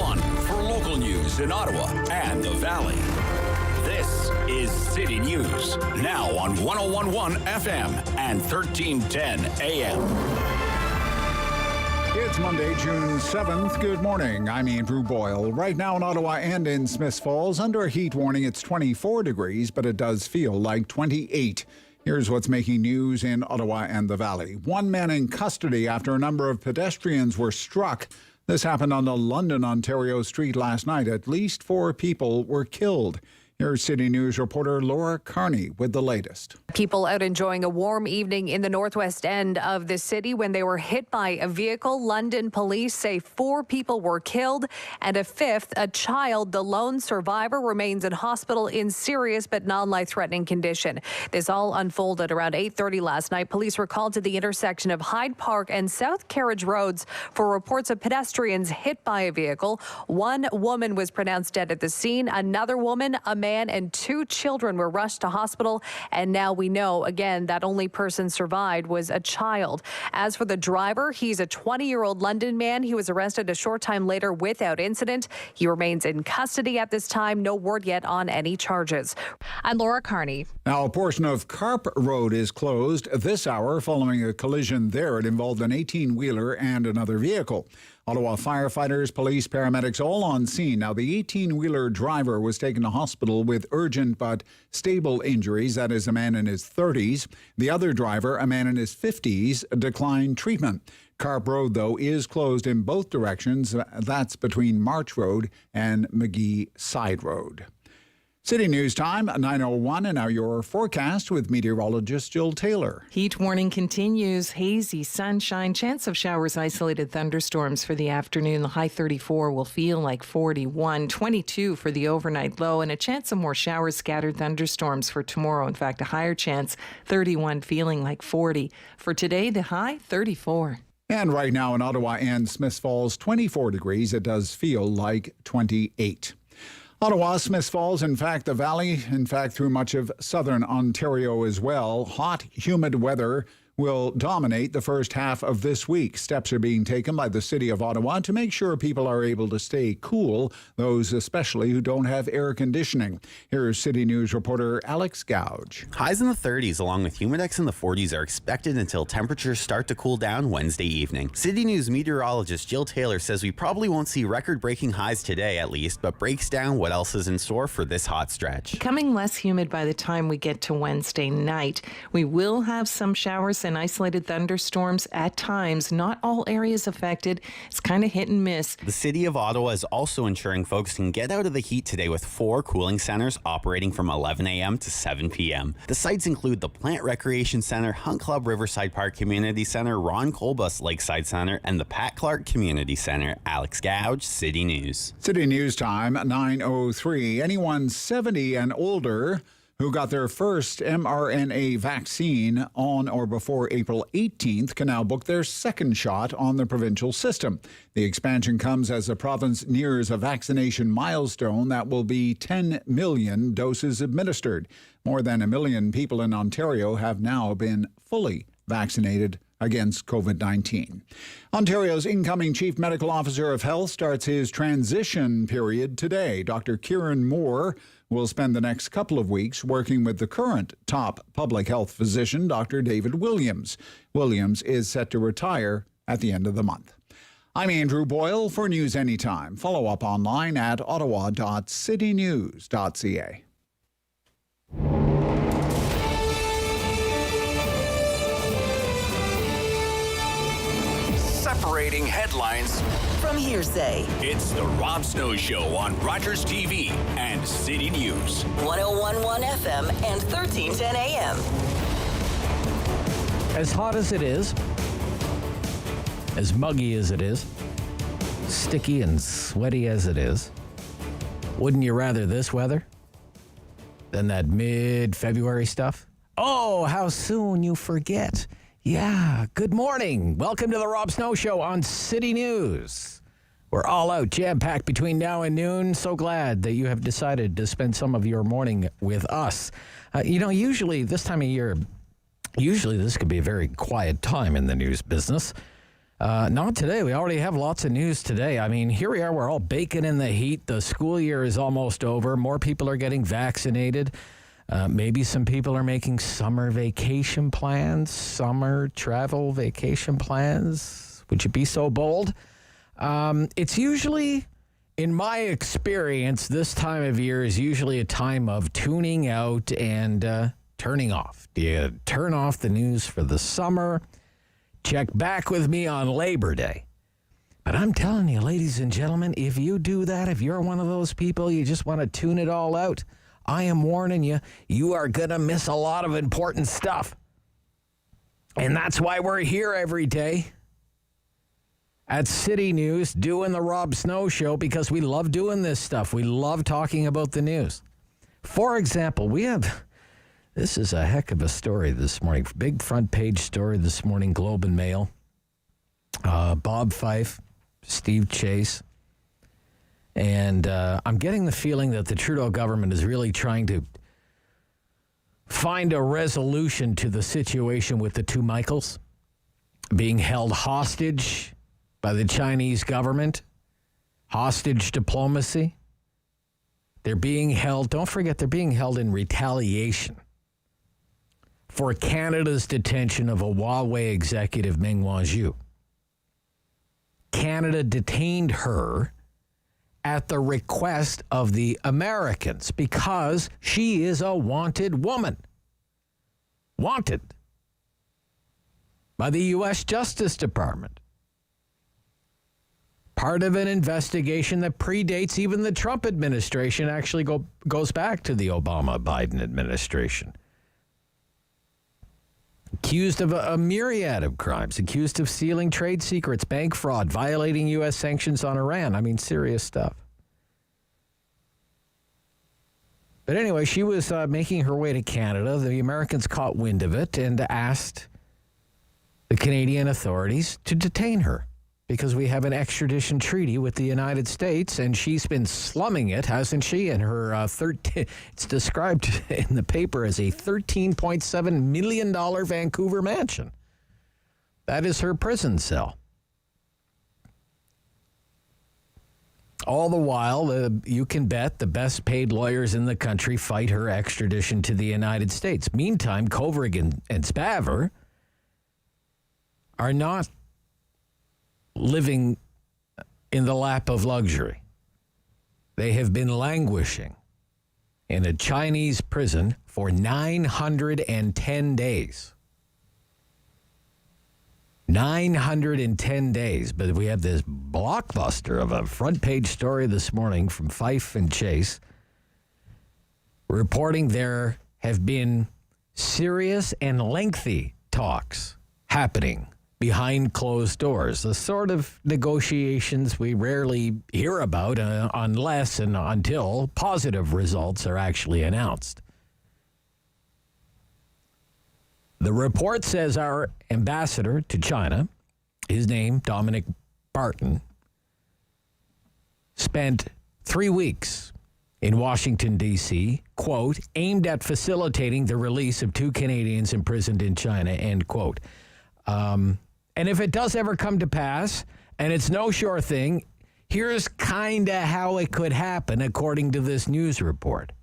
1 for local news in Ottawa and the Valley. This is City News, now on 101.1 FM and 1310 AM. It's Monday, June 7th. Good morning. I'm Andrew Boyle. Right now in Ottawa and in Smiths Falls, under a heat warning, it's 24 degrees, but it does feel like 28. Here's what's making news in Ottawa and the Valley. One man in custody after a number of pedestrians were struck. This happened on the London, Ontario street last night. At least 4 people were killed. Here's City News reporter Laura Carney with the latest. People out enjoying a warm evening in the northwest end of the city when they were hit by a vehicle. London police say 4 people were killed and a 5th, a child, the lone survivor, remains in hospital in serious but non-life-threatening condition. This all unfolded around 8:30 last night. Police were called to the intersection of Hyde Park and South Carriage Roads for reports of pedestrians hit by a vehicle. One woman was pronounced dead at the scene. Another woman, a man, and 2 children were rushed to hospital, and now we know again that only person survived was a child. As for the driver, he's a 20-year-old London man. He was arrested a short time later without incident. He remains in custody at this time. No word yet on any charges. I'm Laura Carney. Now, a portion of Carp Road is closed this hour following a collision there. It involved an 18-wheeler and another vehicle. Ottawa firefighters, police, paramedics all on scene. Now, the 18-wheeler driver was taken to hospital with urgent but stable injuries. That is a man in his 30s. The other driver, a man in his 50s, declined treatment. Carp Road, though, is closed in both directions. That's between March Road and McGee Side Road. City News Time, 9:01, and now your forecast with meteorologist Jill Taylor. Heat warning continues. Hazy sunshine, chance of showers, isolated thunderstorms for the afternoon. The high 34 will feel like 41, 22 for the overnight low, and a chance of more showers, scattered thunderstorms for tomorrow. In fact, a higher chance, 31 feeling like 40. For today, the high 34. And right now in Ottawa and Smiths Falls, 24 degrees. It does feel like 28. Ottawa, Smiths Falls, in fact, the Valley, in fact, through much of southern Ontario as well. Hot, humid weather will dominate the first half of this week. Steps are being taken by the City of Ottawa to make sure people are able to stay cool, those especially who don't have air conditioning. Here's City News reporter Alex Gouge. Highs in the 30s along with humidex in the 40s are expected until temperatures start to cool down Wednesday evening. City News meteorologist Jill Taylor says we probably won't see record-breaking highs today at least, but breaks down what else is in store for this hot stretch. Becoming less humid by the time we get to Wednesday night. We will have some showers and isolated thunderstorms at times. Not all areas affected. It's kind of hit and miss. The City of Ottawa is also ensuring folks can get out of the heat today with 4 cooling centers operating from 11 a.m. to 7 p.m. The sites include the Plant Recreation Center, Hunt Club Riverside Park Community Center, Ron Colbus Lakeside Center, and the Pat Clark Community Center. Alex Gouge, City News. City News Time, 9:03. Anyone 70 and older who got their first mRNA vaccine on or before April 18th can now book their second shot on the provincial system. The expansion comes as the province nears a vaccination milestone that will be 10 million doses administered. More than 1 million people in Ontario have now been fully vaccinated against COVID-19. Ontario's incoming Chief Medical Officer of Health starts his transition period today. Dr. Kieran Moore will spend the next couple of weeks working with the current top public health physician, Dr. David Williams. Williams is set to retire at the end of the month. I'm Andrew Boyle for News Anytime. Follow up online at ottawa.citynews.ca. Separating headlines from hearsay. It's the Rob Snow Show on Rogers TV and City News. 101.1 FM and 1310 AM. As hot as it is, as muggy as it is, sticky and sweaty as it is, wouldn't you rather this weather than that mid-February stuff? Oh, how soon you forget. Yeah, good morning. Welcome to the Rob Snow Show on City News. We're all out, jam-packed between now and noon. So glad that you have decided to spend some of your morning with us. Usually this time of year, this could be a very quiet time in the news business. Not today. We already have lots of news today. I mean, here we are. We're all baking in the heat. The school year is almost over. More people are getting vaccinated. Maybe some people are making summer vacation plans, summer travel vacation plans. Would you be so bold? It's usually, in my experience, this time of year is usually a time of tuning out and turning off. Do you turn off the news for the summer? Check back with me on Labor Day. But I'm telling you, ladies and gentlemen, if you do that, if you're one of those people, you just want to tune it all out, I am warning you, you are going to miss a lot of important stuff. And that's why we're here every day at City News doing the Rob Snow Show, because we love doing this stuff. We love talking about the news. For example, this is a heck of a story this morning. Big front page story this morning, Globe and Mail. Bob Fife, Steve Chase. And I'm getting the feeling that the Trudeau government is really trying to find a resolution to the situation with the two Michaels being held hostage by the Chinese government. Hostage diplomacy. They're being held, don't forget, they're being held in retaliation for Canada's detention of a Huawei executive, Meng Wanzhou. Canada detained her at the request of the Americans because she is a wanted woman. Wanted by the U.S. Justice Department. Part of an investigation that predates even the Trump administration, actually goes back to the Obama-Biden administration. Accused of a myriad of crimes, accused of stealing trade secrets, bank fraud, violating U.S. sanctions on Iran. I mean, serious stuff. But anyway, she was making her way to Canada. The Americans caught wind of it and asked the Canadian authorities to detain her because we have an extradition treaty with the United States, and she's been slumming it, hasn't she? And her it's described in the paper as a $13.7 million Vancouver mansion. That is her prison cell. All the while, you can bet the best paid lawyers in the country fight her extradition to the United States. Meantime, Kovrig and Spavor are not living in the lap of luxury. They have been languishing in a Chinese prison for 910 days. 910 days. But we have this blockbuster of a front page story this morning from Fife and Chase reporting there have been serious and lengthy talks happening behind closed doors, the sort of negotiations we rarely hear about unless and until positive results are actually announced. The report says our ambassador to China, his name, Dominic Barton, spent 3 weeks in Washington, D.C., quote, aimed at facilitating the release of 2 Canadians imprisoned in China, end quote. And if it does ever come to pass, and it's no sure thing, here's kind of how it could happen, according to this news report.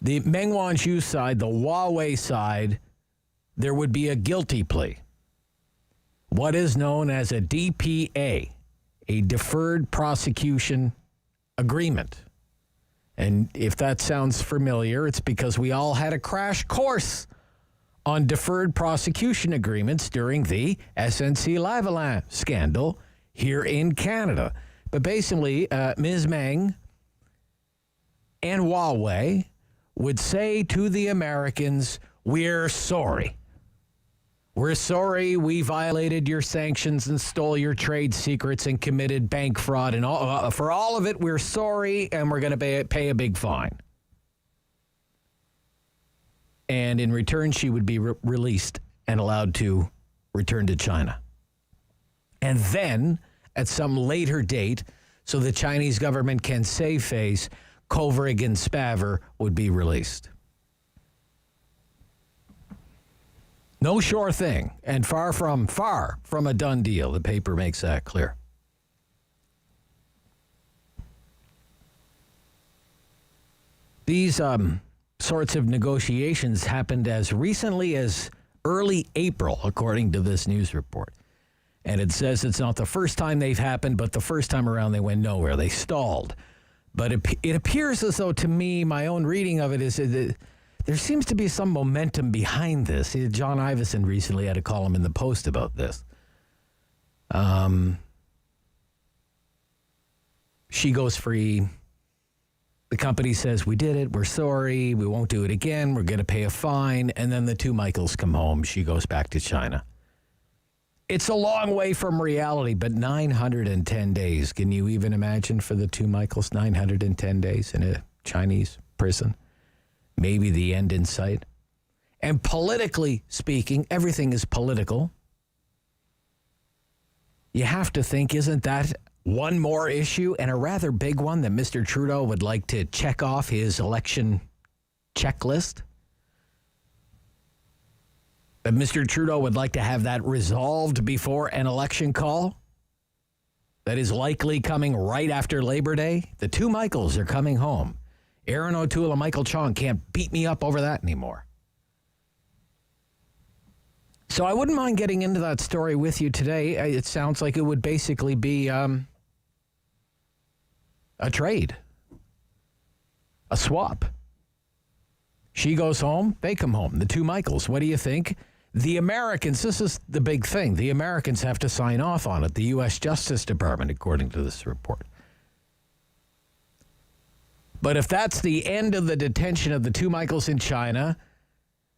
The Meng Wanzhou side, the Huawei side, there would be a guilty plea. What is known as a DPA, a Deferred Prosecution Agreement. And if that sounds familiar, it's because we all had a crash course on deferred prosecution agreements during the SNC-Lavalin scandal here in Canada. But basically, Ms. Meng and Huawei would say to the Americans, we're sorry. We're sorry we violated your sanctions and stole your trade secrets and committed bank fraud. And all, for all of it, we're sorry, and we're going to pay a big fine. And in return, she would be released and allowed to return to China. And then, at some later date, so the Chinese government can save face, Kovrig and Spavor would be released. No sure thing, and far from a done deal. The paper makes that clear. These sorts of negotiations happened as recently as early April, according to this news report. And it says it's not the first time they've happened, but the first time around they went nowhere. They stalled. But it appears as though, to me, my own reading of it is that there seems to be some momentum behind this. John Ivison recently had a column in the Post about this. She goes free. The company says, we did it, we're sorry, we won't do it again, we're going to pay a fine. And then the two Michaels come home. She goes back to China. It's a long way from reality, but 910 days. Can you even imagine for the two Michaels, 910 days in a Chinese prison? Maybe the end in sight. And politically speaking, everything is political. You have to think, isn't that one more issue, and a rather big one, that Mr. Trudeau would like to check off his election checklist? That Mr. Trudeau would like to have that resolved before an election call that is likely coming right after Labor Day? The two Michaels are coming home. Aaron O'Toole and Michael Chong can't beat me up over that anymore. So I wouldn't mind getting into that story with you today. It sounds like it would basically be a trade, a swap. She goes home, they come home. The two Michaels, what do you think? The Americans, this is the big thing. The Americans have to sign off on it. The U.S. Justice Department, according to this report. But if that's the end of the detention of the two Michaels in China,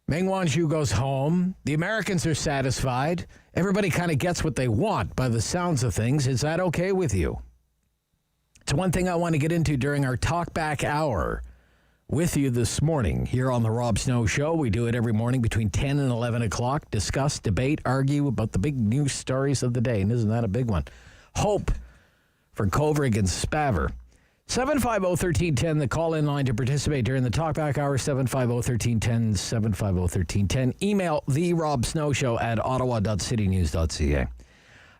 Meng Wanzhou goes home, the Americans are satisfied, everybody kind of gets what they want by the sounds of things. Is that okay with you? It's one thing I want to get into during our talkback hour with you this morning here on the Rob Snow Show. We do it every morning between 10 and 11 o'clock. Discuss, debate, argue about the big news stories of the day. And isn't that a big one? Hope for Kovrig and Spaver. 750-1310, the call-in line to participate during the talkback hour, 750-1310, 750-1310. Email therobsnowshow@ottawa.citynews.ca.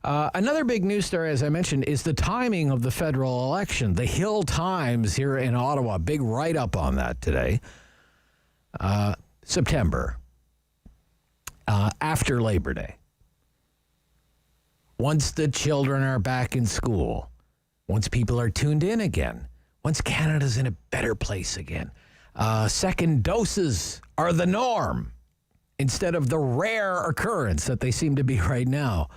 Another big news story, as I mentioned, is the timing of the federal election. The Hill Times here in Ottawa, big write-up on that today. September, after Labor Day. Once the children are back in school, once people are tuned in again, once Canada's in a better place again, second doses are the norm instead of the rare occurrence that they seem to be right now.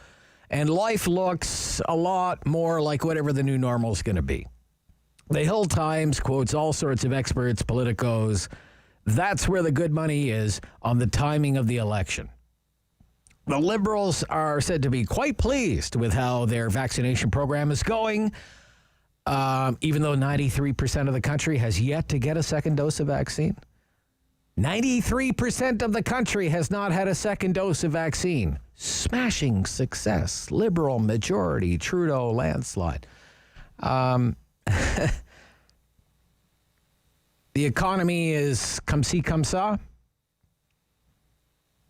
And life looks a lot more like whatever the new normal is going to be. The Hill Times quotes all sorts of experts, politicos. That's where the good money is on the timing of the election. The Liberals are said to be quite pleased with how their vaccination program is going, even though 93% of the country has yet to get a second dose of vaccine. 93% of the country has not had a second dose of vaccine. Smashing success. Liberal majority. Trudeau landslide. The economy is come see, come saw.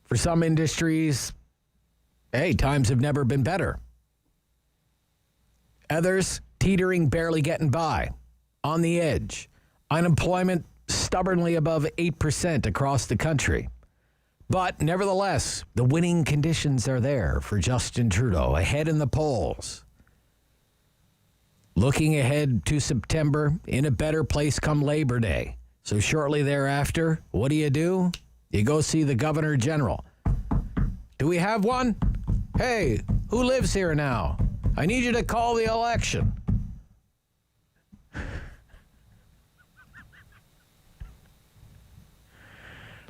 For some industries, hey, times have never been better. Others, teetering, barely getting by. On the edge. Unemployment stubbornly above 8% across the country. But nevertheless, the winning conditions are there for Justin Trudeau, ahead in the polls. Looking ahead to September, in a better place come Labor Day. So shortly thereafter, what do? You go see the Governor General. Do we have one? Hey, who lives here now? I need you to call the election.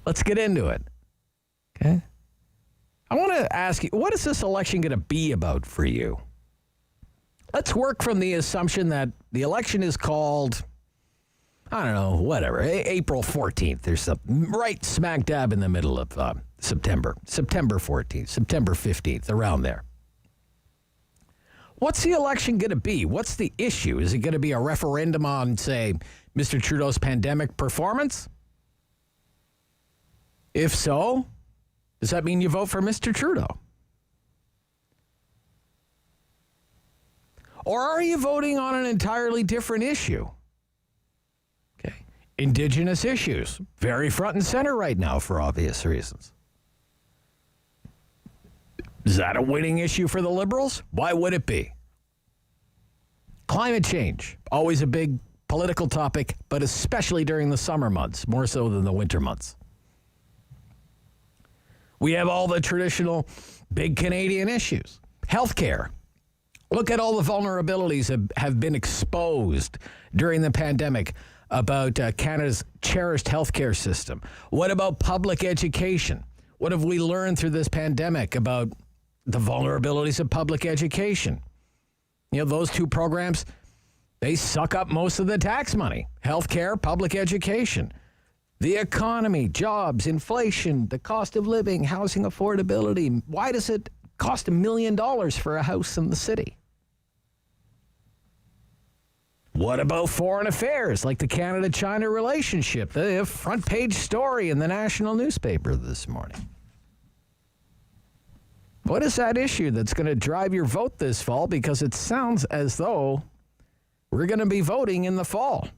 Let's get into it. Okay? I want to ask you, what is this election going to be about for you? Let's work from the assumption that the election is called, I don't know, whatever, April 14th or something, right smack dab in the middle of September 14th, September 15th, around there. What's the election going to be? What's the issue? Is it going to be a referendum on, say, Mr. Trudeau's pandemic performance? If so, Does that mean you vote for Mr. Trudeau? Or are you voting on an entirely different issue? Okay. Indigenous issues, very front and center right now for obvious reasons. Is that a winning issue for the Liberals? Why would it be? Climate change, always a big political topic, but especially during the summer months, more so than the winter months. We have all the traditional big Canadian issues. Healthcare. Look at all the vulnerabilities that have been exposed during the pandemic about Canada's cherished healthcare system. What about public education? What have we learned through this pandemic about the vulnerabilities of public education? You know, those two programs, they suck up most of the tax money. Healthcare, public education. The economy, jobs, inflation, the cost of living, housing affordability. Why does it cost $1 million for a house in the city? What about foreign affairs, like the Canada-China relationship? The front page story in the national newspaper this morning. What is that issue that's going to drive your vote this fall? Because it sounds as though we're going to be voting in the fall.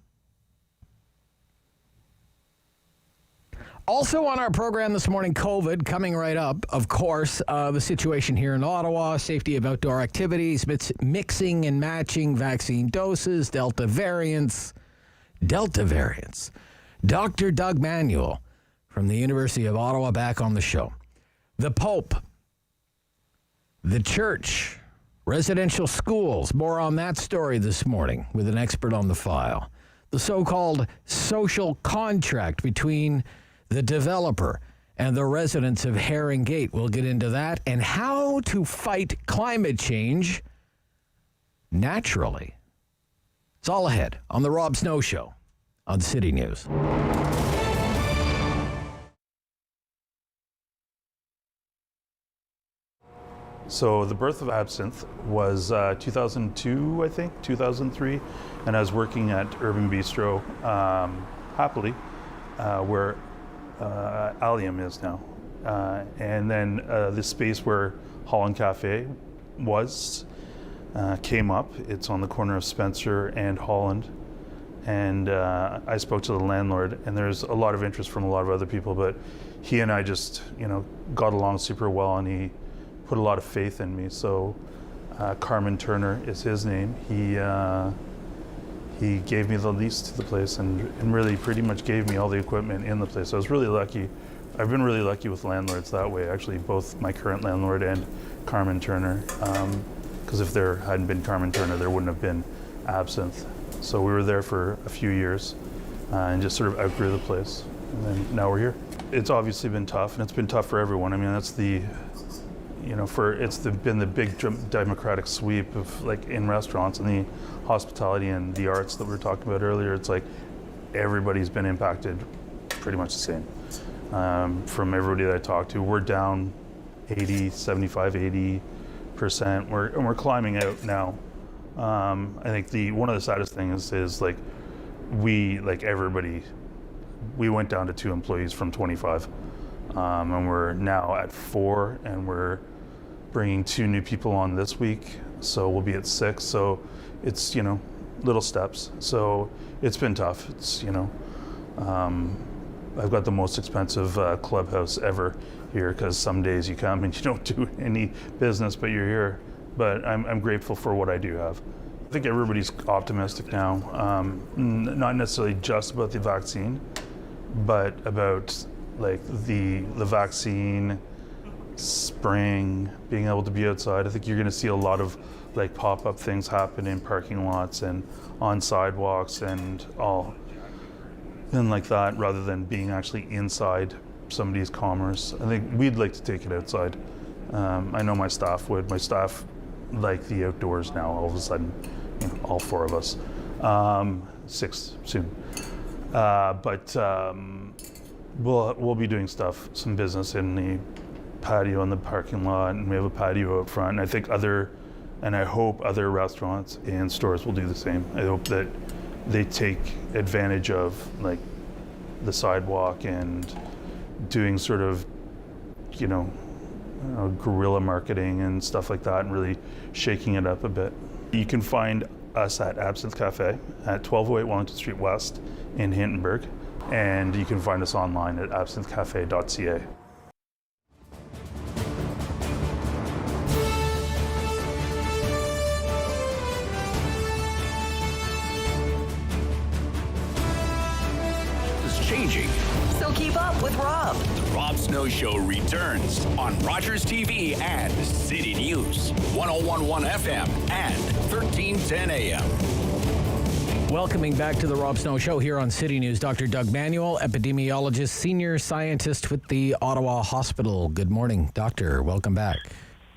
Also on our program this morning, COVID coming right up. Of course, the situation here in Ottawa, safety of outdoor activities, mixing and matching vaccine doses, Delta variants. Dr. Doug Manuel from the University of Ottawa back on the show. The Pope, the church, residential schools. More on that story this morning with an expert on the file. The so-called social contract between the developer and the residents of Herring Gate. We'll get into that and how to fight climate change naturally. It's all ahead on the Rob Snow Show on City News. So the birth of absinthe was 2002, I think, 2003, and I was working at Urban Bistro, Happily, where Allium is now. And then the space where Holland Cafe was came up. It's on the corner of Spencer and Holland. And I spoke to the landlord, and there's a lot of interest from a lot of other people, but he and I just, got along super well, and he put a lot of faith in me. So Carmen Turner is his name. He gave me the lease to the place and really pretty much gave me all the equipment in the place. I was really lucky. I've been really lucky with landlords that way, actually, both my current landlord and Carmen Turner. Because if there hadn't been Carmen Turner, there wouldn't have been absinthe. So we were there for a few years and just sort of outgrew the place. And then now we're here. It's obviously been tough, and it's been tough for everyone. I mean, that's been the big democratic sweep of in restaurants and the hospitality and the arts that we were talking about earlier. It's like everybody's been impacted pretty much the same. From everybody that I talked to, we're down 80%. We're climbing out now. I think one of the saddest things is we went down to 2 employees from 25, and we're now at 4, and we're bringing 2 new people on this week, so we'll be at 6. So it's little steps. So it's been tough. It's I've got the most expensive clubhouse ever here, because some days you come and you don't do any business, but you're here. But I'm grateful for what I do have. I think everybody's optimistic now, not necessarily just about the vaccine, but about the vaccine, spring, being able to be outside. I think you're going to see a lot of pop-up things happen in parking lots and on sidewalks and all, and like that, rather than being actually inside somebody's commerce. I think we'd like to take it outside. I know my staff would. My staff like the outdoors now, all of a sudden, all 4 of us. 6 soon. But we'll be doing some business in the patio in the parking lot, and we have a patio out front. And I hope other restaurants and stores will do the same. I hope that they take advantage of the sidewalk and doing sort of guerrilla marketing and stuff like that, and really shaking it up a bit. You can find us at Absinthe Cafe at 1208 Wellington Street West in Hintonburg, and you can find us online at absinthecafe.ca. It's changing. So keep up with Rob. The Rob Snow Show returns on Rogers TV and City News, 101.1 FM and 1310 AM. Welcoming back to the Rob Snow Show here on City News, Dr. Doug Manuel, epidemiologist, senior scientist with the Ottawa Hospital. Good morning, Doctor. Welcome back.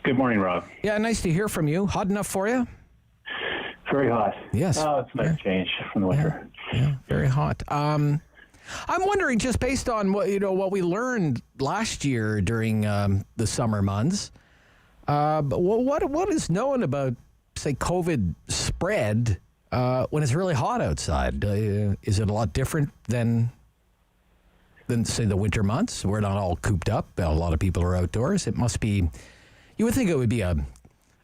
Good morning, Rob. Yeah, nice to hear from you. Hot enough for you? Very hot. Yes. Oh, it's a nice change from the winter. Yeah, very hot. I'm wondering, just based on what we learned last year during the summer months, what is known about, say, COVID spread when it's really hot outside? Is it a lot different than say the winter months? We're not all cooped up. A lot of people are outdoors. It must be. You would think it would be a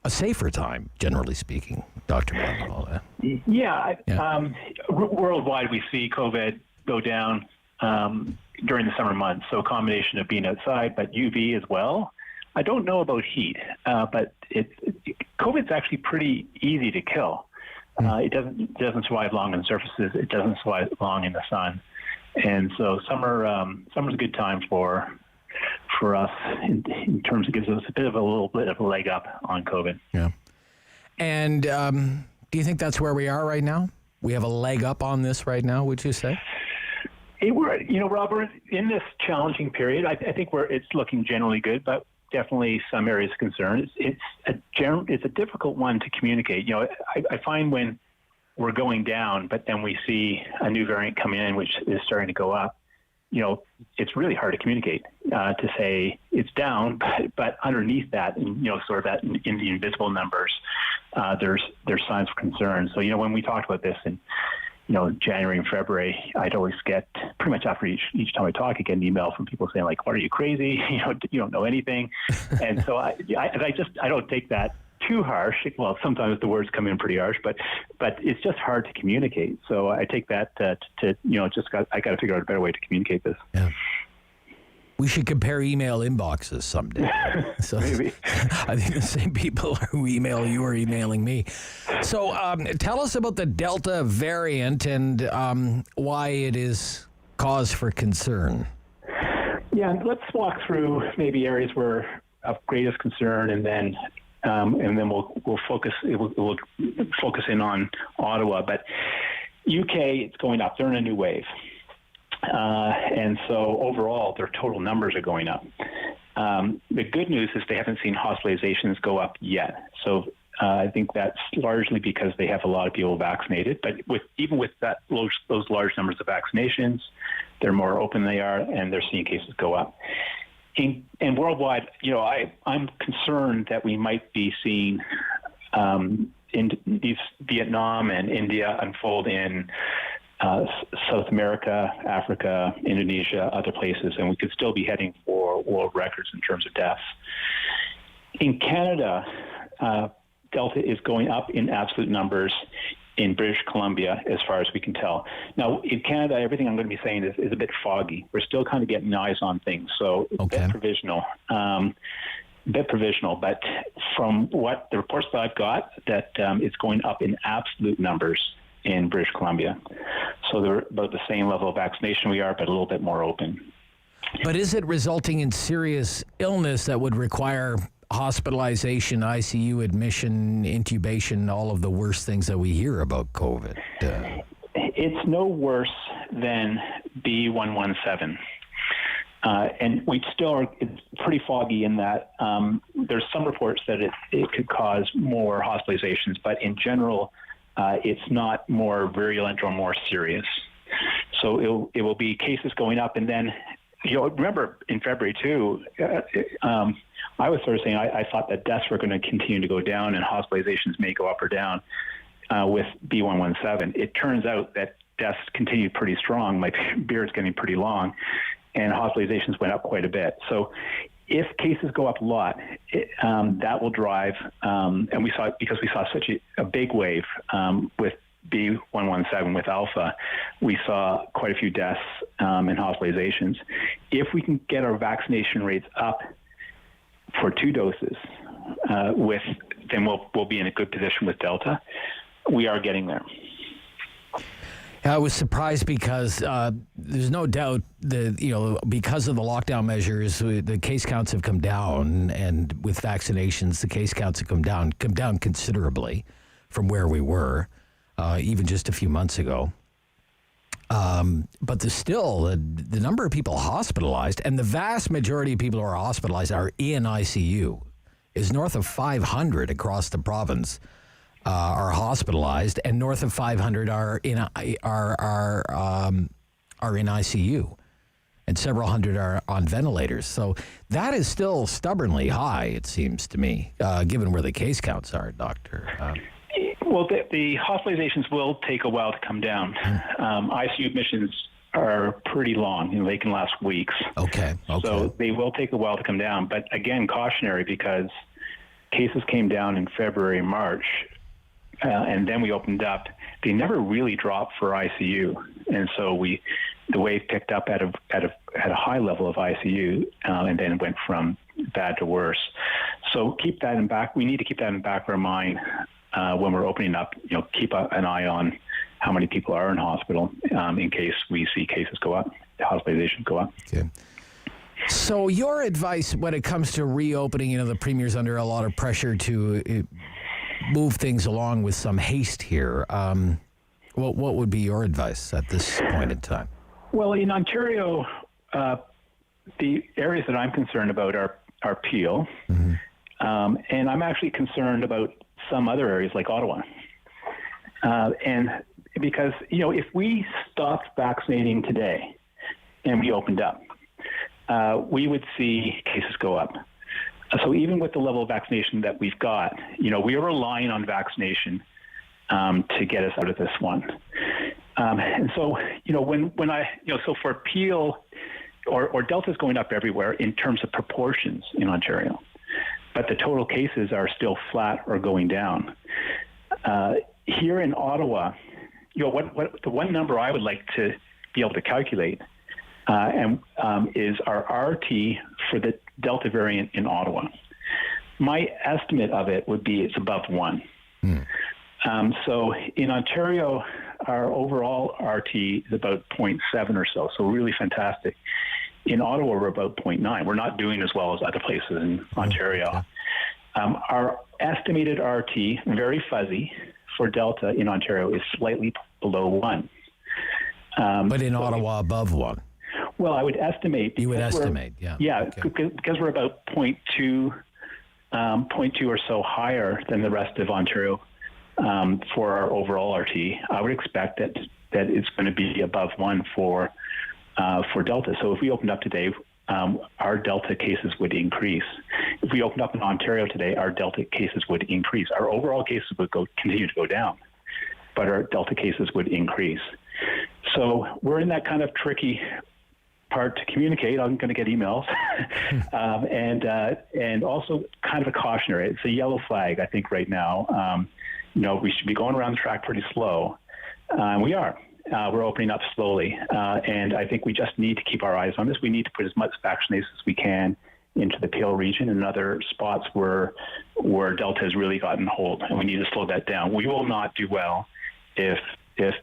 safer time, generally speaking, Dr. Manuel. Worldwide, we see COVID go down during the summer months. So a combination of being outside, but UV as well. I don't know about heat, but COVID's actually pretty easy to kill. It doesn't survive long on surfaces. It doesn't survive long in the sun. And so summer's a good time for us in terms of gives us a little bit of a leg up on COVID. Yeah. And do you think that's where we are right now? We have a leg up on this right now, would you say? Rob, we're in this challenging period. I think it's looking generally good, but definitely some areas of concern. It's a difficult one to communicate. I find when we're going down, but then we see a new variant come in, which is starting to go up. It's really hard to communicate to say it's down, but underneath that, and sort of that in the invisible numbers, there's signs of concern. So when we talked about this in January and February, I'd always get pretty much after each time I talk, I get an email from people saying like, "What, are you crazy? You don't know anything." And so I don't take that too harsh. Well, sometimes the words come in pretty harsh, but it's just hard to communicate. So I take that I got to figure out a better way to communicate this. Yeah. We should compare email inboxes someday. So maybe. I think the same people who email you are emailing me. So tell us about the Delta variant and why it is cause for concern. Yeah, let's walk through maybe areas where of greatest concern, and then we'll focus in on Ottawa. But UK, it's going up. They're in a new wave. And so overall, their total numbers are going up. The good news is they haven't seen hospitalizations go up yet. So I think that's largely because they have a lot of people vaccinated. But even with those large numbers of vaccinations, they're more open they are, and they're seeing cases go up. And worldwide, I'm concerned that we might be seeing in these Vietnam and India unfold in South America, Africa, Indonesia, other places, and we could still be heading for world records in terms of deaths. In Canada, Delta is going up in absolute numbers in British Columbia, as far as we can tell. Now, in Canada, everything I'm going to be saying is a bit foggy. We're still kind of getting eyes on things, so it's a bit provisional. But from what the reports that I've got, that it's going up in absolute numbers in British Columbia. So they're about the same level of vaccination we are, but a little bit more open. But is it resulting in serious illness that would require hospitalization, ICU admission, intubation, all of the worst things that we hear about COVID? It's no worse than B117. And we still are, it's pretty foggy in that there's some reports that it could cause more hospitalizations, but in general, it's not more virulent or more serious. So it will be cases going up. And then, remember in February too, I was sort of saying I thought that deaths were going to continue to go down and hospitalizations may go up or down with B117. It turns out that deaths continued pretty strong. My beard's getting pretty long, and hospitalizations went up quite a bit. So if cases go up a lot, that will drive, and we saw it because we saw such a big wave with B117 with Alpha, we saw quite a few deaths and hospitalizations. If we can get our vaccination rates up for 2 doses, then we'll be in a good position with Delta. We are getting there. I was surprised because there's no doubt that, because of the lockdown measures, the case counts have come down, and with vaccinations, the case counts have come down considerably from where we were, even just a few months ago. But there's still the number of people hospitalized, and the vast majority of people who are hospitalized are in ICU, is north of 500 across the province. Are hospitalized, and north of 500 are in ICU, and several hundred are on ventilators. So that is still stubbornly high, it seems to me, given where the case counts are, Doctor. Well, the hospitalizations will take a while to come down. ICU admissions are pretty long. They can last weeks. Okay. So they will take a while to come down. But again, cautionary, because cases came down in February, March. And then we opened up. They never really dropped for ICU, and so the wave picked up at a high level of ICU, and then went from bad to worse. So keep that in back. We need to keep that in the back of our mind when we're opening up. Keep an eye on how many people are in hospital in case we see cases go up, hospitalizations go up. Okay. So your advice when it comes to reopening, the Premier's under a lot of pressure to move things along with some haste here. What would be your advice at this point in time? Well, in Ontario, the areas that I'm concerned about are Peel, and I'm actually concerned about some other areas like Ottawa. And because, if we stopped vaccinating today and we opened up, we would see cases go up. So even with the level of vaccination that we've got, we are relying on vaccination to get us out of this one. And so, so for Peel or Delta's going up everywhere in terms of proportions in Ontario, but the total cases are still flat or going down. Here in Ottawa, what the one number I would like to be able to calculate is our RT for the Delta variant in Ottawa. My estimate of it would be it's above 1. So in Ontario, our overall RT is about 0.7 or so really fantastic. In Ottawa, we're about 0.9. We're not doing as well as other places in Ontario. Our estimated RT, very fuzzy, for Delta in Ontario is slightly below 1. But in Ottawa, above 1. Well, I would estimate. You would estimate, yeah. Yeah, okay. Because we're about 0.2 or so higher than the rest of Ontario for our overall RT. I would expect that it's going to be above 1 for Delta. So if we opened up today, our Delta cases would increase. If we opened up in Ontario today, our Delta cases would increase. Our overall cases would continue to go down, but our Delta cases would increase. So we're in that kind of tricky part to communicate. I'm going to get emails, and also kind of a cautionary. It's a yellow flag, I think, right now. We should be going around the track pretty slow. We are. We're opening up slowly, and I think we just need to keep our eyes on this. We need to put as much vaccination as we can into the Peel region and other spots where Delta has really gotten hold, and we need to slow that down. We will not do well if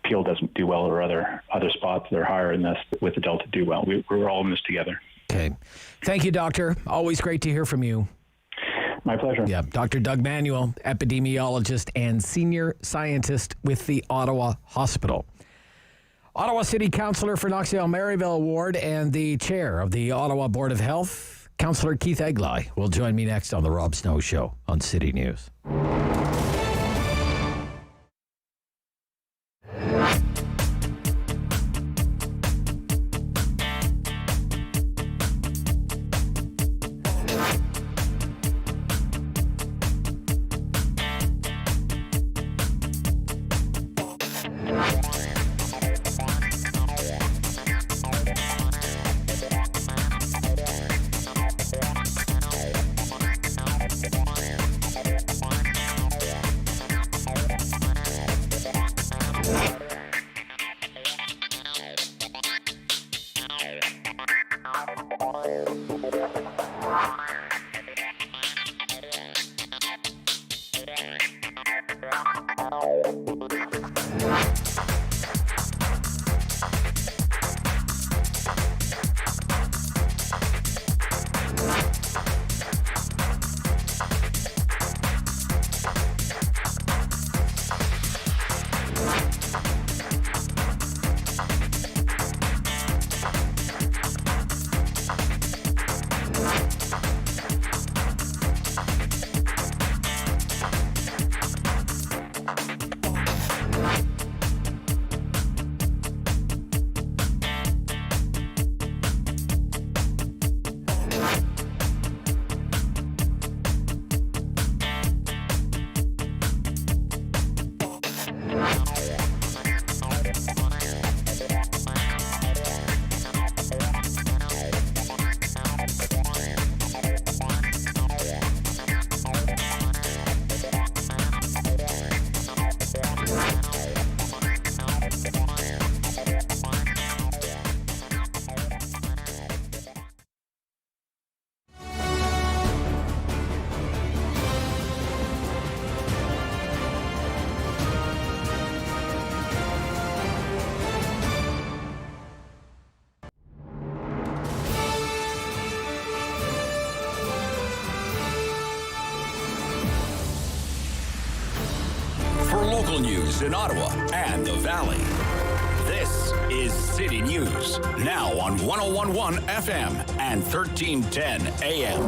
Peel doesn't do well, or other spots that are higher in this with the Delta do well. We're all in this together. Okay. Thank you, Doctor. Always great to hear from you. My pleasure. Yeah, Dr. Doug Manuel, epidemiologist and senior scientist with the Ottawa Hospital. Ottawa City Councillor for Knoxdale-Merivale Ward and the chair of the Ottawa Board of Health, Councillor Keith Egli, will join me next on The Rob Snow Show on City News. Local news in Ottawa and the Valley. This is City News, now on 101.1 FM and 1310 AM.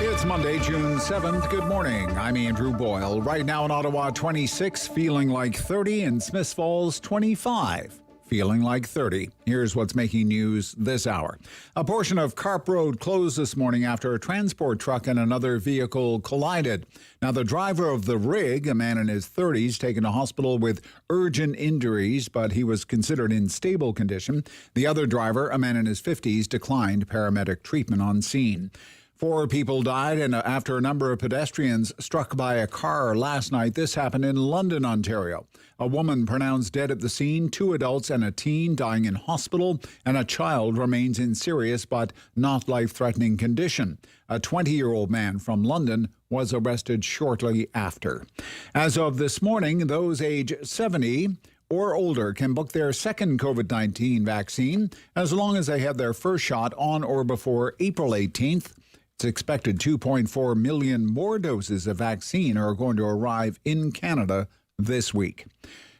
It's Monday, June 7th. Good morning. I'm Andrew Boyle. Right now in Ottawa, 26, feeling like 30, and Smiths Falls, 25. Feeling like 30. Here's what's making news this hour. A portion of Carp Road closed this morning after a transport truck and another vehicle collided. Now, the driver of the rig, a man in his 30s, taken to hospital with urgent injuries, but he was considered in stable condition. The other driver, a man in his 50s, declined paramedic treatment on scene. 4 people died after a number of pedestrians struck by a car last night. This happened in London, Ontario. A woman pronounced dead at the scene, 2 adults and a teen dying in hospital, and a child remains in serious but not life-threatening condition. A 20-year-old man from London was arrested shortly after. As of this morning, those age 70 or older can book their second COVID-19 vaccine as long as they had their first shot on or before April 18th. It's expected 2.4 million more doses of vaccine are going to arrive in Canada this week.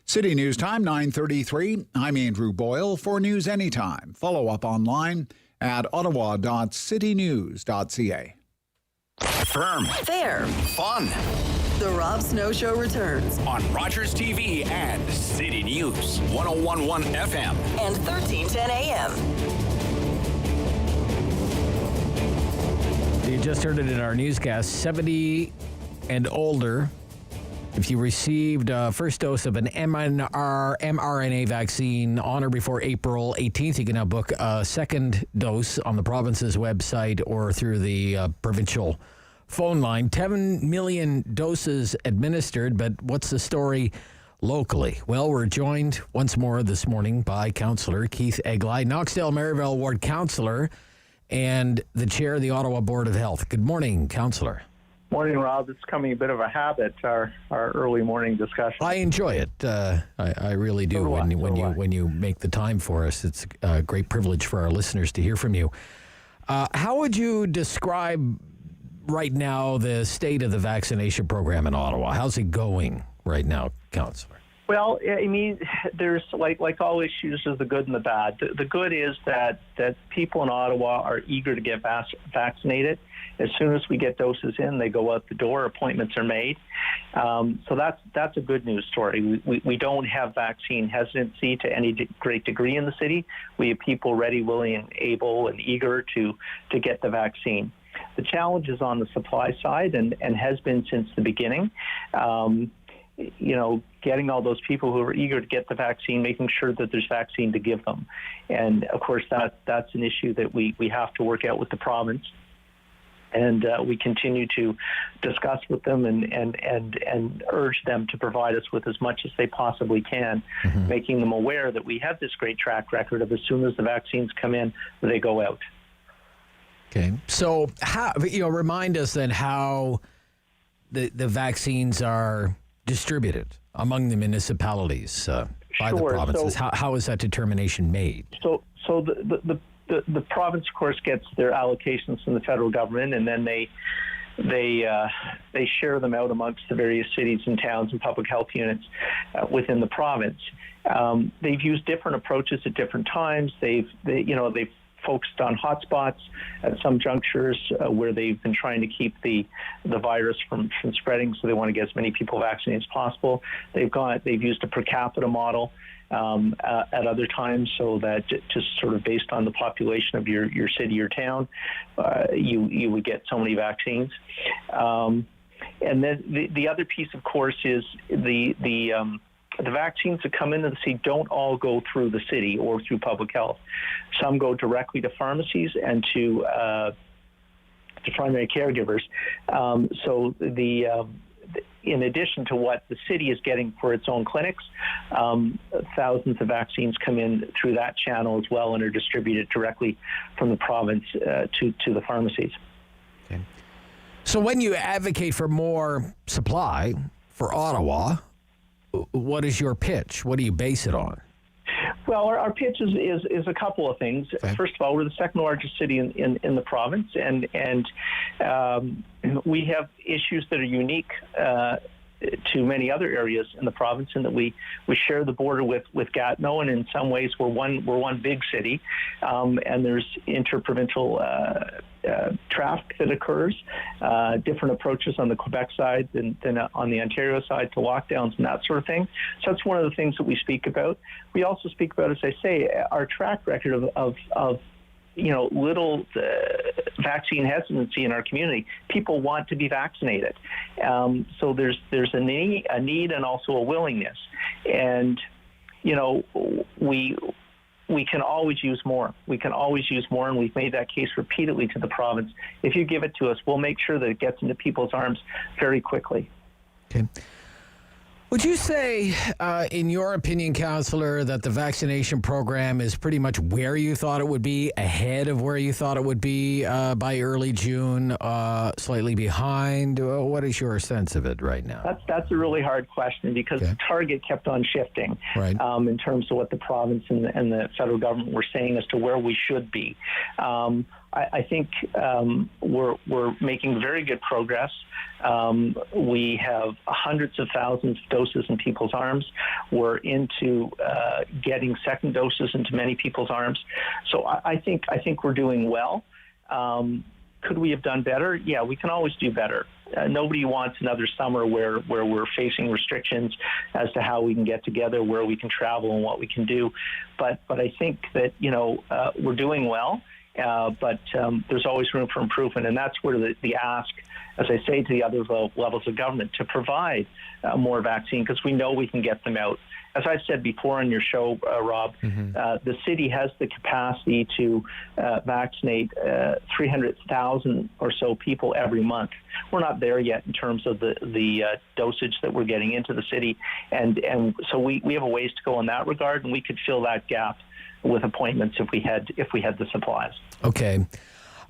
City News Time, 9:33. I'm Andrew Boyle. For News Anytime, follow up online at ottawa.citynews.ca. Firm. Fair. Fun. The Rob Snow Show returns On Rogers TV and City News, 101.1 FM. and 1310 AM. You just heard it in our newscast. 70 and older. If you received a first dose of an mRNA vaccine on or before April 18th, you can now book a second dose on the province's website or through the provincial phone line. 10 million doses administered, but what's the story locally? Well, we're joined once more this morning by Councillor Keith Egli, Knoxdale-Merivale Ward Councillor and the Chair of the Ottawa Board of Health. Good morning, Councillor. Morning, Rob. It's becoming a bit of a habit, our early morning discussion. I enjoy it. I really do. When you make the time for us, it's a great privilege for our listeners to hear from you. How would you describe right now the state of the vaccination program in Ottawa? How's it going right now, Councillor? Well, I mean, there's like all issues, there's the good and the bad. The good is that people in Ottawa are eager to get vaccinated. As soon as we get doses in, they go out the door. Appointments are made. So that's a good news story. We don't have vaccine hesitancy to any great degree in the city. We have people ready, willing, and able and eager to get the vaccine. The challenge is on the supply side and has been since the beginning. Getting all those people who are eager to get the vaccine, making sure that there's vaccine to give them. And of course, that's an issue that we have to work out with the province. And we continue to discuss with them and urge them to provide us with as much as they possibly can, making them aware that we have this great track record of as soon as the vaccines come in, they go out. Okay. So, remind us then how the vaccines are distributed among the municipalities by the provinces. So, how is that determination made? So the province, of course, gets their allocations from the federal government, and then they share them out amongst the various cities and towns and public health units within the province. They've used different approaches at different times. They've focused on hotspots at some junctures where they've been trying to keep the virus from spreading, so they want to get as many people vaccinated as possible. They've used a per capita model at other times, so that just sort of based on the population of your city or town, you would get so many vaccines. And then the other piece, of course, is the vaccines that come into the city don't all go through the city or through public health. Some go directly to pharmacies and to primary caregivers. So in addition to what the city is getting for its own clinics, thousands of vaccines come in through that channel as well and are distributed directly from the province to the pharmacies. Okay. So when you advocate for more supply for Ottawa, what is your pitch? What do you base it on? Well, our pitch is a couple of things. Okay. First of all, we're the second largest city in the province, and we have issues that are unique to many other areas in the province, in that we share the border with Gatineau, and in some ways we're one big city, and there's interprovincial traffic that occurs, different approaches on the Quebec side than on the Ontario side to lockdowns and that sort of thing. So that's one of the things that we speak about. We also speak about, as I say, our track record of little vaccine hesitancy in our community. People want to be vaccinated. So there's a need and also a willingness. And, we can always use more. We can always use more, and we've made that case repeatedly to the province. If you give it to us, we'll make sure that it gets into people's arms very quickly. Okay. Would you say, in your opinion, Councillor, that the vaccination program is pretty much where you thought it would be, ahead of where you thought it would be by early June, slightly behind? What is your sense of it right now? That's a really hard question, because the target kept on shifting in terms of what the province and the federal government were saying as to where we should be. I think we're making very good progress. We have hundreds of thousands of doses in people's arms. We're into getting second doses into many people's arms. So I think we're doing well. Could we have done better? Yeah, we can always do better. Nobody wants another summer where we're facing restrictions as to how we can get together, where we can travel, and what we can do. But I think that we're doing well. But there's always room for improvement, and that's where the ask, as I say, to the other levels of government, to provide more vaccine, because we know we can get them out. As I've said before on your show, Rob, the city has the capacity to vaccinate 300,000 or so people every month. We're not there yet in terms of the dosage that we're getting into the city, and so we have a ways to go in that regard, and we could fill that gap with appointments if we had the supplies. Okay.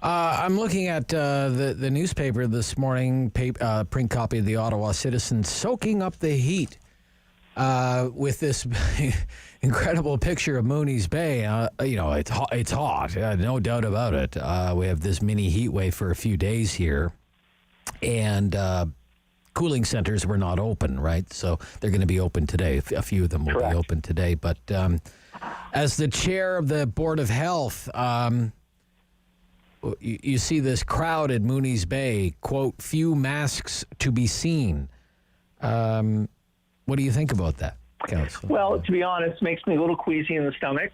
I'm looking at the newspaper this morning, print copy of the Ottawa Citizen, soaking up the heat with this incredible picture of Mooney's Bay. It's hot, no doubt about it. We have this mini heat wave for a few days here, and cooling centers were not open, right? So they're going to be open today. A few of them will be open today, but as the chair of the Board of Health, you see this crowd at Mooney's Bay, quote, few masks to be seen. What do you think about that, Councillor? Well, to be honest, it makes me a little queasy in the stomach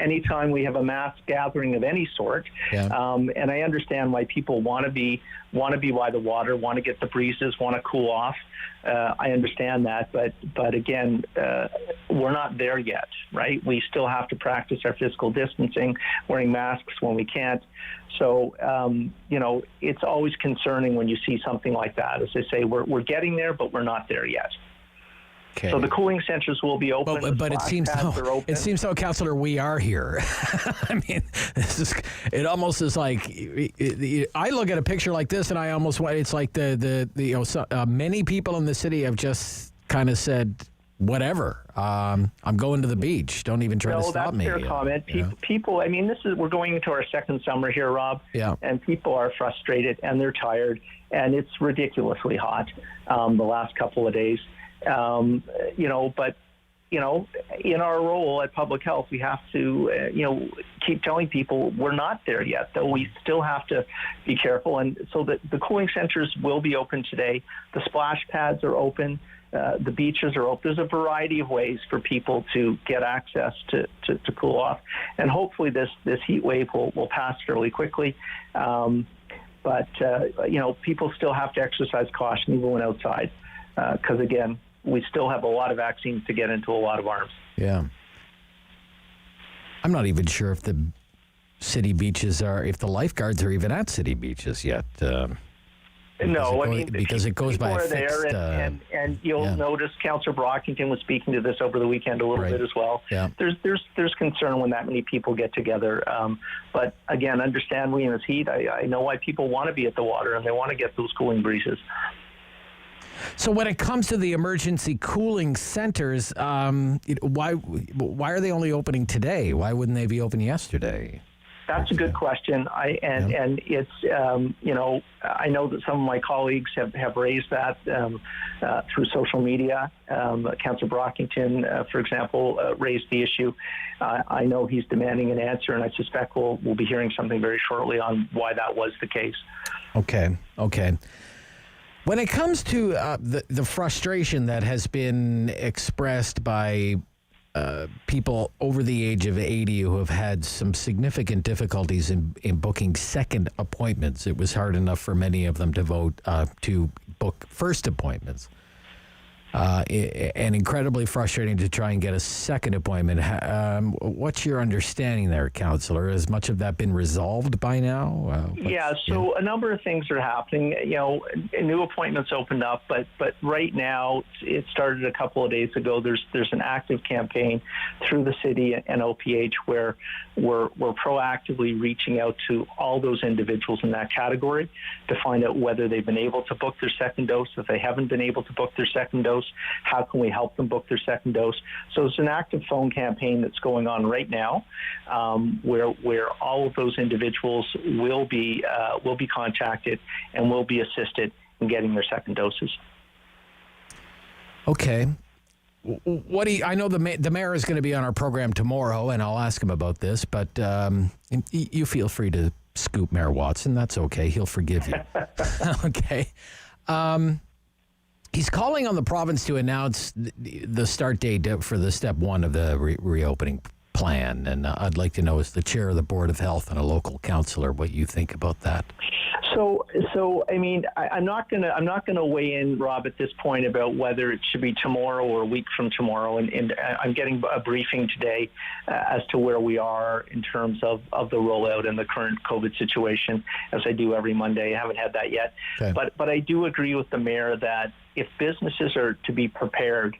anytime we have a mass gathering of any sort. And I understand why people want to be by the water, want to get the breezes, want to cool off. I understand that, but again, we're not there yet, right? We still have to practice our physical distancing, wearing masks when we can't. So, it's always concerning when you see something like that. As I say, we're getting there, but we're not there yet. Okay. So the cooling centres will be open. But it seems so, Councillor, we are here. I mean, it almost is like, I look at a picture like this and I almost, it's like many people in the city have just kind of said, whatever, I'm going to the beach. Don't even try to stop me. No, that's fair comment. People, I mean, we're going into our second summer here, Rob. Yeah. And people are frustrated and they're tired, and it's ridiculously hot the last couple of days. But in our role at public health, we have to, keep telling people we're not there yet, though we still have to be careful. And so the cooling centers will be open today. The splash pads are open. The beaches are open. There's a variety of ways for people to get access to cool off. And hopefully this heat wave will pass fairly quickly. But people still have to exercise caution even when outside. Because, again, we still have a lot of vaccines to get into a lot of arms. Yeah. I'm not even sure if the city beaches if the lifeguards are even at city beaches yet. Because it goes by a fixed... and you'll notice Councillor Brockington was speaking to this over the weekend a little bit as well. Yeah. There's concern when that many people get together. But again, understandably in this heat, I know why people want to be at the water and they want to get those cooling breezes. So when it comes to the emergency cooling centers, why are they only opening today? Why wouldn't they be open yesterday? That's a good question. And it's, I know that some of my colleagues have raised that through social media. Councillor Brockington, for example, raised the issue. I know he's demanding an answer, and I suspect we'll be hearing something very shortly on why that was the case. Okay. When it comes to the frustration that has been expressed by people over the age of 80 who have had some significant difficulties in booking second appointments, it was hard enough for many of them to book first appointments. And incredibly frustrating to try and get a second appointment. What's your understanding there, Councillor? Has much of that been resolved by now? A number of things are happening. New appointments opened up, but right now it started a couple of days ago. There's an active campaign through the city and OPH where we're proactively reaching out to all those individuals in that category to find out whether they've been able to book their second dose. If they haven't been able to book their second dose, how can we help them book their second dose? So it's an active phone campaign that's going on right now, where all of those individuals will be contacted and will be assisted in getting their second doses. Okay. I know the mayor is going to be on our program tomorrow, and I'll ask him about this, but you feel free to scoop Mayor Watson. That's okay. He'll forgive you. Okay. He's calling on the province to announce the start date for the step one of the reopening plan, and I'd like to know, as the chair of the Board of Health and a local councillor, what you think about that. So I mean, I'm not gonna weigh in, Rob, at this point about whether it should be tomorrow or a week from tomorrow. And I'm getting a briefing today as to where we are in terms of the rollout and the current COVID situation, as I do every Monday. I haven't had that yet, okay. But I do agree with the mayor that if businesses are to be prepared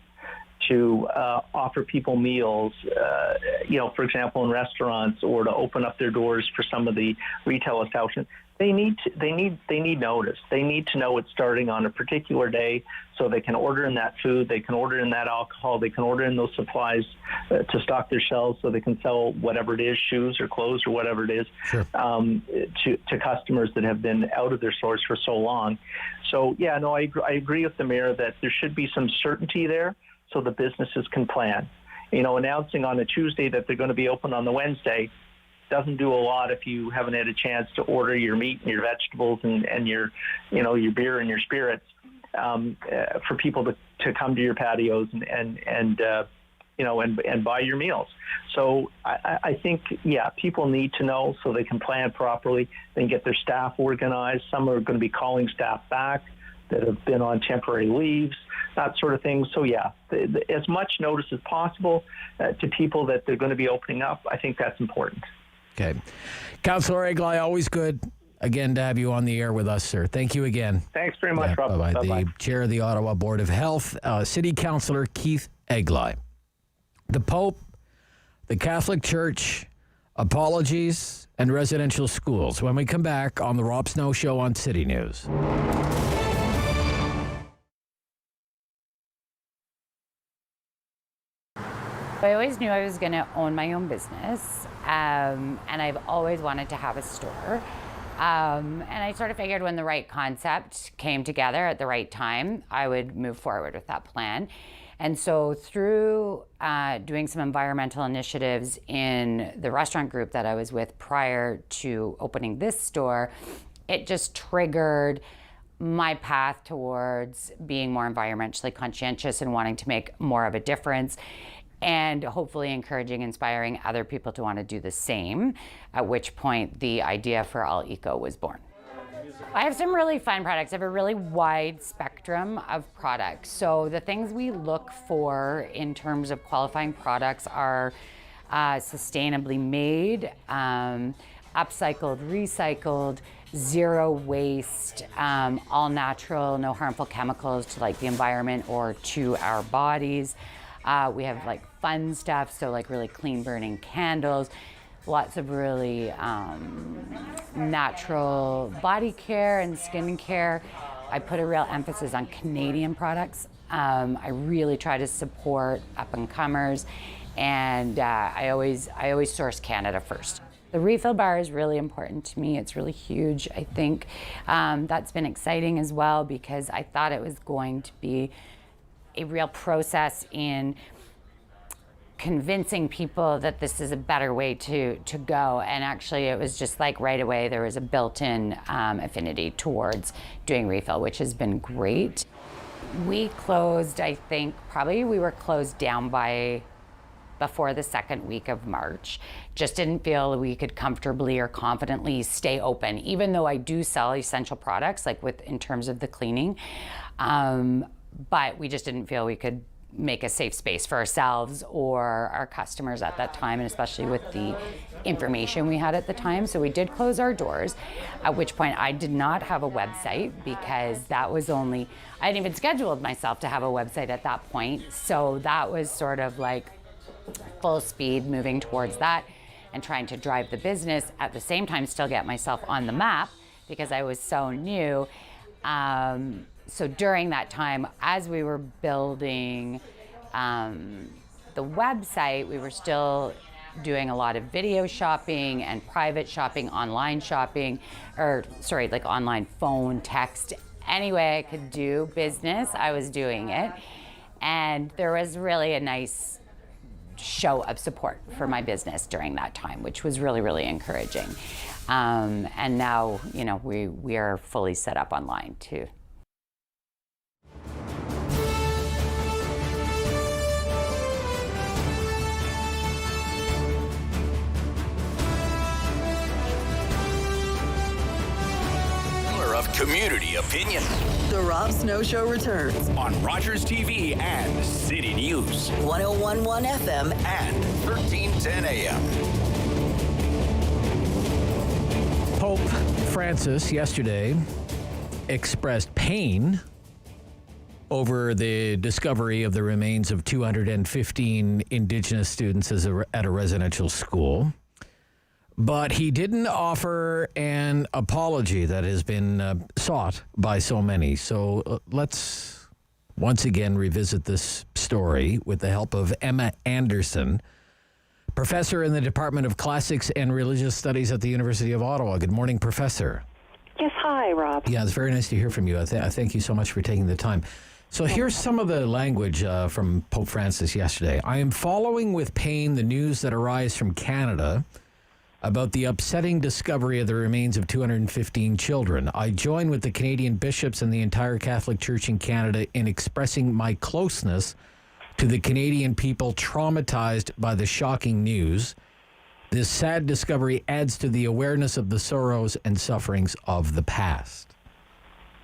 to offer people meals, for example, in restaurants, or to open up their doors for some of the retail establishments, they need notice. They need to know it's starting on a particular day, so they can order in that food, they can order in that alcohol, they can order in those supplies to stock their shelves, so they can sell whatever it is, shoes or clothes or whatever it is, sure. To customers that have been out of their stores for so long. So I agree with the mayor that there should be some certainty there, so the businesses can plan. Announcing on a Tuesday that they're going to be open on the Wednesday doesn't do a lot if you haven't had a chance to order your meat and your vegetables and your beer and your spirits for people to come to your patios and buy your meals. So I think, people need to know so they can plan properly. They can get their staff organized. Some are going to be calling staff back that have been on temporary leaves, that sort of thing. So as much notice as possible to people that they're going to be opening up. I think that's important. Okay. Councillor Egli, always good. again to have you on the air with us, sir. Thank you again. Thanks very much, Rob. Bye-bye. Bye-bye. The chair of the Ottawa Board of Health, City Councillor Keith Egli. The Pope, the Catholic Church, apologies, and residential schools. When we come back on the Rob Snow Show on City News. I always knew I was going to own my own business, and I've always wanted to have a store. And I sort of figured when the right concept came together at the right time, I would move forward with that plan. And so through doing some environmental initiatives in the restaurant group that I was with prior to opening this store, it just triggered my path towards being more environmentally conscientious and wanting to make more of a difference, and hopefully encouraging, inspiring other people to want to do the same, at which point the idea for All Eco was born. I have some really fun products. I have a really wide spectrum of products. So the things we look for in terms of qualifying products are sustainably made, upcycled, recycled, zero waste, all natural, no harmful chemicals to like the environment or to our bodies. We have like fun stuff, so like really clean burning candles, lots of really natural body care and skin care. I put a real emphasis on Canadian products. I really try to support up and comers, and I always source Canada first. The refill bar is really important to me. It's really huge. I think that's been exciting as well, because I thought it was going to be a real process in convincing people that this is a better way to go. And actually it was just like right away there was a built-in affinity towards doing refill, which has been great. We closed, I think, probably we were closed down by before the second week of March. Just didn't feel we could comfortably or confidently stay open, even though I do sell essential products, like in terms of the cleaning. But we just didn't feel we could make a safe space for ourselves or our customers at that time, and especially with the information we had at the time. So we did close our doors, at which point I did not have a website, because that was I hadn't even scheduled myself to have a website at that point. So that was sort of like full speed moving towards that and trying to drive the business at the same time, still get myself on the map because I was so new. So during that time, as we were building the website, we were still doing a lot of video shopping and private shopping, online shopping, like online phone, text. Any way I could do business, I was doing it. And there was really a nice show of support for my business during that time, which was really, really encouraging. And now, we are fully set up online too. Community opinion. The Rob Snow Show returns On Rogers TV and City News. 101.1 FM and 1310 AM. Pope Francis yesterday expressed pain over the discovery of the remains of 215 Indigenous students at a residential school. But he didn't offer an apology that has been sought by so many. So let's once again revisit this story with the help of Emma Anderson, professor in the Department of Classics and Religious Studies at the University of Ottawa. Good morning, Professor. Yes, hi, Rob. Yeah, it's very nice to hear from you. I thank you so much for taking the time. So here's some of the language from Pope Francis yesterday. I am following with pain the news that arise from Canada about the upsetting discovery of the remains of 215 children. I join with the Canadian bishops and the entire Catholic Church in Canada in expressing my closeness to the Canadian people traumatized by the shocking news. This sad discovery adds to the awareness of the sorrows and sufferings of the past.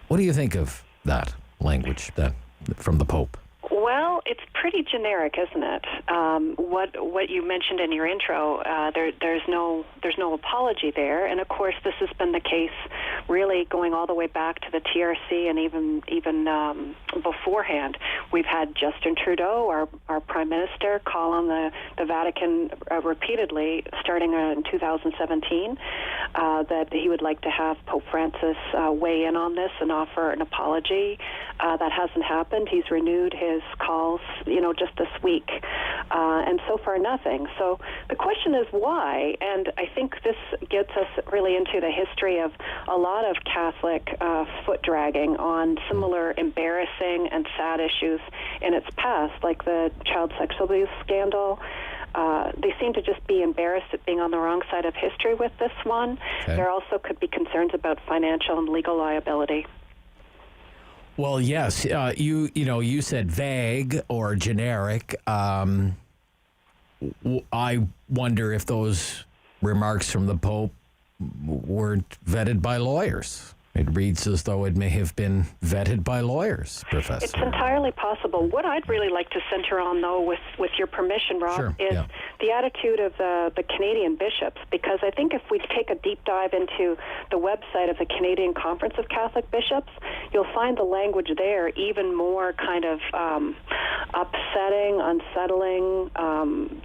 What do you think of that language from the Pope? Well, it's pretty generic, isn't it? What you mentioned in your intro, there's no apology there, and of course this has been the case, really going all the way back to the TRC and even beforehand. We've had Justin Trudeau, our Prime Minister, call on the Vatican repeatedly, starting in 2017, that he would like to have Pope Francis weigh in on this and offer an apology. That hasn't happened. He's renewed his calls, just this week, and so far nothing. So the question is why, and I think this gets us really into the history of a lot of Catholic foot dragging on similar embarrassing and sad issues in its past, like the child sexual abuse scandal. They seem to just be embarrassed at being on the wrong side of history with this one. Okay. There also could be concerns about financial and legal liability. Well, yes, you said vague or generic. I wonder if those remarks from the Pope weren't vetted by lawyers. It reads as though it may have been vetted by lawyers, Professor. It's entirely possible. What I'd really like to center on, though, with your permission, Rob, is the attitude of the Canadian bishops, because I think if we take a deep dive into the website of the Canadian Conference of Catholic Bishops, you'll find the language there even more kind of upsetting, unsettling,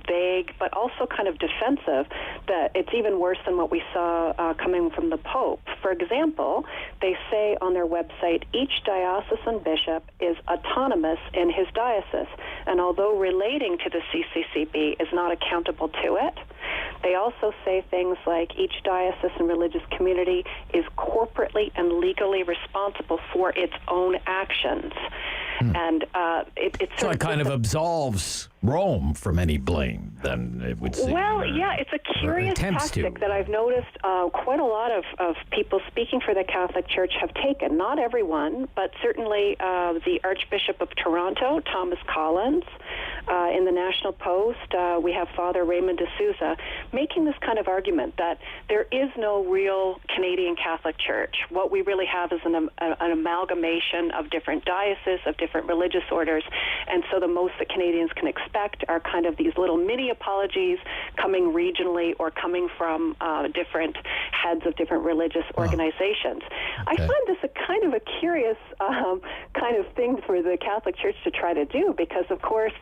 vague, but also kind of defensive, that it's even worse than what we saw coming from the Pope. For example, they say on their website, each diocesan bishop is autonomous in his diocese, and although relating to the CCCB is not accountable to it, they also say things like each diocesan religious community is corporately and legally responsible for its own actions. And so it kind of absolves Rome from any blame, then it would seem. Well, yeah, it's a curious tactic that I've noticed quite a lot of people speaking for the Catholic Church have taken. Not everyone, but certainly the Archbishop of Toronto, Thomas Collins, in the National Post, we have Father Raymond de Souza making this kind of argument that there is no real Canadian Catholic Church. What we really have is an amalgamation of different dioceses, of different religious orders, and so the most that Canadians can expect are kind of these little mini apologies coming regionally or coming from different heads of different religious organizations. Okay. I find this a kind of a curious kind of thing for the Catholic Church to try to do, because of course,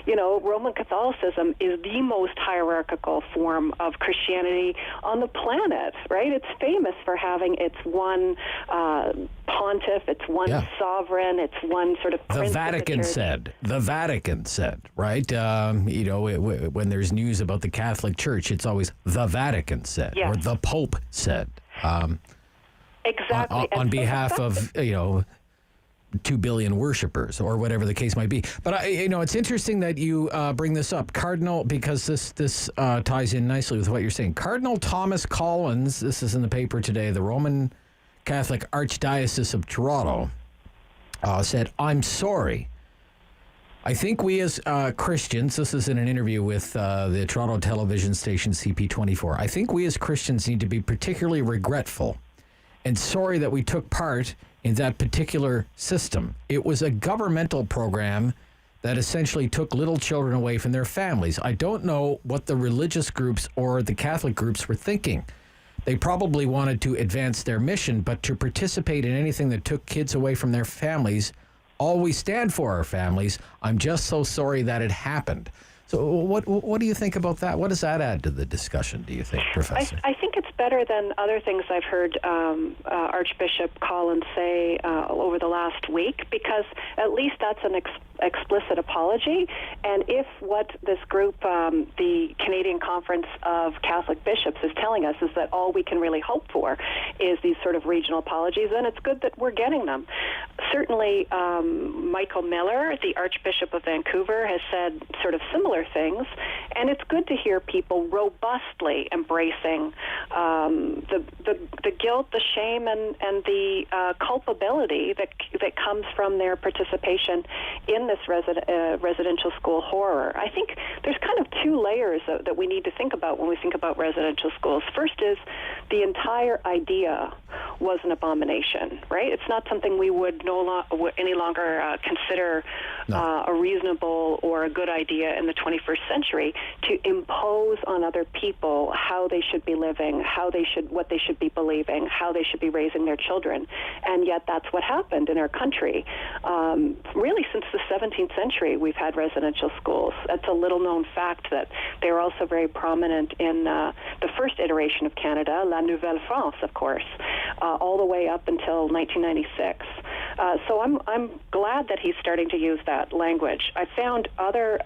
Roman Catholicism is the most hierarchical form of Christianity on the planet, right? It's famous for having its one pontiff, its one sovereign, its one sort of prince. The Vatican said, right? When there's news about the Catholic Church, it's always the Vatican said, or the Pope said. Exactly. On behalf of, 2 billion worshipers or whatever the case might be. But, it's interesting that you bring this up. Cardinal, because this ties in nicely with what you're saying. Cardinal Thomas Collins, this is in the paper today, the Roman Catholic Archdiocese of Toronto, said, "I'm sorry. I think we as Christians," this is in an interview with the Toronto television station CP24, "I think we as Christians need to be particularly regretful and sorry that we took part in that particular system. It was a governmental program that essentially took little children away from their families. I don't know what the religious groups or the Catholic groups were thinking. They probably wanted to advance their mission, but to participate in anything that took kids away from their families, all we stand for our families. I'm just so sorry that it happened." So what do you think about that? What does that add to the discussion, do you think, Professor? I think it's better than other things I've heard Archbishop Collins say over the last week, because at least that's an explicit apology. And if what this group, the Canadian Conference of Catholic Bishops, is telling us is that all we can really hope for is these sort of regional apologies, then it's good that we're getting them. Certainly, Michael Miller, the Archbishop of Vancouver, has said sort of similar things, and it's good to hear people robustly embracing the guilt, the shame, and the culpability that comes from their participation in this residential school horror. I think there's kind of two layers that we need to think about when we think about residential schools. First is the entire idea was an abomination, right? It's not something we would no any longer consider a reasonable or a good idea in the 21st century to impose on other people how they should be living, what they should be believing, how they should be raising their children. And yet that's what happened in our country. Really, since the 17th century, we've had residential schools. It's a little-known fact that they were also very prominent in the first iteration of Canada, La Nouvelle France, of course, all the way up until 1996. So I'm glad that he's starting to use that language. I found other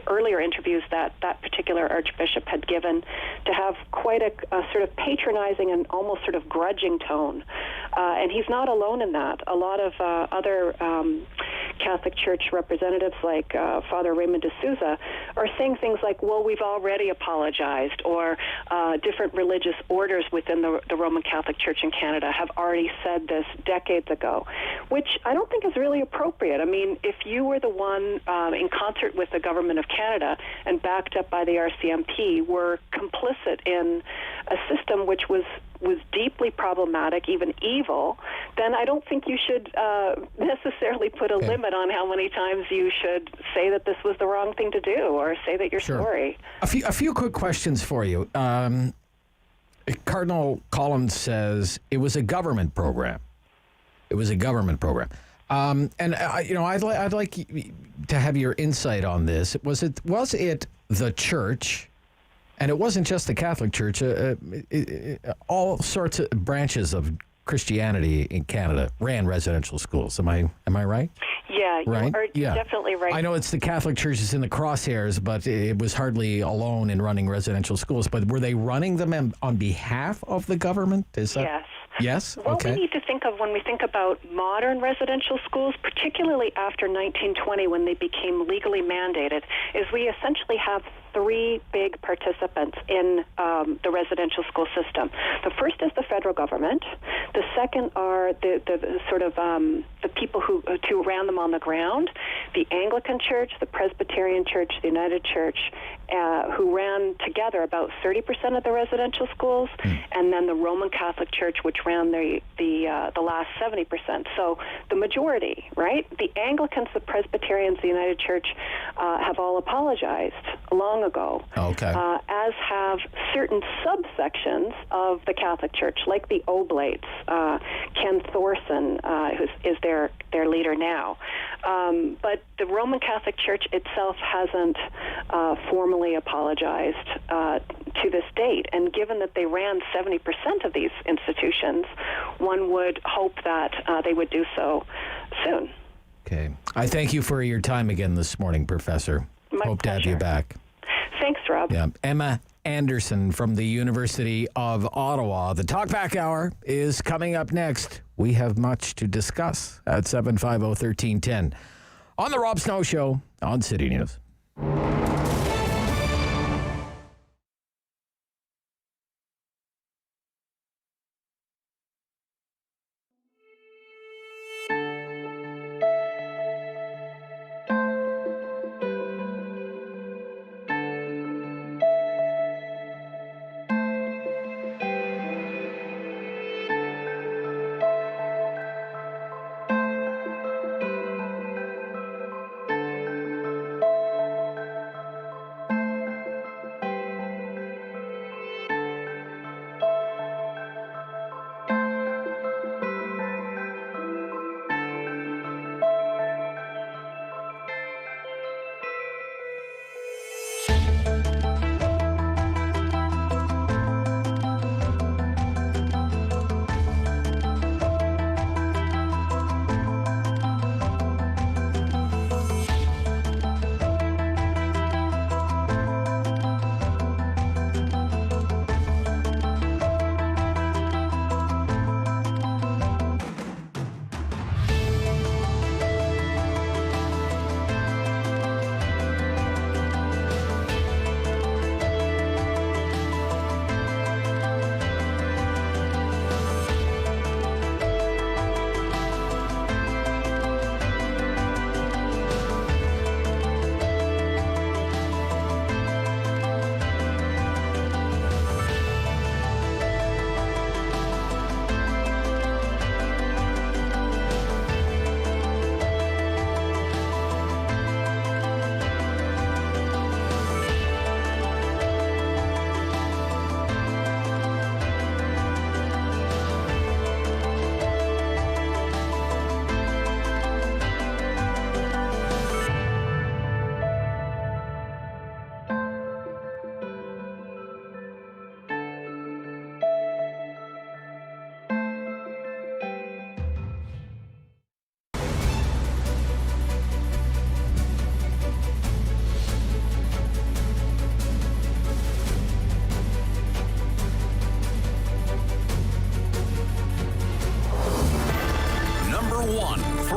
earlier interviews that particular archbishop had given to have quite a sort of patronizing and almost sort of grudging tone. And he's not alone in that. A lot of other Catholic Church representatives like Father Raymond de Souza are saying things like, well, we've already apologized, or different religious orders within the Roman Catholic Church in Canada have already said this decades ago, which I don't think is really appropriate. I mean, if you were the one in concert with the government of Canada and backed up by the RCMP were complicit in a system which was deeply problematic, even evil, then I don't think you should necessarily put a limit on how many times you should say that this was the wrong thing to do or say that you're sorry. A few quick questions for you. Cardinal Collins says it was a government program. It was a government program. And I'd like to have your insight on this. Was it the church? And it wasn't just the Catholic Church. All sorts of branches of Christianity in Canada ran residential schools. Am I right? Yeah, right? You're definitely right. I know it's the Catholic Church is in the crosshairs, but it was hardly alone in running residential schools. But were they running them on behalf of the government? Is that? Yes. Yes? What we need to think of when we think about modern residential schools, particularly after 1920 when they became legally mandated, is we essentially have three big participants in the residential school system. The first is the federal government. The second are the sort of the people who ran them on the ground, the Anglican Church, the Presbyterian Church, the United Church, who ran together about 30% of the residential schools, and then the Roman Catholic Church, which ran the last 70%. So the majority, right? The Anglicans, the Presbyterians, the United Church have all apologized long ago. Okay. As have certain subsections of the Catholic Church, like the Oblates, Ken Thorson, who is their leader now. But the Roman Catholic Church itself hasn't formally apologized to this date. And given that they ran 70% of these institutions, one would hope that they would do so soon. Okay. I thank you for your time again this morning, Professor. Hope to have you back. Thanks, Rob. Yeah. Emma Anderson from the University of Ottawa. The Talkback Hour is coming up next. We have much to discuss at 750-1310 on The Rob Snow Show on City News.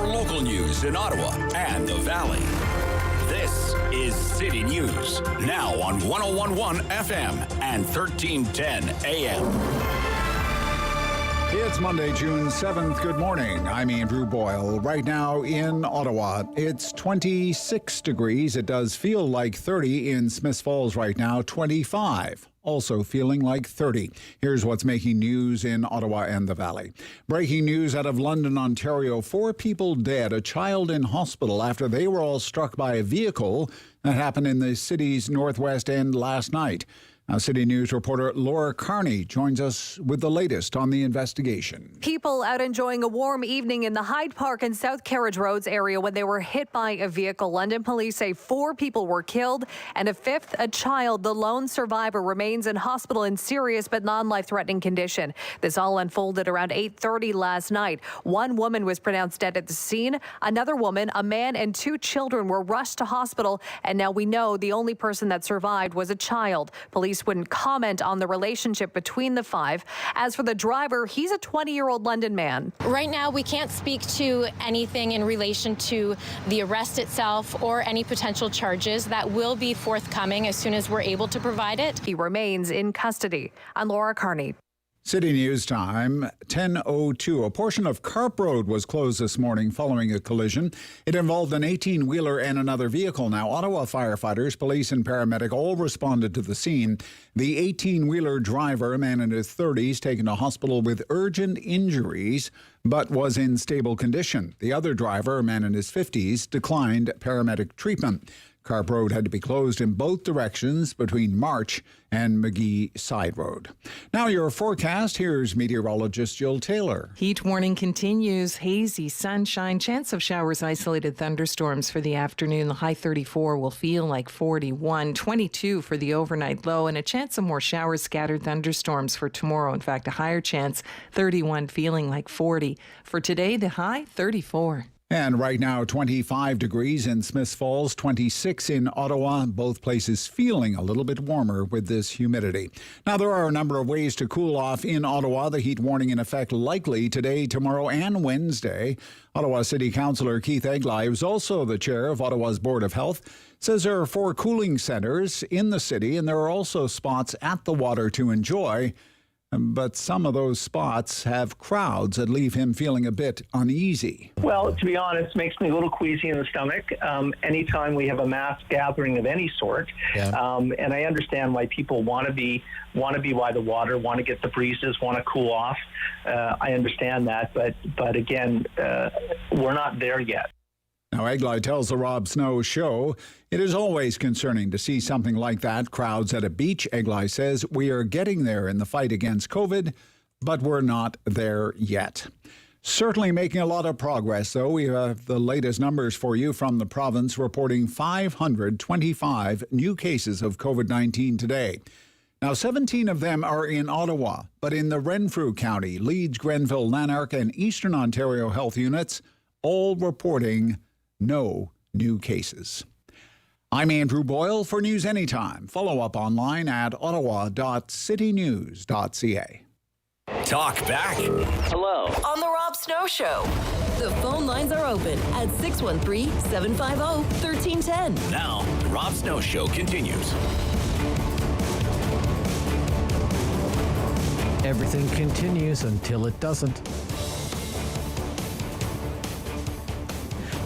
local news in Ottawa and the Valley. This is City News, now on 101.1 FM and 1310 AM. It's Monday, June 7th. Good morning. I'm Andrew Boyle. Right now in Ottawa, it's 26 degrees. It does feel like 30 in Smiths Falls right now, 25. Also feeling like 30. Here's what's making news in Ottawa and the Valley. Breaking news out of London, Ontario. 4 people dead, a child in hospital after they were all struck by a vehicle that happened in the city's northwest end last night. Now, City News reporter Laura Carney joins us with the latest on the investigation. People out enjoying a warm evening in the Hyde Park and South Carriage Roads area when they were hit by a vehicle. London police say 4 people were killed and a 5th, a child, the lone survivor, remains in hospital in serious but non-life-threatening condition. This all unfolded around 8:30 last night. 1 woman was pronounced dead at the scene. Another woman, a man, and 2 children were rushed to hospital. And now we know the only person that survived was a child. Police wouldn't comment on the relationship between the 5. As for the driver, he's a 20-year-old London man. Right now, we can't speak to anything in relation to the arrest itself or any potential charges. That will be forthcoming as soon as we're able to provide it. He remains in custody. I'm Laura Carney. City News time, 10:02. A portion of Carp Road was closed this morning following a collision. It involved an 18-wheeler and another vehicle. Now, Ottawa firefighters, police and paramedic all responded to the scene. The 18-wheeler driver, a man in his 30s, taken to hospital with urgent injuries, but was in stable condition. The other driver, a man in his 50s, declined paramedic treatment. Carp Road had to be closed in both directions between March and McGee Side Road. Now your forecast. Here's meteorologist Jill Taylor. Heat warning continues. Hazy sunshine, chance of showers, isolated thunderstorms for the afternoon. The high 34 will feel like 41, 22 for the overnight low, and a chance of more showers, scattered thunderstorms for tomorrow. In fact, a higher chance, 31 feeling like 40. For today, the high 34. And right now, 25 degrees in Smiths Falls, 26 in Ottawa, both places feeling a little bit warmer with this humidity. Now, there are a number of ways to cool off in Ottawa. The heat warning in effect likely today, tomorrow, and Wednesday. Ottawa City Councillor Keith Egli, who's also the chair of Ottawa's Board of Health, says there are 4 cooling centres in the city, and there are also spots at the water to enjoy. But some of those spots have crowds that leave him feeling a bit uneasy. Well, to be honest, it makes me a little queasy in the stomach anytime we have a mass gathering of any sort. Yeah. And I understand why people want to be by the water, want to get the breezes, want to cool off. I understand that, but again, we're not there yet. Now, Egli tells the Rob Snow Show it is always concerning to see something like that, crowds at a beach. Egli says we are getting there in the fight against COVID, but we're not there yet. Certainly making a lot of progress, though. We have the latest numbers for you from the province, reporting 525 new cases of COVID-19 today. Now, 17 of them are in Ottawa, but in the Renfrew County, Leeds, Grenville, Lanark, and Eastern Ontario health units, all reporting no new cases. I'm Andrew Boyle for News Anytime. Follow up online at ottawa.citynews.ca. Talk back. Hello. On the Rob Snow Show. The phone lines are open at 613-750-1310. Now, the Rob Snow Show continues. Everything continues until it doesn't.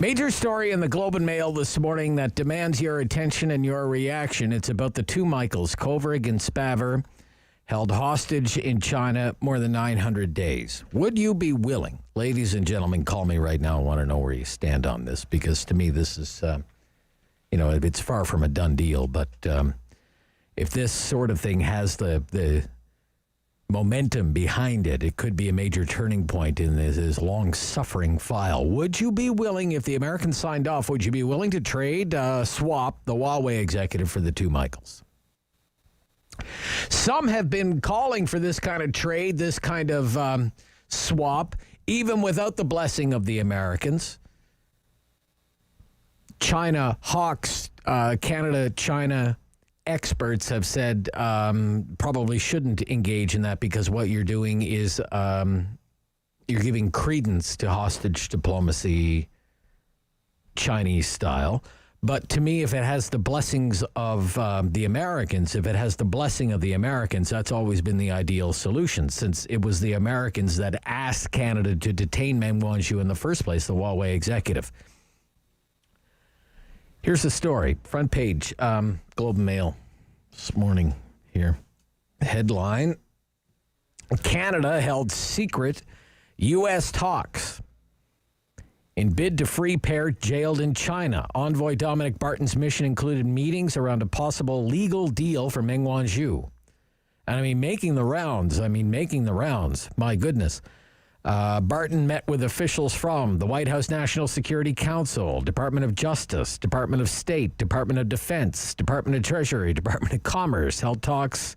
Major story in the Globe and Mail this morning that demands your attention and your reaction. It's about the 2 Michaels, Kovrig and Spaver, held hostage in China more than 900 days. Would you be willing? Ladies and gentlemen, call me right now. I want to know where you stand on this, because to me this is, it's far from a done deal. But if this sort of thing has the momentum behind it, it could be a major turning point in this long-suffering file. Would you be willing, if the Americans signed off, would you be willing to swap the Huawei executive for the 2 Michaels? Some have been calling for this kind of trade, this kind of swap, even without the blessing of the Americans. China hawks, Canada-China experts have said probably shouldn't engage in that, because what you're doing is you're giving credence to hostage diplomacy, Chinese style. But to me, if it has the blessings of the Americans, if it has the blessing of the Americans, that's always been the ideal solution, since it was the Americans that asked Canada to detain Meng Wanzhou in the first place, the Huawei executive. Here's the story. Front page, Globe and Mail this morning here. Headline, Canada held secret U.S. talks in bid to free pair jailed in China. Envoy Dominic Barton's mission included meetings around a possible legal deal for Meng Wanzhou. And I mean, making the rounds. My goodness. Barton met with officials from the White House National Security Council, Department of Justice, Department of State, Department of Defense, Department of Treasury, Department of Commerce, held talks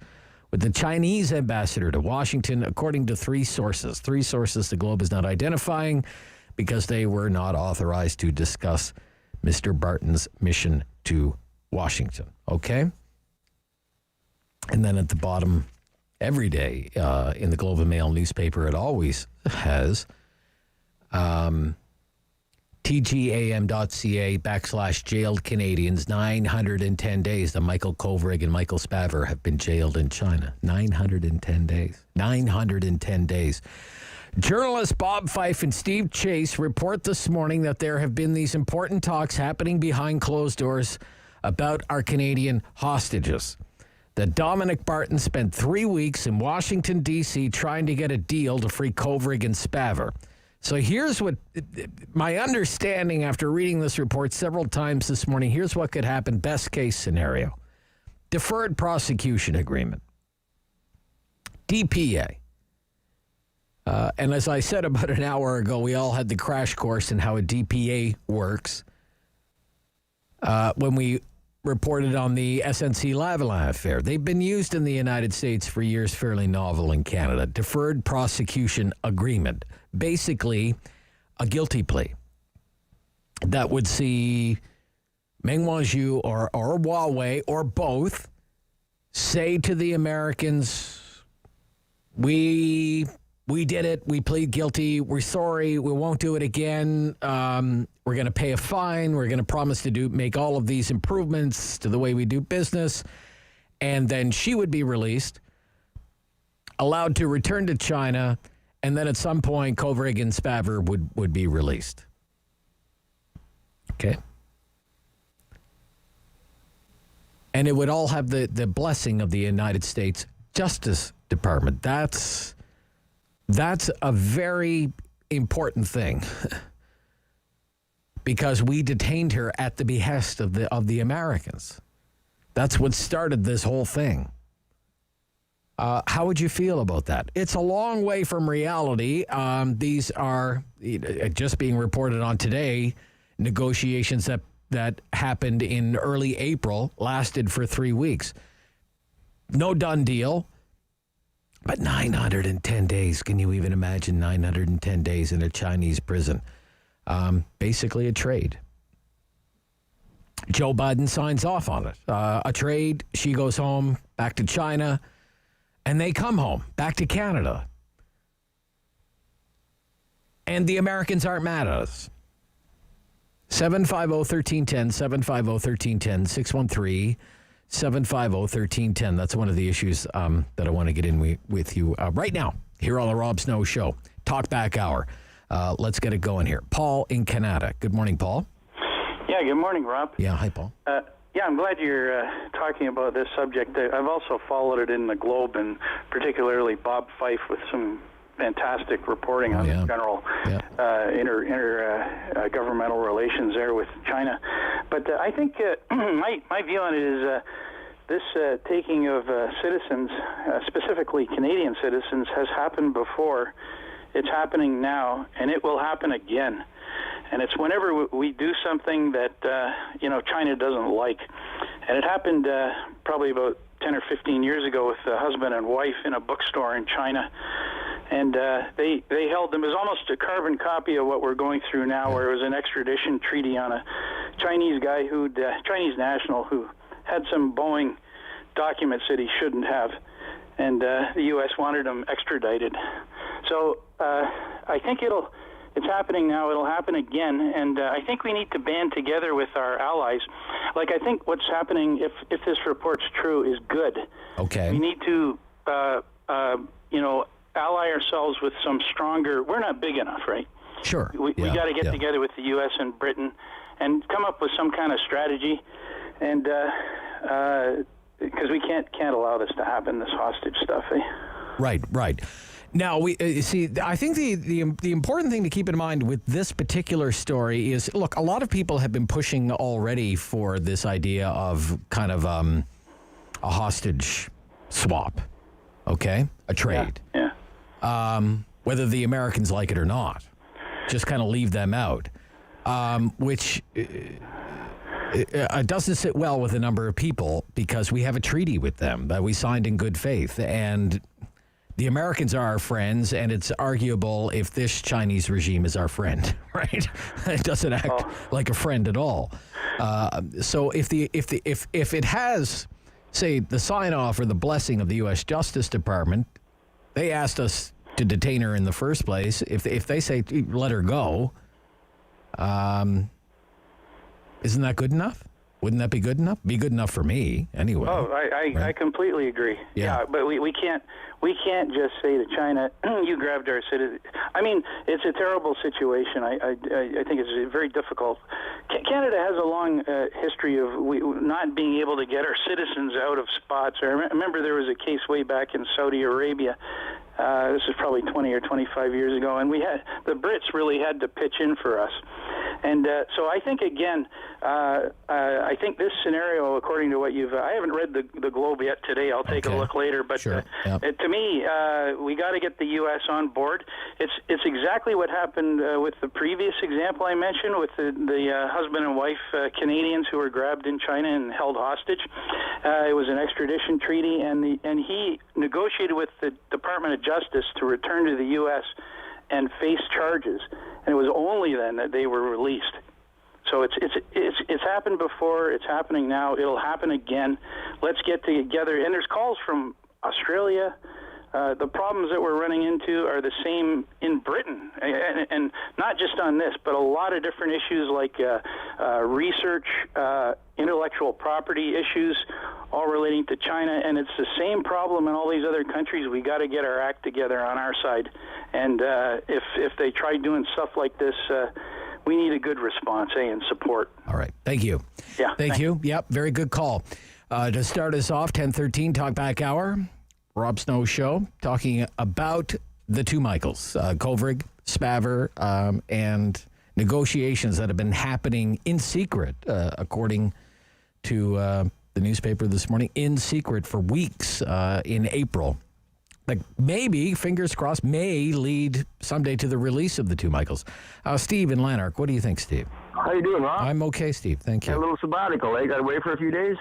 with the Chinese ambassador to Washington, according to three sources. Three sources the Globe is not identifying because they were not authorized to discuss Mr. Barton's mission to Washington. Okay? And then at the bottom, every day in the Globe and Mail newspaper, it always has tgam.ca/jailed Canadians, 910 days. The Michael Kovrig and Michael Spavor have been jailed in China. 910 days. 910 days. Journalists Bob Fife and Steve Chase report this morning that there have been these important talks happening behind closed doors about our Canadian hostages. That Dominic Barton spent 3 weeks in Washington, D.C. trying to get a deal to free Kovrig and Spavor. So here's what my understanding after reading this report several times this morning. Here's what could happen. Best case scenario. Deferred prosecution agreement. DPA. And as I said about an hour ago, we all had the crash course in how a DPA works when we reported on the SNC-Lavalin affair. They've been used in the United States for years, fairly novel in Canada. Deferred prosecution agreement. Basically, a guilty plea that would see Meng Wanzhou or Huawei or both say to the Americans, we did it. We plead guilty. We're sorry. We won't do it again. We're going to pay a fine. We're going to promise to make all of these improvements to the way we do business. And then she would be released, allowed to return to China, and then at some point, Kovrig and Spavor would be released. Okay. And it would all have the blessing of the United States Justice Department. That's a very important thing because we detained her at the behest of the Americans. That's what started this whole thing. How would you feel about that? It's a long way from reality. These are just being reported on today. Negotiations that happened in early April lasted for 3 weeks. No done deal. But 910 days, can you even imagine 910 days in a Chinese prison? Basically a trade. Joe Biden signs off on it. A trade, she goes home, back to China, and they come home, back to Canada. And the Americans aren't mad at us. 750-1310, 750-1310, 613 750-1310. That's one of the issues that I want to get in with you right now here on the Rob Snow Show. Talk back hour. Let's get it going here. Paul in Canada. Good morning, Paul. Yeah, good morning, Rob. Yeah, hi, Paul. Yeah, I'm glad you're talking about this subject. I've also followed it in the Globe, and particularly Bob Fife with some fantastic reporting on general intergovernmental relations there with China. But I think my view on it is this taking of citizens, specifically Canadian citizens, has happened before. It's happening now, and it will happen again. And it's whenever we do something that China doesn't like. And it happened probably about 10 or 15 years ago with a husband and wife in a bookstore in China. And they held them. It was almost a carbon copy of what we're going through now, where it was an extradition treaty on a Chinese guy Chinese national who had some Boeing documents that he shouldn't have. And the U.S. wanted him extradited. So I think it's happening now. It'll happen again, and I think we need to band together with our allies. Like, I think what's happening, if this report's true, is good. Okay. We need to, ally ourselves with some stronger. We're not big enough, right? Sure. We got to get together with the U.S. and Britain and come up with some kind of strategy, and because we can't allow this to happen, this hostage stuff. Right. Now, we see. I think the important thing to keep in mind with this particular story is, look, a lot of people have been pushing already for this idea of kind of a hostage swap, okay, a trade. Yeah. Whether the Americans like it or not, just kind of leave them out, which doesn't sit well with a number of people because we have a treaty with them that we signed in good faith, and the Americans are our friends, and it's arguable if this Chinese regime is our friend, right? It doesn't act like a friend at all. So if it has, say, the sign-off or the blessing of the U.S. Justice Department, they asked us to detain her in the first place. If they say let her go, isn't that good enough? Wouldn't that be good enough? Be good enough for me, anyway. Oh, I completely agree. Yeah, but we can't just say to China, "You grabbed our citizens." I mean, it's a terrible situation. I think it's very difficult. Canada has a long history of not being able to get our citizens out of spots. I remember there was a case way back in Saudi Arabia. This is probably 20 or 25 years ago, and the Brits really had to pitch in for us. And so I think, again, I think this scenario, according to what I haven't read the Globe yet today. I'll take a look later. But sure. To me, we got to get the U.S. on board. It's exactly what happened with the previous example I mentioned with the husband and wife Canadians who were grabbed in China and held hostage. It was an extradition treaty, and he negotiated with the Department of Justice to return to the U.S. and face charges, and it was only then that they were released. So it's happened before. It's happening now. It'll happen again. Let's get together. And there's calls from Australia. The problems that we're running into are the same in Britain, and not just on this, but a lot of different issues like research, intellectual property issues, all relating to China. And it's the same problem in all these other countries. We got to get our act together on our side. And if they try doing stuff like this, we need a good response, and support. All right. Thank you. Yeah. Thank you. Yep. Very good call. To start us off, 10:13 Talkback Hour. Rob Snow Show, talking about the two Michaels, Kovrig, Spaver, and negotiations that have been happening in secret, according to the newspaper this morning, in secret for weeks in April. Like maybe, fingers crossed, may lead someday to the release of the two Michaels. Steve in Lanark, what do you think, Steve? How you doing, Rob? I'm okay, Steve. Thank you. A little sabbatical, eh? Got away for a few days?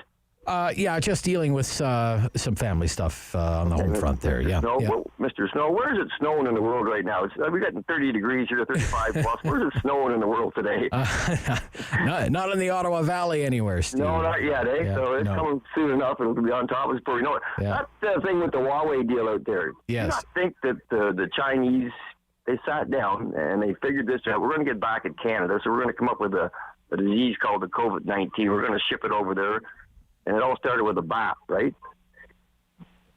Yeah, just dealing with some family stuff on the home front there. Yeah. Mr. Snow, where is it snowing in the world right now? We got 30 degrees here, 35 plus. Where is it snowing in the world today? Not in the Ottawa Valley anywhere, Steve. No, not yet, eh? Yeah, so it's coming soon enough. It'll be on top of us before we know it. Yeah. That's the thing with the Huawei deal out there. Yes. Do you not think that the Chinese, they sat down and they figured this out? We're going to get back at Canada, so we're going to come up with a disease called the COVID-19. We're going to ship it over there. And it all started with a bat, right?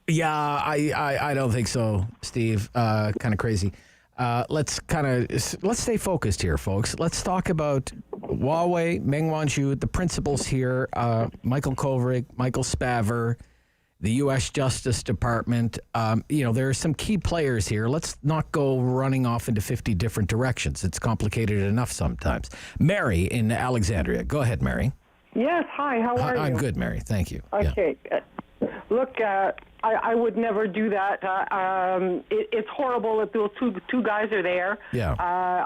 Yeah, I don't think so, Steve. Kind of crazy. Let's stay focused here, folks. Let's talk about Huawei, Meng Wanzhou, the principals here, Michael Kovrig, Michael Spaver, the U.S. Justice Department. There are some key players here. Let's not go running off into 50 different directions. It's complicated enough sometimes. Mary in Alexandria. Go ahead, Mary. Yes, hi, how are you? I'm good, Mary. Thank you. Okay. Yeah. Look, I would never do that. It's horrible that those two guys are there. Yeah.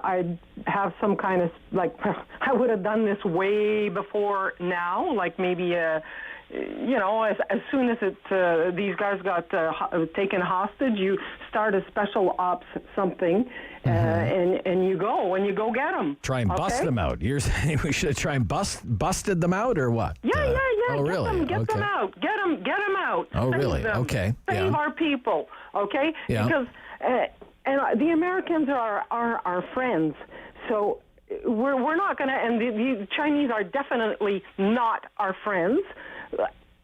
I'd have some kind of, I would have done this way before now, maybe, as soon as these guys got taken hostage, you start a special ops something, and you go get them. Try and bust them out. You're saying we should try and busted them out, or what? Yeah. Oh, really? Get them out. Get them out. Oh, really? Okay. Save our people. Okay. Yeah. Because. And the Americans are our friends. So we're not going to, and the Chinese are definitely not our friends.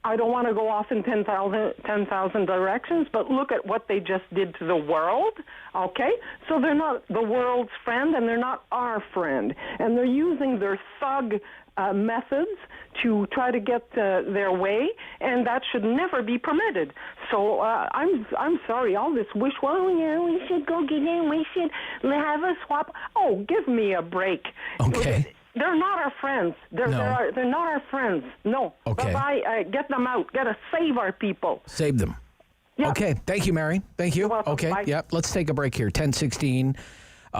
I don't want to go off in 10,000 directions, but look at what they just did to the world, okay? So they're not the world's friend, and they're not our friend. And they're using their thug methods to try to get their way, and that should never be permitted. So I'm sorry, all this we should go get in, we should have a swap. Oh, give me a break. Okay. They're not our friends. They're not our friends. No. Okay. Bye-bye. Get them out. Gotta save our people. Save them. Yep. Okay. Thank you, Mary. Thank you. You're welcome. Okay. Bye. Yep. Let's take a break here. 10:16.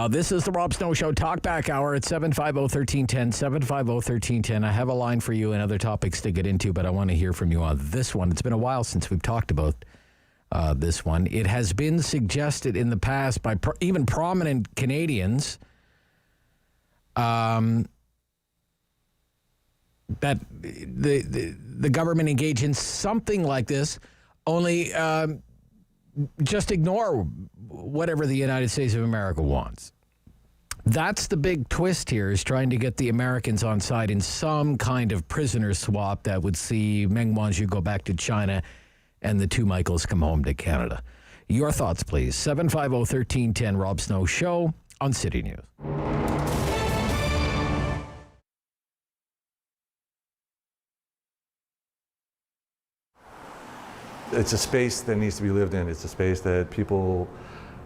This is the Rob Snow Show Talkback Hour at 750-1310, 750-1310. I have a line for you and other topics to get into, but I want to hear from you on this one. It's been a while since we've talked about this one. It has been suggested in the past by even prominent Canadians that the government engage in something like this, only just ignore whatever the United States of America wants. That's the big twist here, is trying to get the Americans on side in some kind of prisoner swap that would see Meng Wanzhou go back to China and the two Michaels come home to Canada. Your thoughts, please. 750-1310, Rob Snow Show on City News. It's a space that needs to be lived in. It's a space that people,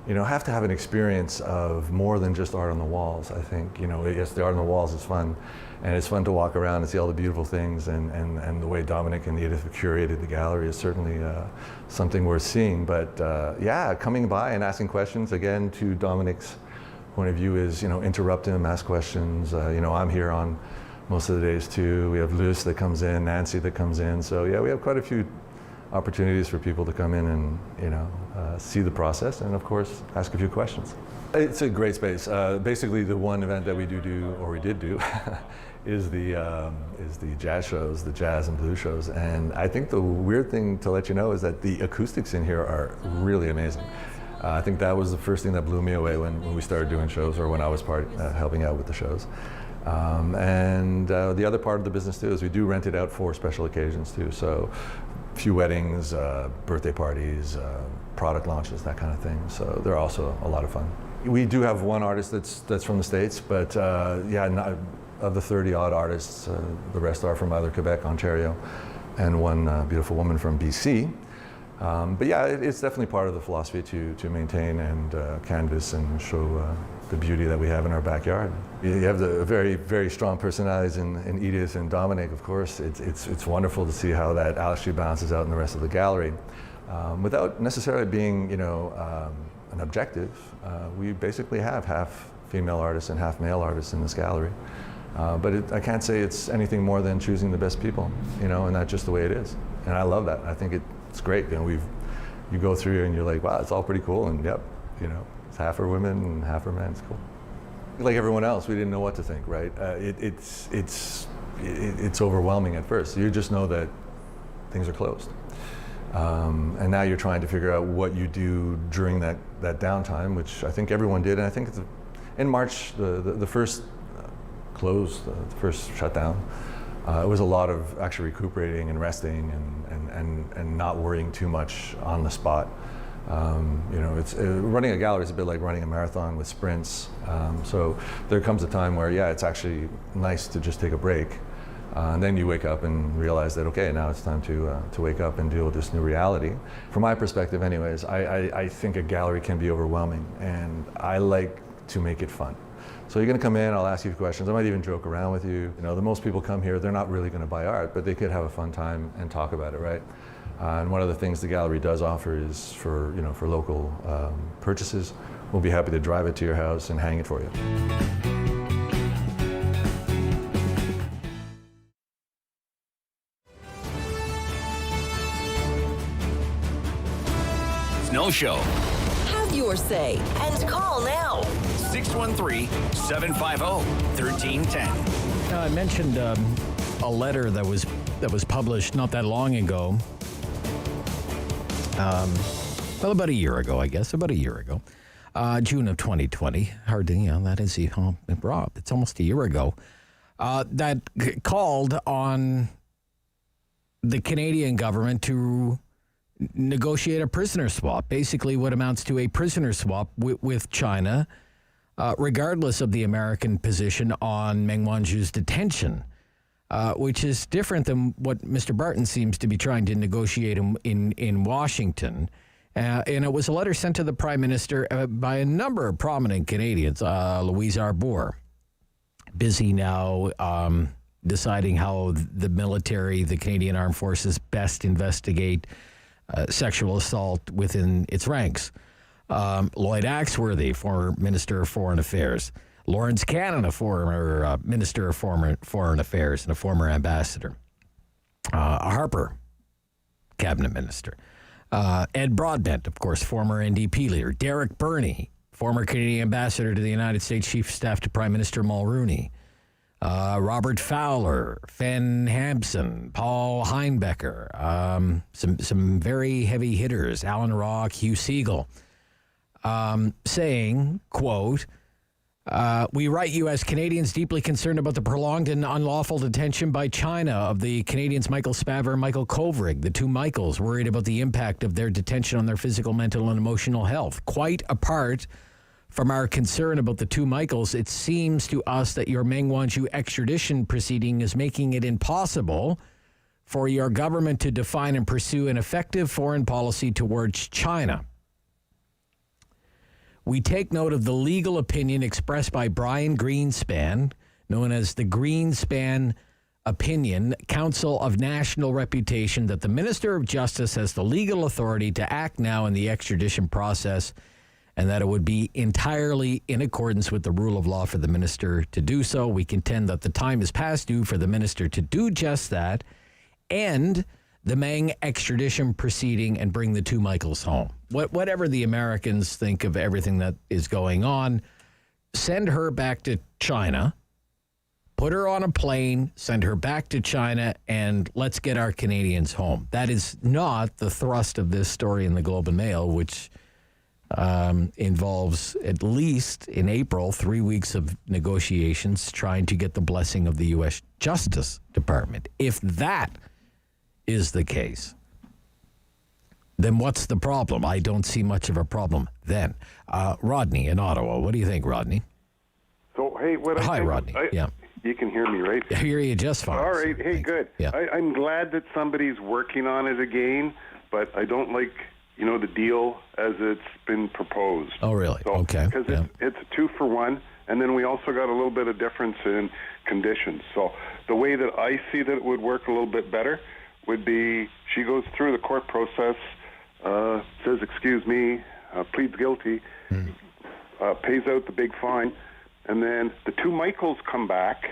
have to have an experience of more than just art on the walls. I think, yes, the art on the walls is fun, and it's fun to walk around and see all the beautiful things, and the way Dominic and Edith have curated the gallery is certainly something worth seeing. But coming by and asking questions, again, to Dominic's point of view is, interrupt him, ask questions. I'm here on most of the days too. We have Luce that comes in, Nancy that comes in. So yeah, we have quite a few opportunities for people to come in and see the process, and of course ask a few questions. It's a great space. Basically, the one event that we did do, is the jazz shows, the jazz and blues shows. And I think the weird thing to let you know is that the acoustics in here are really amazing. I think that was the first thing that blew me away when we started doing shows, or when I was helping out with the shows. The other part of the business too is we do rent it out for special occasions too. So a few weddings, birthday parties, product launches, that kind of thing. So they're also a lot of fun. We do have one artist that's from the States, but of the 30 odd artists, the rest are from either Quebec, Ontario, and one beautiful woman from BC. It's definitely part of the philosophy to maintain and canvas and show the beauty that we have in our backyard. You have the very, very strong personalities in Edith and Dominic, of course. It's wonderful to see how that actually balances out in the rest of the gallery. Without necessarily being, an objective, we basically have half female artists and half male artists in this gallery. I can't say it's anything more than choosing the best people, and that's just the way it is. And I love that. I think it's great. You go through here and you're like, wow, it's all pretty cool. And yep, it's half are women and half are men. It's cool. Like everyone else, we didn't know what to think, right? It's overwhelming at first. You just know that things are closed. And now you're trying to figure out what you do during that downtime, which I think everyone did. And I think in March, the first close, the first shutdown, it was a lot of actually recuperating and resting and not worrying too much on the spot. It's running a gallery is a bit like running a marathon with sprints. So there comes a time where, it's actually nice to just take a break. And then you wake up and realize that, okay, now it's time to wake up and deal with this new reality. From my perspective anyways, I think a gallery can be overwhelming, and I like to make it fun. So you're going to come in, I'll ask you questions, I might even joke around with you. The most people come here, they're not really going to buy art, but they could have a fun time and talk about it, right? And one of the things the gallery does offer is for local purchases, we'll be happy to drive it to your house and hang it for you. Snow Show. Have your say and call now. 613-750-1310. I mentioned a letter that was published not that long ago. About a year ago, I guess, June of 2020. Hardly, that is, Rob, it's almost a year ago. That called on the Canadian government to negotiate a prisoner swap, basically what amounts to a prisoner swap with China, regardless of the American position on Meng Wanzhou's detention, which is different than what Mr. Barton seems to be trying to negotiate in Washington. And it was a letter sent to the Prime Minister by a number of prominent Canadians, Louise Arbour, busy now deciding how the military, the Canadian Armed Forces, best investigate sexual assault within its ranks. Lloyd Axworthy, former Minister of Foreign Affairs. Lawrence Cannon, a former Minister of Foreign Affairs and a former ambassador. Harper, Cabinet Minister. Ed Broadbent, of course, former NDP leader. Derek Burney, former Canadian ambassador to the United States Chief of Staff to Prime Minister Mulroney. Robert Fowler, Fen Hampson, Paul Heinbecker, some very heavy hitters, Alan Rock, Hugh Siegel, saying, quote, we write you as Canadians deeply concerned about the prolonged and unlawful detention by China of the Canadians Michael Spavor and Michael Kovrig, the two Michaels, worried about the impact of their detention on their physical, mental, and emotional health. Quite apart from our concern about the two Michaels, it seems to us that your Meng Wanzhou extradition proceeding is making it impossible for your government to define and pursue an effective foreign policy towards China. We take note of the legal opinion expressed by Brian Greenspan, known as the Greenspan Opinion, Council of National Reputation, that the Minister of Justice has the legal authority to act now in the extradition process, and that it would be entirely in accordance with the rule of law for the minister to do so. We contend that the time is past due for the minister to do just that, end the Meng extradition proceeding, and bring the two Michaels home. Whatever the Americans think of everything that is going on, send her back to China, put her on a plane, send her back to China, and let's get our Canadians home. That is not the thrust of this story in the Globe and Mail, which involves, at least in April, 3 weeks of negotiations trying to get the blessing of the U.S. Justice Department. If that is the case, then what's the problem? I don't see much of a problem then. Rodney in Ottawa. What do you think, Rodney? So, hey, Hi, Rodney. Yeah. You can hear me, right? I hear you just fine. All right. Hey, good. Yeah. I'm glad that somebody's working on it again, but I don't like, the deal as it's been proposed. Oh, really? So, okay. Because it's a 2-for-1, and then we also got a little bit of difference in conditions. So the way that I see that it would work a little bit better would be she goes through the court process, says, excuse me, pleads guilty, pays out the big fine, and then the two Michaels come back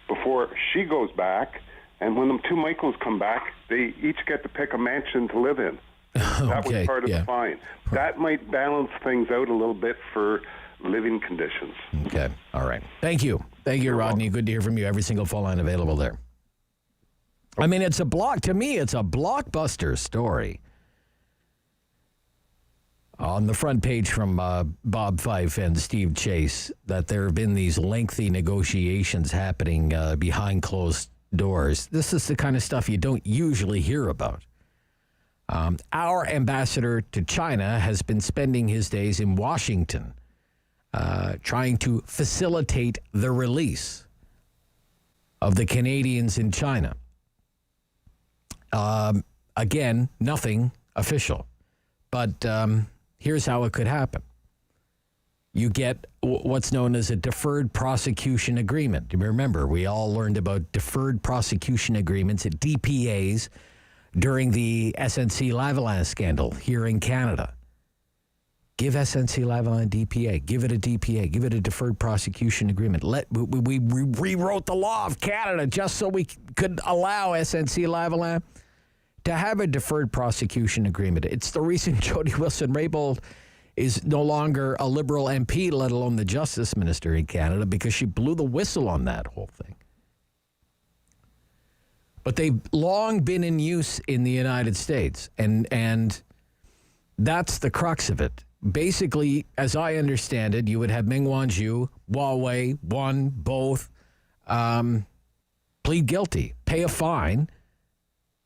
before she goes back, and when the two Michaels come back, they each get to pick a mansion to live in. That was part of the fine. That might balance things out a little bit for living conditions. Okay. All right. Thank you. Thank you, Rodney. Good to hear from you. Every single phone line available there. I mean, to me, it's a blockbuster story. On the front page from Bob Fife and Steve Chase, that there have been these lengthy negotiations happening behind closed doors. This is the kind of stuff you don't usually hear about. Our ambassador to China has been spending his days in Washington trying to facilitate the release of the Canadians in China. Again, nothing official, but here's how it could happen. You get what's known as a deferred prosecution agreement. Remember, we all learned about deferred prosecution agreements at DPAs during the SNC-Lavalin scandal here in Canada. Give SNC-Lavalin a DPA. Give it a DPA. Give it a deferred prosecution agreement. We rewrote the law of Canada just so we could allow SNC-Lavalin to have a deferred prosecution agreement. It's the reason Jody Wilson-Raybould is no longer a Liberal MP, let alone the Justice Minister in Canada, because she blew the whistle on that whole thing. But they've long been in use in the United States, and that's the crux of it. basically, as I understand it, you would have Meng Wanzhou, Huawei, one, both, plead guilty, pay a fine,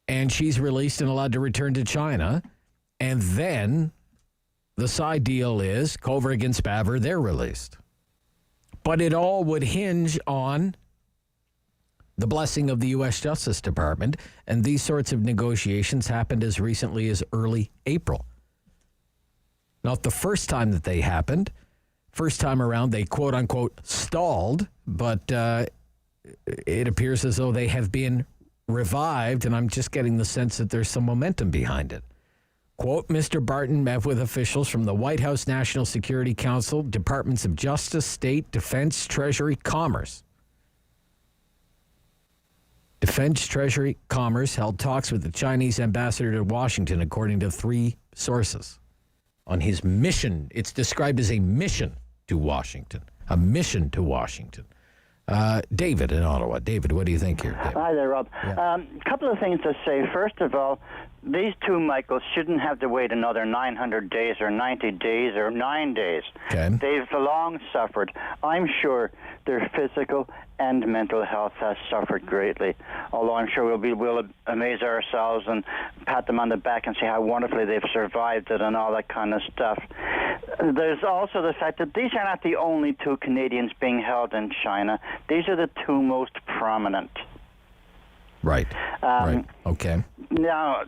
and she's released and allowed to return to China. And then the side deal is Kovrig and Spavor, they're released. But it all would hinge on the blessing of the U.S. Justice Department, and these sorts of negotiations happened as recently as early April. Not the first time that they happened. First time around, they quote-unquote stalled, but it appears as though they have been revived, and I'm just getting the sense that there's some momentum behind it. Quote, Mr. Barton met with officials from the White House National Security Council, Departments of Justice, State, Defense, Treasury, Commerce. Defense, Treasury, Commerce held talks with the Chinese ambassador to Washington, according to 3 sources. On his mission, it's described as a mission to Washington. A mission to Washington. David in Ottawa. David, what do you think here? David? Hi there, Rob. Yeah. Couple of things to say. First of all, these 2 Michaels shouldn't have to wait another 900 days or 90 days or 9 days. Okay. They've long suffered. I'm sure their physical and mental health has suffered greatly, although I'm sure we'll amaze ourselves and pat them on the back and see how wonderfully they've survived it and all that kind of stuff. There's also the fact that these are not the only 2 Canadians being held in China. These are the 2 most prominent. Right. Right. Okay. Now,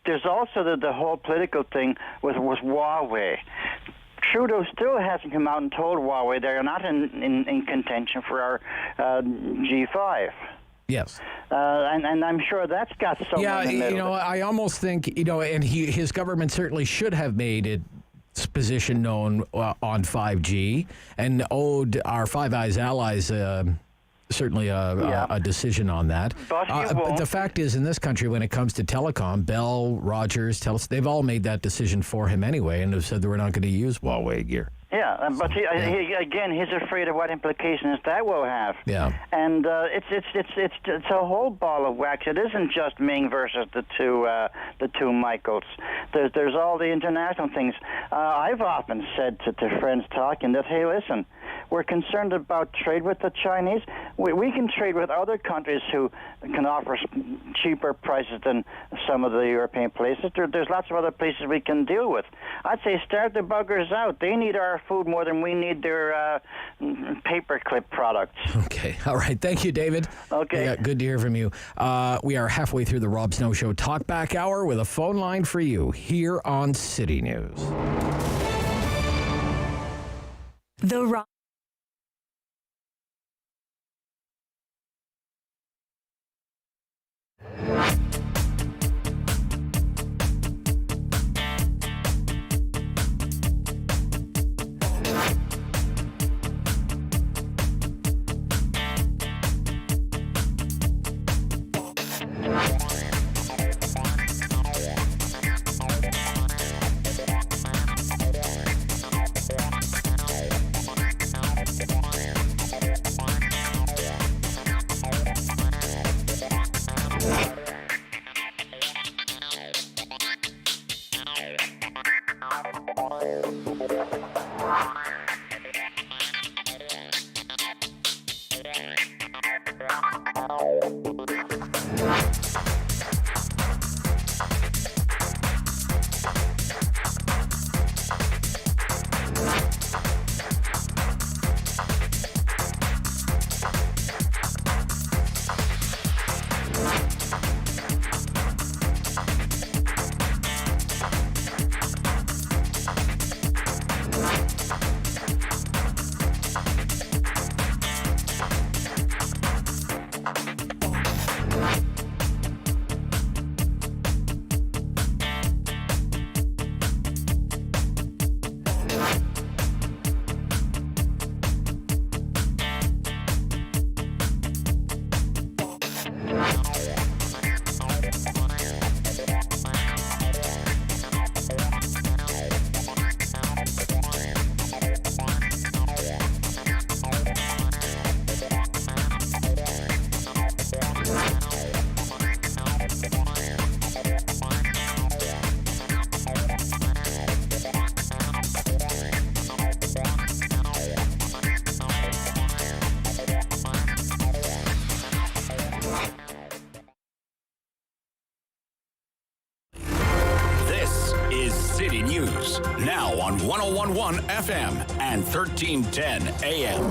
there's also the whole political thing with Huawei. Trudeau still hasn't come out and told Huawei they're not in contention for our G5. Yes. And I'm sure that's got someone in the middle. You know, I almost think, and his government certainly should have made its position known on 5G and owed our Five Eyes allies certainly a decision on that. But the fact is, in this country, when it comes to telecom, Bell, Rogers, they've all made that decision for him anyway and have said that we're not going to use Huawei gear. Yeah, but he's afraid of what implications that will have. Yeah, and it's a whole ball of wax. It isn't just Ming versus the two Michaels. There's all the international things. I've often said to friends talking that, hey, listen, we're concerned about trade with the Chinese. We can trade with other countries who can offer cheaper prices than some of the European places. There's lots of other places we can deal with. I'd say start the buggers out. They need our food more than we need their paperclip products. Okay. All right. Thank you, David. Okay. Yeah, good to hear from you. We are halfway through the Rob Snow Show Talkback Hour with a phone line for you here on City News. The Rob. on 101.1 FM and 1310 AM.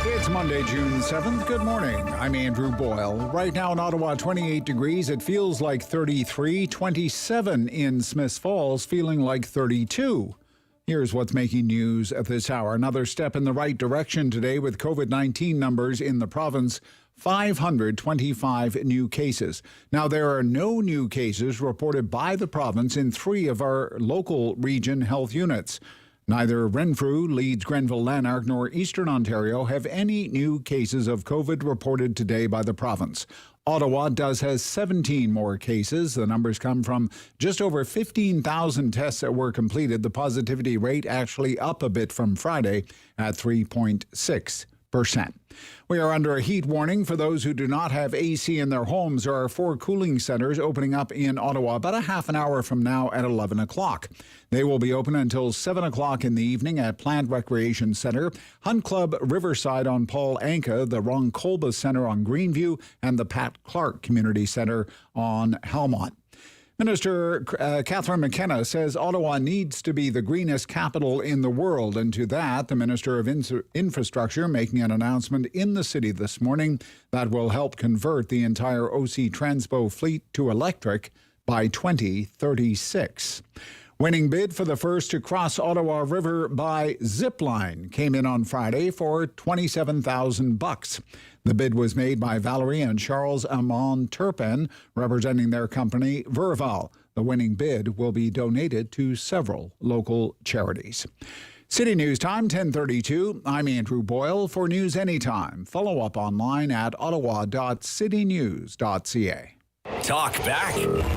It's Monday, June 7th. Good morning. I'm Andrew Boyle. Right now in Ottawa, 28 degrees. It feels like 33, 27 in Smiths Falls, feeling like 32. Here's what's making news at this hour. Another step in the right direction today with COVID-19 numbers in the province. 525 new cases. Now, there are no new cases reported by the province in 3 of our local region health units. Neither Renfrew, Leeds, Grenville, Lanark, nor Eastern Ontario have any new cases of COVID reported today by the province. Ottawa has 17 more cases. The numbers come from just over 15,000 tests that were completed. The positivity rate actually up a bit from Friday at 3.6%. We are under a heat warning for those who do not have AC in their homes. There are 4 cooling centers opening up in Ottawa about a half an hour from now at 11 o'clock. They will be open until 7 o'clock in the evening at Plant Recreation Centre, Hunt Club Riverside on Paul Anka, the Roncolba Centre on Greenview, and the Pat Clark Community Centre on Helmont. Minister Catherine McKenna says Ottawa needs to be the greenest capital in the world. And to that, the Minister of Infrastructure making an announcement in the city this morning that will help convert the entire OC Transpo fleet to electric by 2036. Winning bid for the first to cross Ottawa River by zipline came in on Friday for $27,000. The bid was made by Valerie and Charles Amon Turpin, representing their company, Verval. The winning bid will be donated to several local charities. City News Time, 10:32. I'm Andrew Boyle. For news anytime, follow up online at ottawa.citynews.ca. Talk back.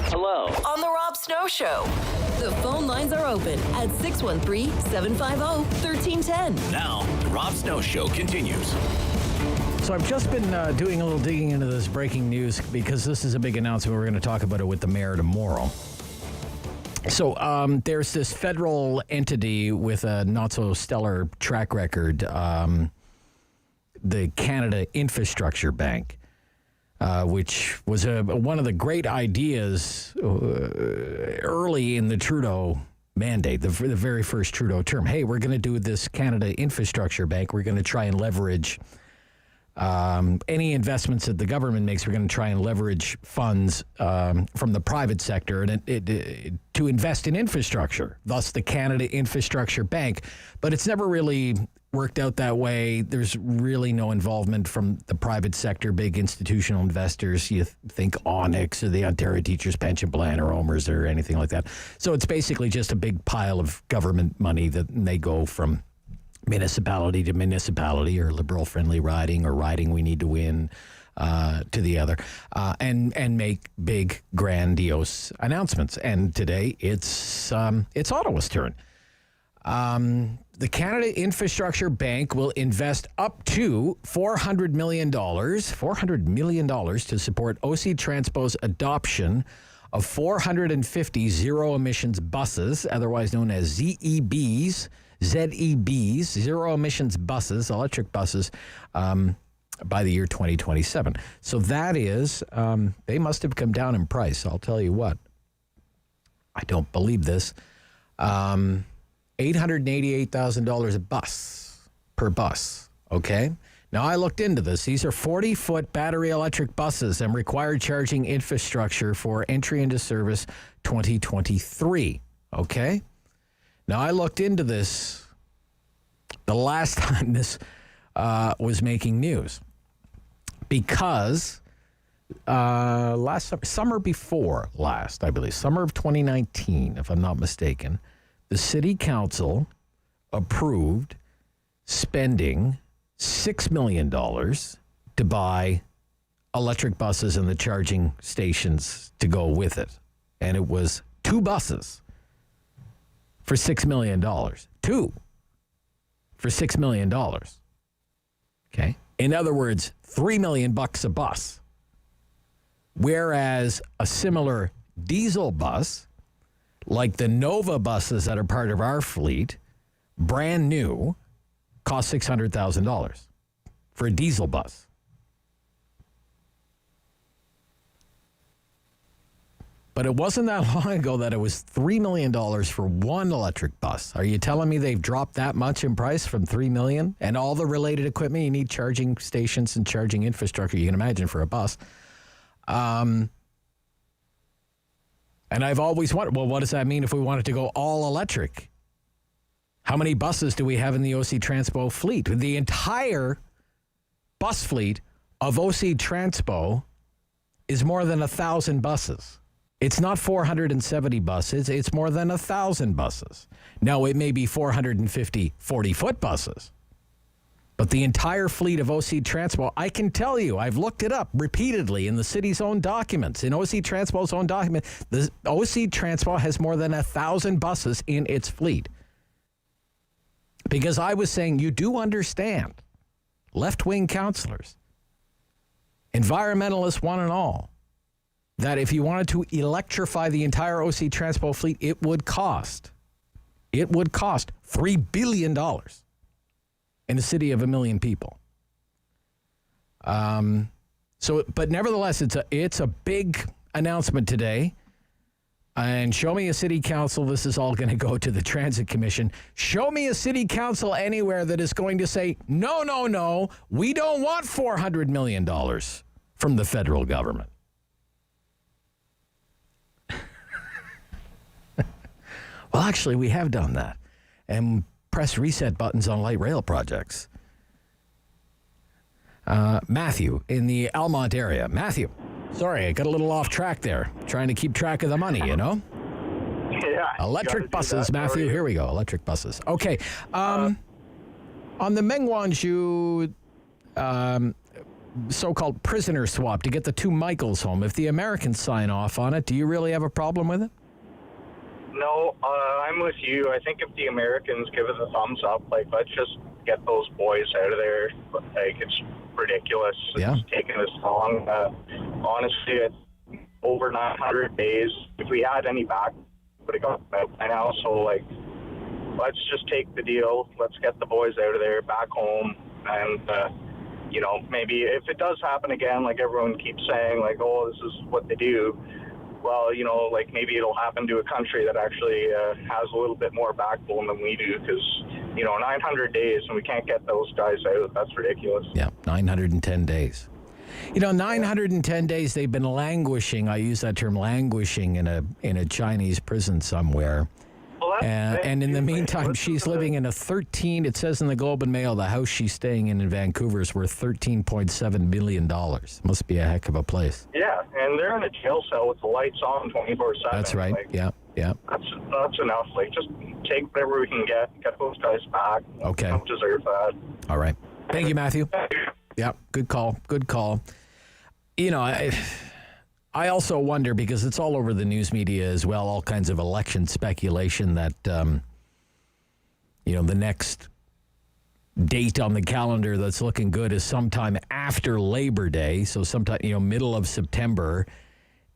Hello. On the Rob Snow Show. The phone lines are open at 613-750-1310. Now, the Rob Snow Show continues. So I've just been doing a little digging into this breaking news because this is a big announcement. We're going to talk about it with the mayor tomorrow. So there's this federal entity with a not-so-stellar track record, the Canada Infrastructure Bank, which was one of the great ideas early in the Trudeau mandate, the very first Trudeau term. Hey, we're going to do this Canada Infrastructure Bank. We're going to try and leverage any investments that the government makes. We're going to try and leverage funds from the private sector and to invest in infrastructure, thus the Canada Infrastructure Bank. But it's never really worked out that way. There's really no involvement from the private sector, big institutional investors. You think Onyx or the Ontario Teachers Pension Plan or OMERS or anything like that. So it's basically just a big pile of government money that they go from municipality to municipality, or liberal-friendly riding, or riding we need to win, to the other, and make big, grandiose announcements. And today it's Ottawa's turn. The Canada Infrastructure Bank will invest up to $400 million to support OC Transpo's adoption of 450 zero-emissions buses, otherwise known as ZEBs, zero-emissions buses, electric buses, by the year 2027. So that is, they must have come down in price. I'll tell you what. I don't believe this. $888,000 per bus, okay? Now, I looked into this. These are 40-foot battery electric buses and required charging infrastructure for entry into service 2023, okay? Now, I looked into this the last time this was making news because summer before last, I believe, summer of 2019, if I'm not mistaken, the city council approved spending $6 million to buy electric buses and the charging stations to go with it. And it was 2 buses for $6 million. 2 for $6 million. Okay. In other words, $3 million a bus. Whereas a similar diesel bus, like the Nova buses that are part of our fleet, brand new, cost $600,000 for a diesel bus. But it wasn't that long ago that it was $3 million for one electric bus. Are you telling me they've dropped that much in price from $3 million? And all the related equipment, you need charging stations and charging infrastructure, you can imagine, for a bus. And I've always wondered, well, what does that mean if we wanted to go all electric? How many buses do we have in the OC Transpo fleet? The entire bus fleet of OC Transpo is more than 1,000 buses. It's not 470 buses. It's more than 1,000 buses. Now, it may be 450 40-foot buses, but the entire fleet of OC Transpo, I can tell you, I've looked it up repeatedly in the city's own documents, in OC Transpo's own document, the OC Transpo has more than 1,000 buses in its fleet. Because I was saying, you do understand, left-wing councillors, environmentalists one and all, that if you wanted to electrify the entire OC Transpo fleet, it would cost $3 billion in a city of 1 million people. But nevertheless, it's a big announcement today. And show me a city council, this is all going to go to the Transit Commission. Show me a city council anywhere that is going to say, no, we don't want $400 million from the federal government. Well, actually, we have done that and press reset buttons on light rail projects. Matthew in the Almont area. Matthew, sorry, I got a little off track there. Trying to keep track of the money, you know? Yeah. Electric buses, Matthew. Here we go. Electric buses. Okay. On the Mengwanju so-called prisoner swap to get the two Michaels home, if the Americans sign off on it, do you really have a problem with it? No, I'm with you. I think if the Americans give it the thumbs up, like, let's just get those boys out of there. Like, it's ridiculous. Yeah. It's taking this long. Honestly, it's over 900 days. If we had any back, would have got out by now. So, like, let's just take the deal. Let's get the boys out of there, back home, and, maybe if it does happen again, like everyone keeps saying, like, oh, this is what they do. Well, like maybe it'll happen to a country that actually has a little bit more backbone than we do, because, 900 days and we can't get those guys out. That's ridiculous. Yeah, 910 days. 910 days they've been languishing. I use that term, languishing in a Chinese prison somewhere. Well, and in the meantime, she's living in it says in the Globe and Mail, the house she's staying in Vancouver is worth $13.7 million. Must be a heck of a place. Yeah, and they're in a jail cell with the lights on 24/7. That's right. Like, yeah. That's enough. Like, just take whatever we can get those guys back. Okay. Don't deserve that. All right. Thank you, Matthew. Yeah, good call. I also wonder, because it's all over the news media as well, all kinds of election speculation that, the next date on the calendar that's looking good is sometime after Labor Day, so sometime, middle of September.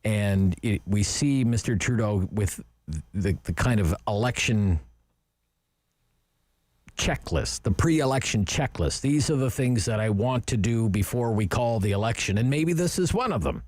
And we see Mr. Trudeau with the kind of election checklist, the pre-election checklist. These are the things that I want to do before we call the election, and maybe this is one of them.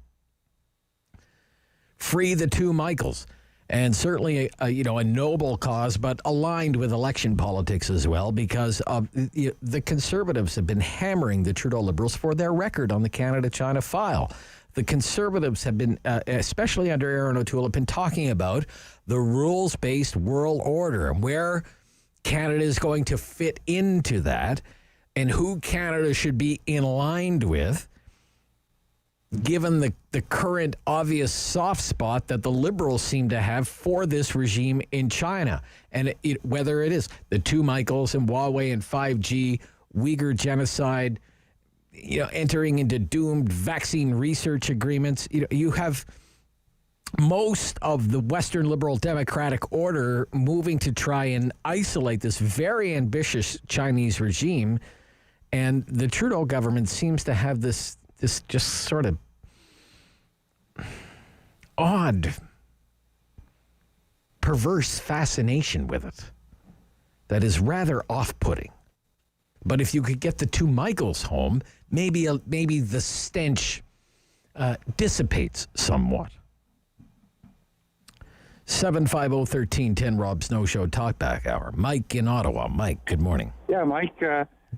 Free the two Michaels, and certainly a noble cause, but aligned with election politics as well, because the Conservatives have been hammering the Trudeau Liberals for their record on the Canada-China file. The Conservatives have been, especially under Aaron O'Toole, have been talking about the rules-based world order, where Canada is going to fit into that, and who Canada should be in line with, given the current obvious soft spot that the Liberals seem to have for this regime in China. And whether it is the two Michaels and Huawei and 5G, Uyghur genocide, entering into doomed vaccine research agreements, you have most of the Western liberal democratic order moving to try and isolate this very ambitious Chinese regime. And the Trudeau government seems to have this just sort of odd, perverse fascination with it that is rather off-putting. But if you could get the two Michaels home, maybe the stench dissipates somewhat. 750-1310, Rob Snow Show Talkback Hour. Mike in Ottawa. Mike, good morning. Yeah, Mike.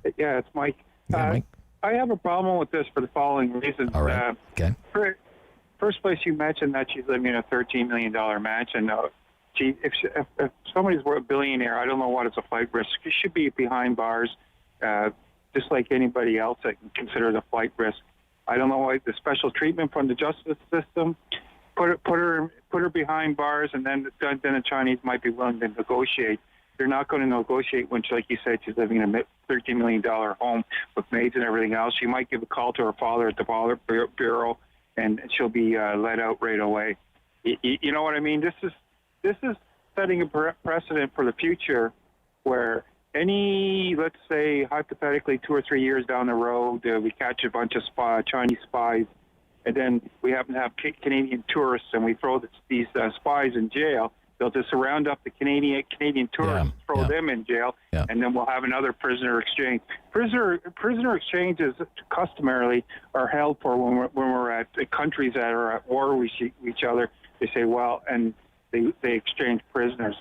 It's Mike. Mike. I have a problem with this for the following reasons. All right. Okay. First place, you mentioned that she's living in a $13 million mansion. If somebody's a billionaire, I don't know what is a flight risk. She should be behind bars, just like anybody else that can consider it a flight risk. I don't know why the special treatment from the justice system. Put her behind bars, and then the Chinese might be willing to negotiate. They're not going to negotiate when, like you said, she's living in a $13 million home with maids and everything else. She might give a call to her father at the father bureau, and she'll be let out right away. You know what I mean? This is setting a precedent for the future, where let's say hypothetically 2 or 3 years down the road, we catch a bunch of Chinese spies, and then we happen to have Canadian tourists, and we throw these spies in jail. They'll just round up the Canadian tourists, throw them in jail, and then we'll have another prisoner exchange. Prisoner exchanges customarily are held for when we're at countries that are at war with each other. They say, well, and they exchange prisoners.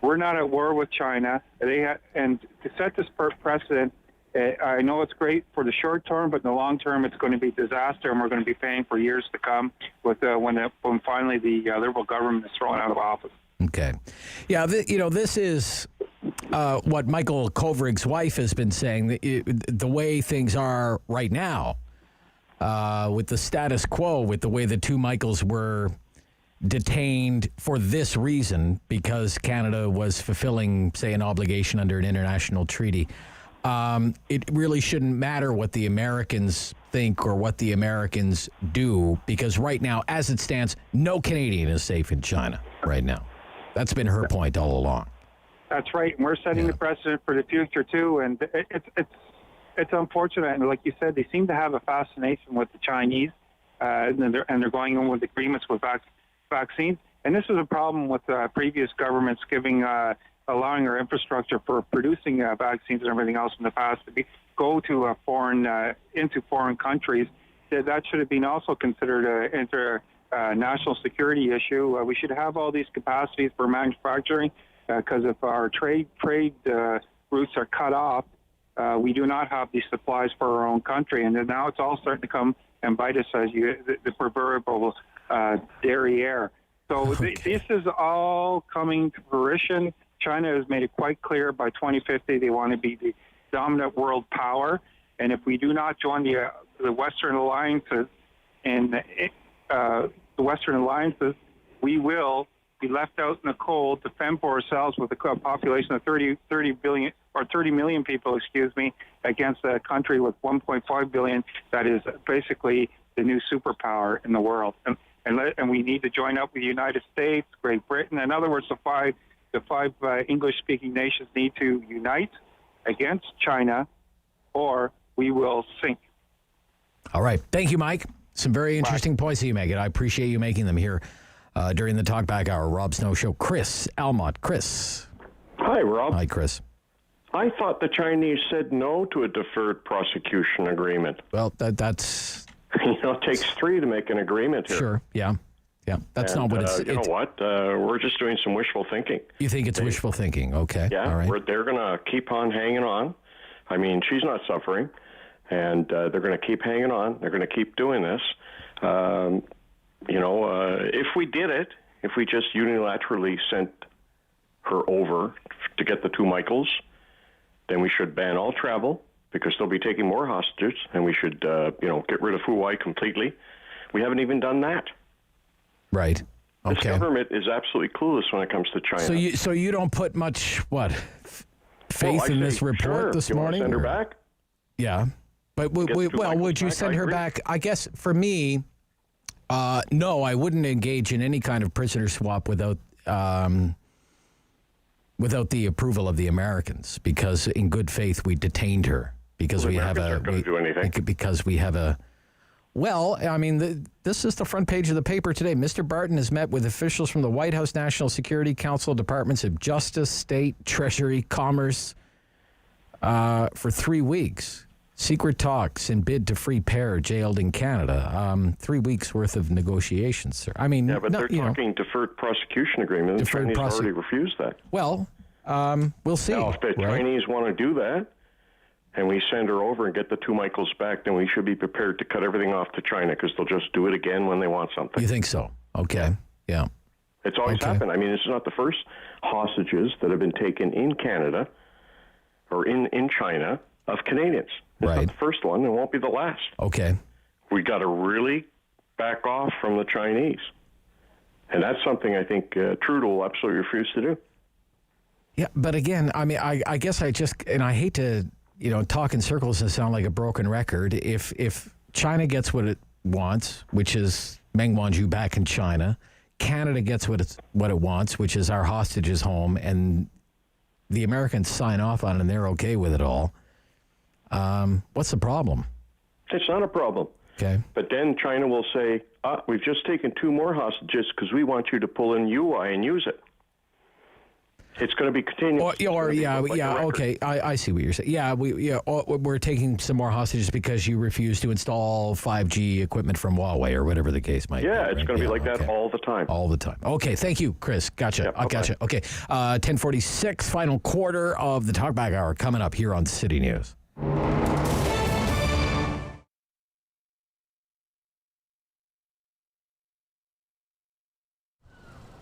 We're not at war with China. And to set this precedent, I know it's great for the short term, but in the long term, it's going to be disaster, and we're going to be paying for years to come with when finally the Liberal government is thrown out of office. Okay. Yeah, this is what Michael Kovrig's wife has been saying. The way things are right now, with the status quo, with the way the two Michaels were detained for this reason, because Canada was fulfilling, say, an obligation under an international treaty. It really shouldn't matter what the Americans think or what the Americans do, because right now, as it stands, no Canadian is safe in China right now. That's been her point all along. That's right, and we're setting the precedent for the future too. And it's unfortunate, and like you said, they seem to have a fascination with the Chinese, and they're going in with agreements with vaccines. And this was a problem with previous governments allowing our infrastructure for producing vaccines and everything else in the past to go to into foreign countries. That should have been also considered an national security issue. We should have all these capacities for manufacturing, because if our trade routes are cut off, we do not have these supplies for our own country. And now it's all starting to come and bite us as the proverbial derriere. So this is all coming to fruition. China has made it quite clear by 2050 they want to be the dominant world power. And if we do not join the Western alliances we will be left out in the cold to fend for ourselves with a population of 30 million people, against a country with 1.5 billion that is basically the new superpower in the world. And we need to join up with the United States, Great Britain. In other words, the five English-speaking nations need to unite against China, or we will sink. All right. Thank you, Mike. Some very interesting points that you make, and I appreciate you making them here during the Talkback Hour. Rob Snow Show. Chris Almont. Chris. Hi, Rob. Hi, Chris. I thought the Chinese said no to a deferred prosecution agreement. Well, that's... it takes three to make an agreement here. Sure, yeah. That's not what it's... You know what? We're just doing some wishful thinking. You think it's wishful thinking? Okay. Yeah, all right. They're going to keep on hanging on. I mean, she's not suffering, and they're going to keep hanging on. They're going to keep doing this. If we did it, if we just unilaterally sent her over to get the two Michaels, then we should ban all travel, because they'll be taking more hostages, and we should, get rid of Huawei completely. We haven't even done that. Right. Okay. This government is absolutely clueless when it comes to China. So you don't put much faith in this report this morning? Send her back? Yeah, but would you send her back? I guess for me, no, I wouldn't engage in any kind of prisoner swap without the approval of the Americans, because in good faith we detained her because we have a Well, I mean, this is the front page of the paper today. Mr. Barton has met with officials from the White House, National Security Council, Departments of Justice, State, Treasury, Commerce for 3 weeks. Secret talks in bid to free pair jailed in Canada. 3 weeks worth of negotiations, sir. I mean, yeah, but they're talking deferred prosecution agreement. The Chinese already refused that. Well, we'll see. Now, if the Chinese want to do that, and we send her over and get the 2 Michaels back, then we should be prepared to cut everything off to China, because they'll just do it again when they want something. You think so? Okay. Yeah. It's always happened. I mean, this is not the first hostages that have been taken in Canada or in China of Canadians. It's not the first one, and it won't be the last. Okay. We got to really back off from the Chinese. And that's something I think Trudeau will absolutely refuse to do. Yeah, but again, I mean, I guess I hate to, talk in circles and sound like a broken record. If China gets what it wants, which is Meng Wanzhou back in China, Canada gets what it wants, which is our hostages home, and the Americans sign off on it and they're okay with it all, what's the problem? It's not a problem. Okay. But then China will say, we've just taken 2 more hostages because we want you to pull in UI and use it. It's going to be continuous. Okay. I see what you're saying. Yeah, we're taking some more hostages because you refuse to install 5G equipment from Huawei or whatever the case might be. Yeah, it's going to be like that all the time. All the time. Okay, thank you, Chris. Gotcha. Yeah, I gotcha. Okay, 10:46, final quarter of the Talkback Hour coming up here on City News.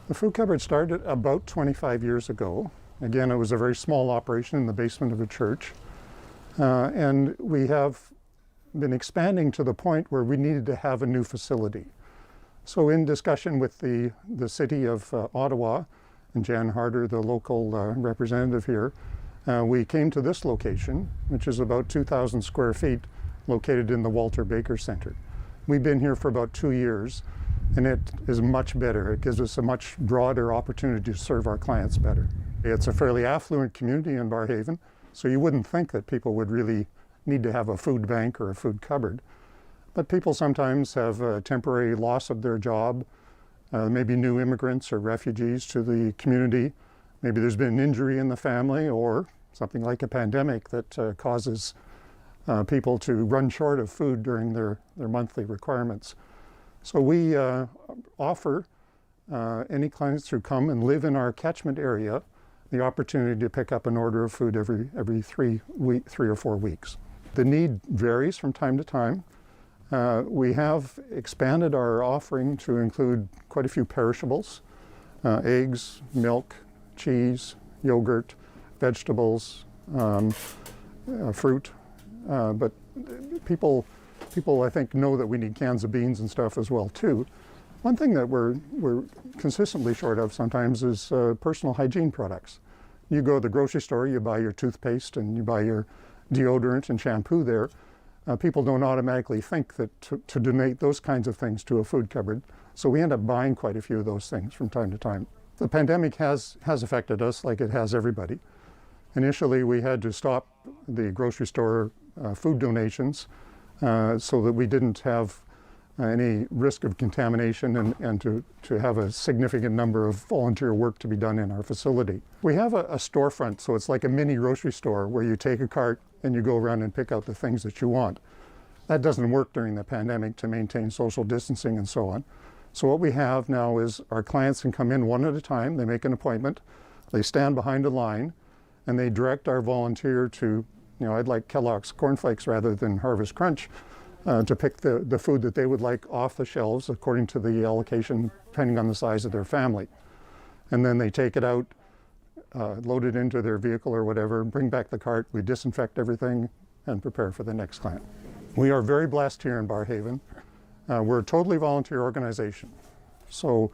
The food cupboard started about 25 years ago. Again, it was a very small operation in the basement of a church. And we have been expanding to the point where we needed to have a new facility. So in discussion with the city of Ottawa, and Jan Harder, the local representative here, we came to this location, which is about 2,000 square feet, located in the Walter Baker Center. We've been here for about 2 years, and it is much better. It gives us a much broader opportunity to serve our clients better. It's a fairly affluent community in Barrhaven, so you wouldn't think that people would really need to have a food bank or a food cupboard. But people sometimes have a temporary loss of their job, maybe new immigrants or refugees to the community. Maybe there's been an injury in the family or something like a pandemic that causes people to run short of food during their monthly requirements. So we offer any clients who come and live in our catchment area the opportunity to pick up an order of food every 3 or 4 weeks. The need varies from time to time. We have expanded our offering to include quite a few perishables, eggs, milk, cheese, yogurt, vegetables, fruit, but people I think know that we need cans of beans and stuff as well too. One thing that we're consistently short of sometimes is personal hygiene products. You go to the grocery store, you buy your toothpaste and you buy your deodorant and shampoo there. People don't automatically think that to donate those kinds of things to a food cupboard. So we end up buying quite a few of those things from time to time. The pandemic has affected us like it has everybody. Initially, we had to stop the grocery store food donations so that we didn't have any risk of contamination and to have a significant number of volunteer work to be done in our facility. We have a storefront, so it's like a mini grocery store where you take a cart and you go around and pick out the things that you want. That doesn't work during the pandemic to maintain social distancing and so on. So what we have now is our clients can come in one at a time, they make an appointment, they stand behind a line, and they direct our volunteer to, I'd like Kellogg's cornflakes rather than Harvest Crunch, to pick the food that they would like off the shelves according to the allocation, depending on the size of their family. And then they take it out, load it into their vehicle or whatever, bring back the cart, we disinfect everything, and prepare for the next client. We are very blessed here in Barrhaven. We're a totally volunteer organization. So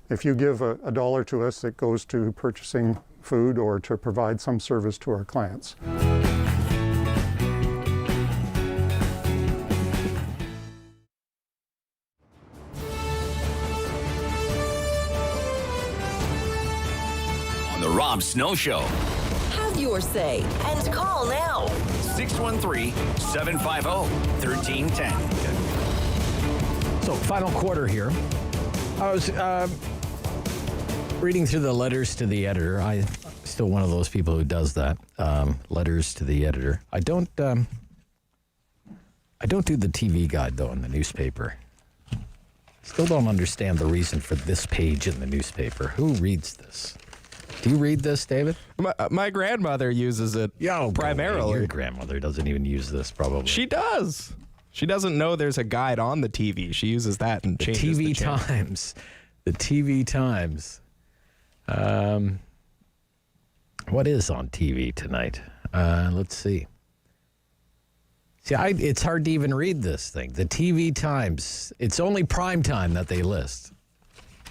if you give a dollar to us, it goes to purchasing food or to provide some service to our clients. On the Rob Snow Show. Have your say and call now. 613-750-1310. So, final quarter here. I was reading through the letters to the editor. I'm still one of those people who does that. Letters to the editor. I don't I don't do the TV guide, though, in the newspaper. Still don't understand the reason for this page in the newspaper. Who reads this? Do you read this, David? My grandmother uses it primarily. Your grandmother doesn't even use this, probably. She does. She doesn't know there's a guide on the TV. She uses that and changes the channel. Times. The TV Times. What is on TV tonight? Let's see. See, it's hard to even read this thing. The TV Times. It's only prime time that they list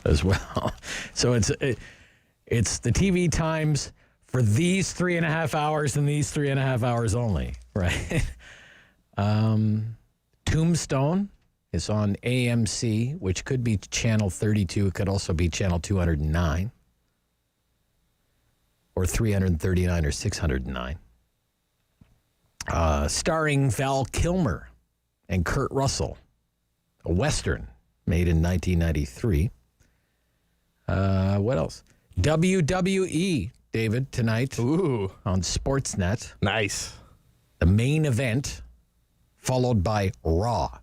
as well. So it's the TV Times for these 3.5 hours and these 3.5 hours only, right? Tombstone is on AMC, which could be channel 32. It could also be channel 209 or 339 or 609. Starring Val Kilmer and Kurt Russell, a Western made in 1993. What else? WWE, David, tonight. Ooh. On Sportsnet. Nice. The main event, followed by Raw.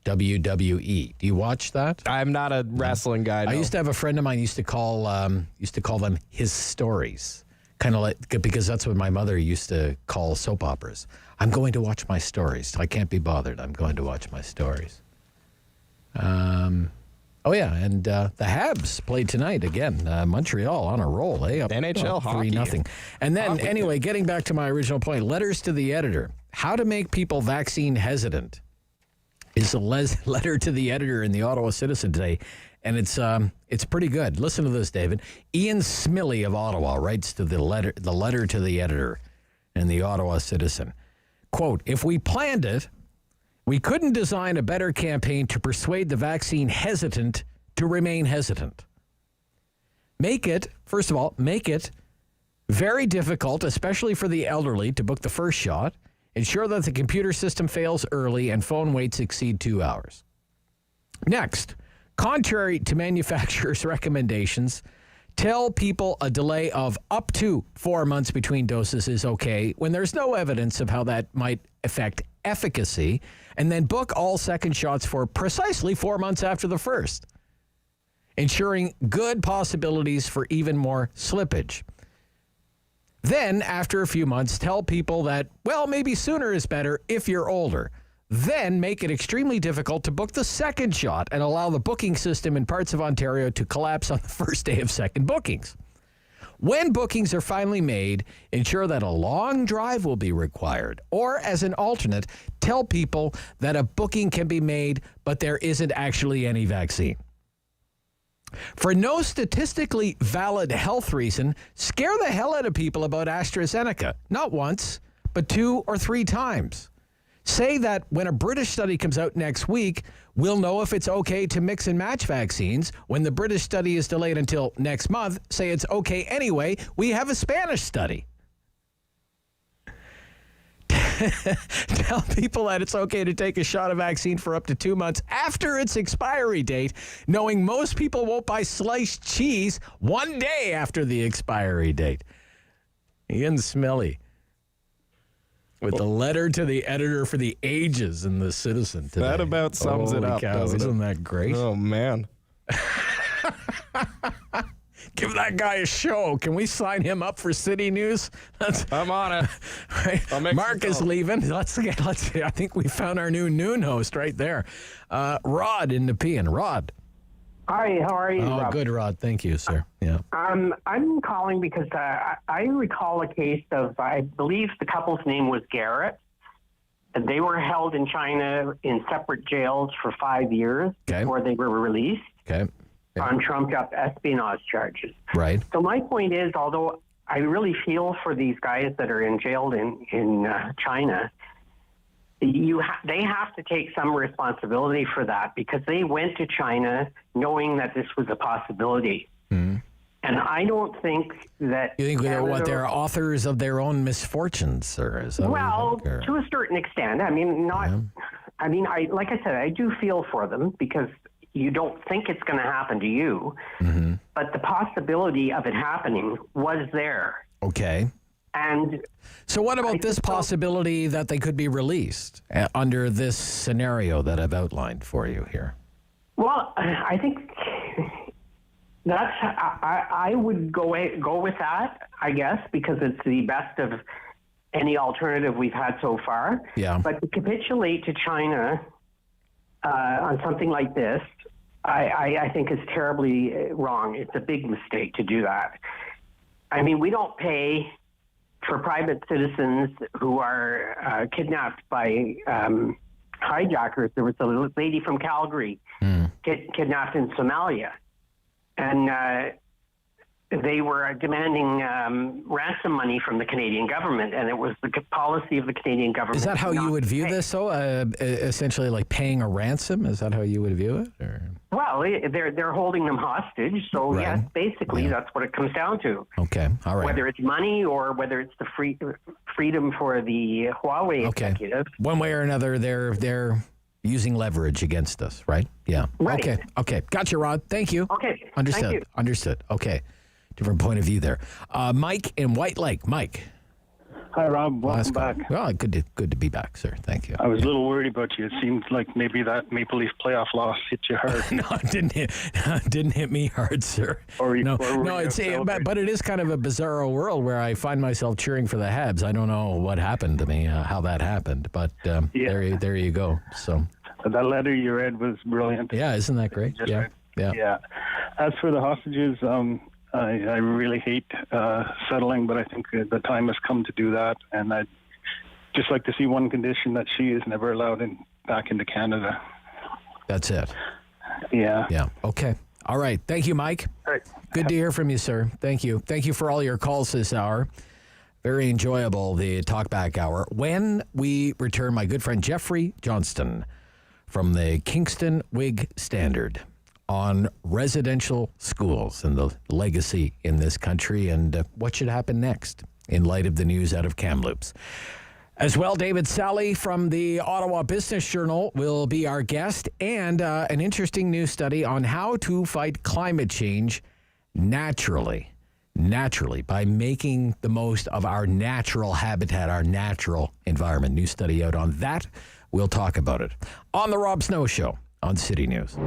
WWE. Do you watch that? I'm not a wrestling guy. No. I used to have a friend of mine used to call them his stories. Kind of like, because that's what my mother used to call soap operas. I'm going to watch my stories. I can't be bothered. I'm going to watch my stories. And the Habs played tonight again. Montreal on a roll, eh? NHL hockey. 3-0. And then, anyway, getting back to my original point, letters to the editor. How to make people vaccine hesitant is a letter to the editor in the Ottawa Citizen today. And it's pretty good. Listen to this, David. Ian Smiley of Ottawa writes to the letter to the editor in the Ottawa Citizen. Quote, if we planned it, we couldn't design a better campaign to persuade the vaccine hesitant to remain hesitant. First of all, make it very difficult, especially for the elderly, to book the first shot. Ensure that the computer system fails early and phone waits exceed 2 hours. Next, contrary to manufacturers' recommendations, tell people a delay of up to 4 months between doses is okay when there's no evidence of how that might affect efficacy, and then book all second shots for precisely 4 months after the first, ensuring good possibilities for even more slippage. Then, after a few months, tell people that, well, maybe sooner is better if you're older. Then make it extremely difficult to book the second shot and allow the booking system in parts of Ontario to collapse on the first day of second bookings. When bookings are finally made, ensure that a long drive will be required. Or, as an alternate, tell people that a booking can be made, but there isn't actually any vaccine. For no statistically valid health reason, scare the hell out of people about AstraZeneca. Not once, but 2 or 3 times. Say that when a British study comes out next week, we'll know if it's okay to mix and match vaccines. When the British study is delayed until next month, say it's okay anyway. We have a Spanish study. Tell people that it's okay to take a shot of vaccine for up to 2 months after its expiry date, knowing most people won't buy sliced cheese 1 day after the expiry date. Ian Smiley with the letter to the editor for the ages in the Citizen today. That about sums it up, doesn't it? Isn't that great? Oh, man. Give that guy a show. Can we sign him up for City News? I'm on it. Right. Mark is leaving. Let's see. I think we found our new noon host right there. Rod in Nepean. Rod. Hi, how are you, Rob? Good, Rod. Thank you, sir. Yeah. I'm calling because I recall a case of, I believe the couple's name was Garrett. They were held in China in separate jails for 5 years before they were released. Okay. On trumped-up espionage charges. Right. So my point is, although I really feel for these guys that are jailed in China, they have to take some responsibility for that because they went to China knowing that this was a possibility. Mm-hmm. And I don't think that... You think they're authors of their own misfortunes, sir? Well, to a certain extent. I mean, not... Yeah. I mean, like I said, I do feel for them because you don't think it's going to happen to you, but the possibility of it happening was there. Okay. And so what about this possibility that they could be released under this scenario that I've outlined for you here? Well, I think that's I would go with that, I guess, because it's the best of any alternative we've had so far. Yeah. But to capitulate to China on something like this, I think is terribly wrong. It's a big mistake to do that. I mean, we don't pay for private citizens who are kidnapped by hijackers. There was a lady from Calgary kidnapped in Somalia, and they were demanding ransom money from the Canadian government, and it was the policy of the Canadian government. Is that how you would view this, though? Essentially, like paying a ransom? Is that how you would view it? Or? Well, they're holding them hostage, so Right. yes, basically that's what it comes down to. Okay, all right. Whether it's money or whether it's the freedom for the Huawei executive. One way or another, they're using leverage against us, right? Yeah. Right. Okay. Gotcha, Rod. Thank you. Okay. Understood. Thank you. Understood. Okay. Different point of view there. Mike in White Lake. Mike. Hi, Rob. Welcome back. Well, good to be back, sir. Thank you. I was a little worried about you. It seemed like maybe that Maple Leaf playoff loss hit you hard. No, it didn't hit me hard, sir. But it is kind of a bizarro world where I find myself cheering for the Habs. I don't know what happened to me, how that happened, but there you go. So that letter you read was brilliant. Yeah, isn't that great? Yeah. As for the hostages, I really hate settling, but I think the time has come to do that, and I'd just like to see one condition, that she is never allowed back into Canada. That's it. Yeah. Yeah. Okay. All right. Thank you, Mike. All right. Good to hear from you, sir. Thank you. Thank you for all your calls this hour. Very enjoyable, the Talkback Hour. When we return, my good friend Geoffrey Johnston from the Kingston Whig-Standard on residential schools and the legacy in this country and what should happen next in light of the news out of Kamloops. As well, David Sali from the Ottawa Business Journal will be our guest, and an interesting new study on how to fight climate change naturally by making the most of our natural habitat, our natural environment. New study out on that. We'll talk about it on The Rob Snow Show on City News.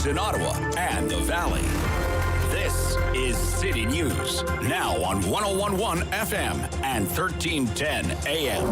news in Ottawa and the Valley. This is City News, now on 101.1 FM and 1310 AM.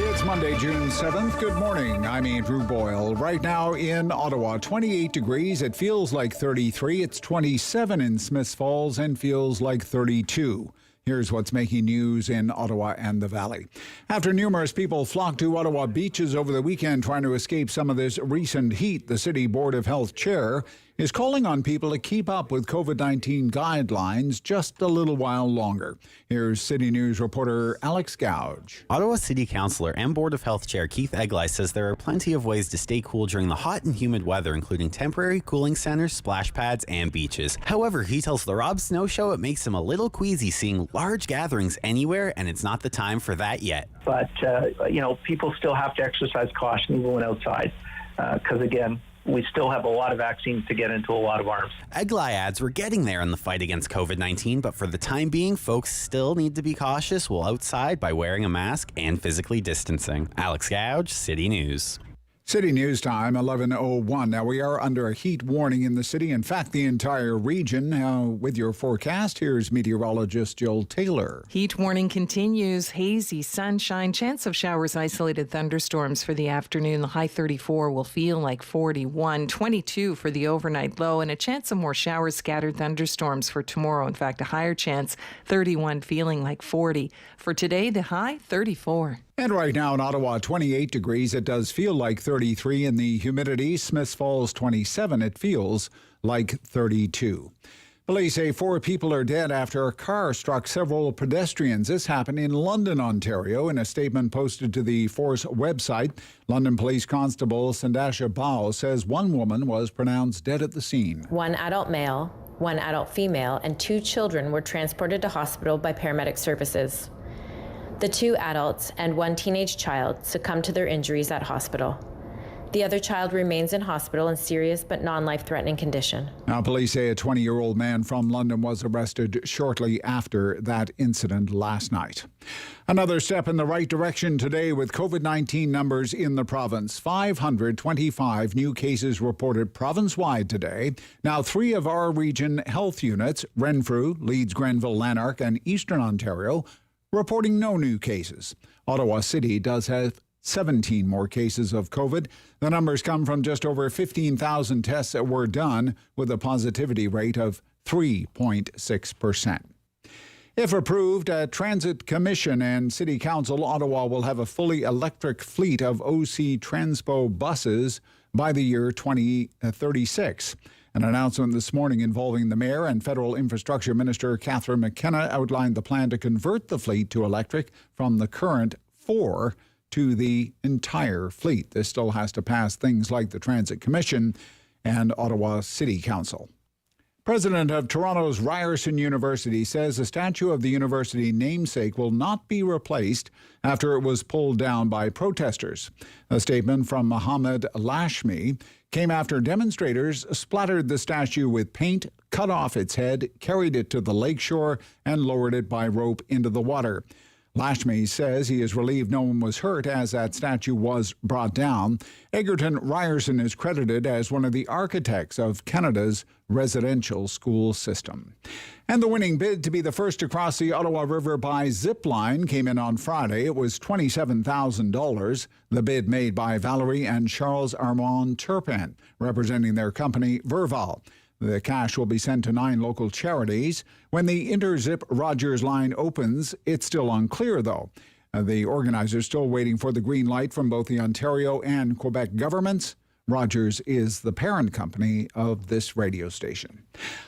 It's Monday, June 7th. Good morning. I'm Andrew Boyle. Right now in Ottawa, 28 degrees. It feels like 33. It's 27 in Smiths Falls and feels like 32. Here's what's making news in Ottawa and the Valley. After numerous people flocked to Ottawa beaches over the weekend trying to escape some of this recent heat, the City Board of Health chair is calling on people to keep up with COVID-19 guidelines just a little while longer. Here's City News reporter Alex Gouge. Ottawa City Councillor and Board of Health Chair Keith Egli says there are plenty of ways to stay cool during the hot and humid weather, including temporary cooling centers, splash pads, and beaches. However, he tells the Rob Snow Show it makes him a little queasy seeing large gatherings anywhere, and it's not the time for that yet. But, people still have to exercise caution even when outside, because, again, we still have a lot of vaccines to get into a lot of arms. Egli adds we're getting there in the fight against COVID-19, but for the time being, folks still need to be cautious while outside by wearing a mask and physically distancing. Alex Gouge, City News. City News time, 11:01. Now, we are under a heat warning in the city. In fact, the entire region. Now, with your forecast, here's meteorologist Jill Taylor. Heat warning continues. Hazy sunshine, chance of showers, isolated thunderstorms for the afternoon. The high 34 will feel like 41, 22 for the overnight low, and a chance of more showers, scattered thunderstorms for tomorrow. In fact, a higher chance, 31 feeling like 40. For today, the high 34. And right now in Ottawa, 28 degrees. It does feel like 33 in the humidity. Smiths Falls, 27. It feels like 32. Police say 4 people are dead after a car struck several pedestrians. This happened in London, Ontario. In a statement posted to the Force website, London Police Constable Sandasha Bao says one woman was pronounced dead at the scene. 1 adult male, 1 adult female, and 2 children were transported to hospital by paramedic services. The 2 adults and 1 teenage child succumbed to their injuries at hospital. The other child remains in hospital in serious but non-life-threatening condition. Now, police say a 20-year-old man from London was arrested shortly after that incident last night. Another step in the right direction today with COVID-19 numbers in the province. 525 new cases reported province-wide today. Now, 3 of our region health units, Renfrew, Leeds, Grenville, Lanark, and Eastern Ontario, reporting no new cases. Ottawa City does have 17 more cases of COVID. The numbers come from just over 15,000 tests that were done with a positivity rate of 3.6%. If approved, a Transit Commission and City Council, Ottawa will have a fully electric fleet of OC Transpo buses by the year 2036. An announcement this morning involving the Mayor and Federal Infrastructure Minister Catherine McKenna outlined the plan to convert the fleet to electric from the current 4 to the entire fleet. This still has to pass things like the Transit Commission and Ottawa City Council. President of Toronto's Ryerson University says a statue of the university namesake will not be replaced after it was pulled down by protesters. A statement from Mohammed Lashmi came after demonstrators splattered the statue with paint, cut off its head, carried it to the lakeshore, and lowered it by rope into the water. Lashmi says he is relieved no one was hurt as that statue was brought down. Egerton Ryerson is credited as one of the architects of Canada's residential school system. And the winning bid to be the first to cross the Ottawa River by zip line came in on Friday. It was $27,000. The bid made by Valerie and Charles Armand Turpin, representing their company Verval. The cash will be sent to 9 local charities. When the Interzip Rogers line opens, it's still unclear, though. The organizers still waiting for the green light from both the Ontario and Quebec governments. Rogers is the parent company of this radio station.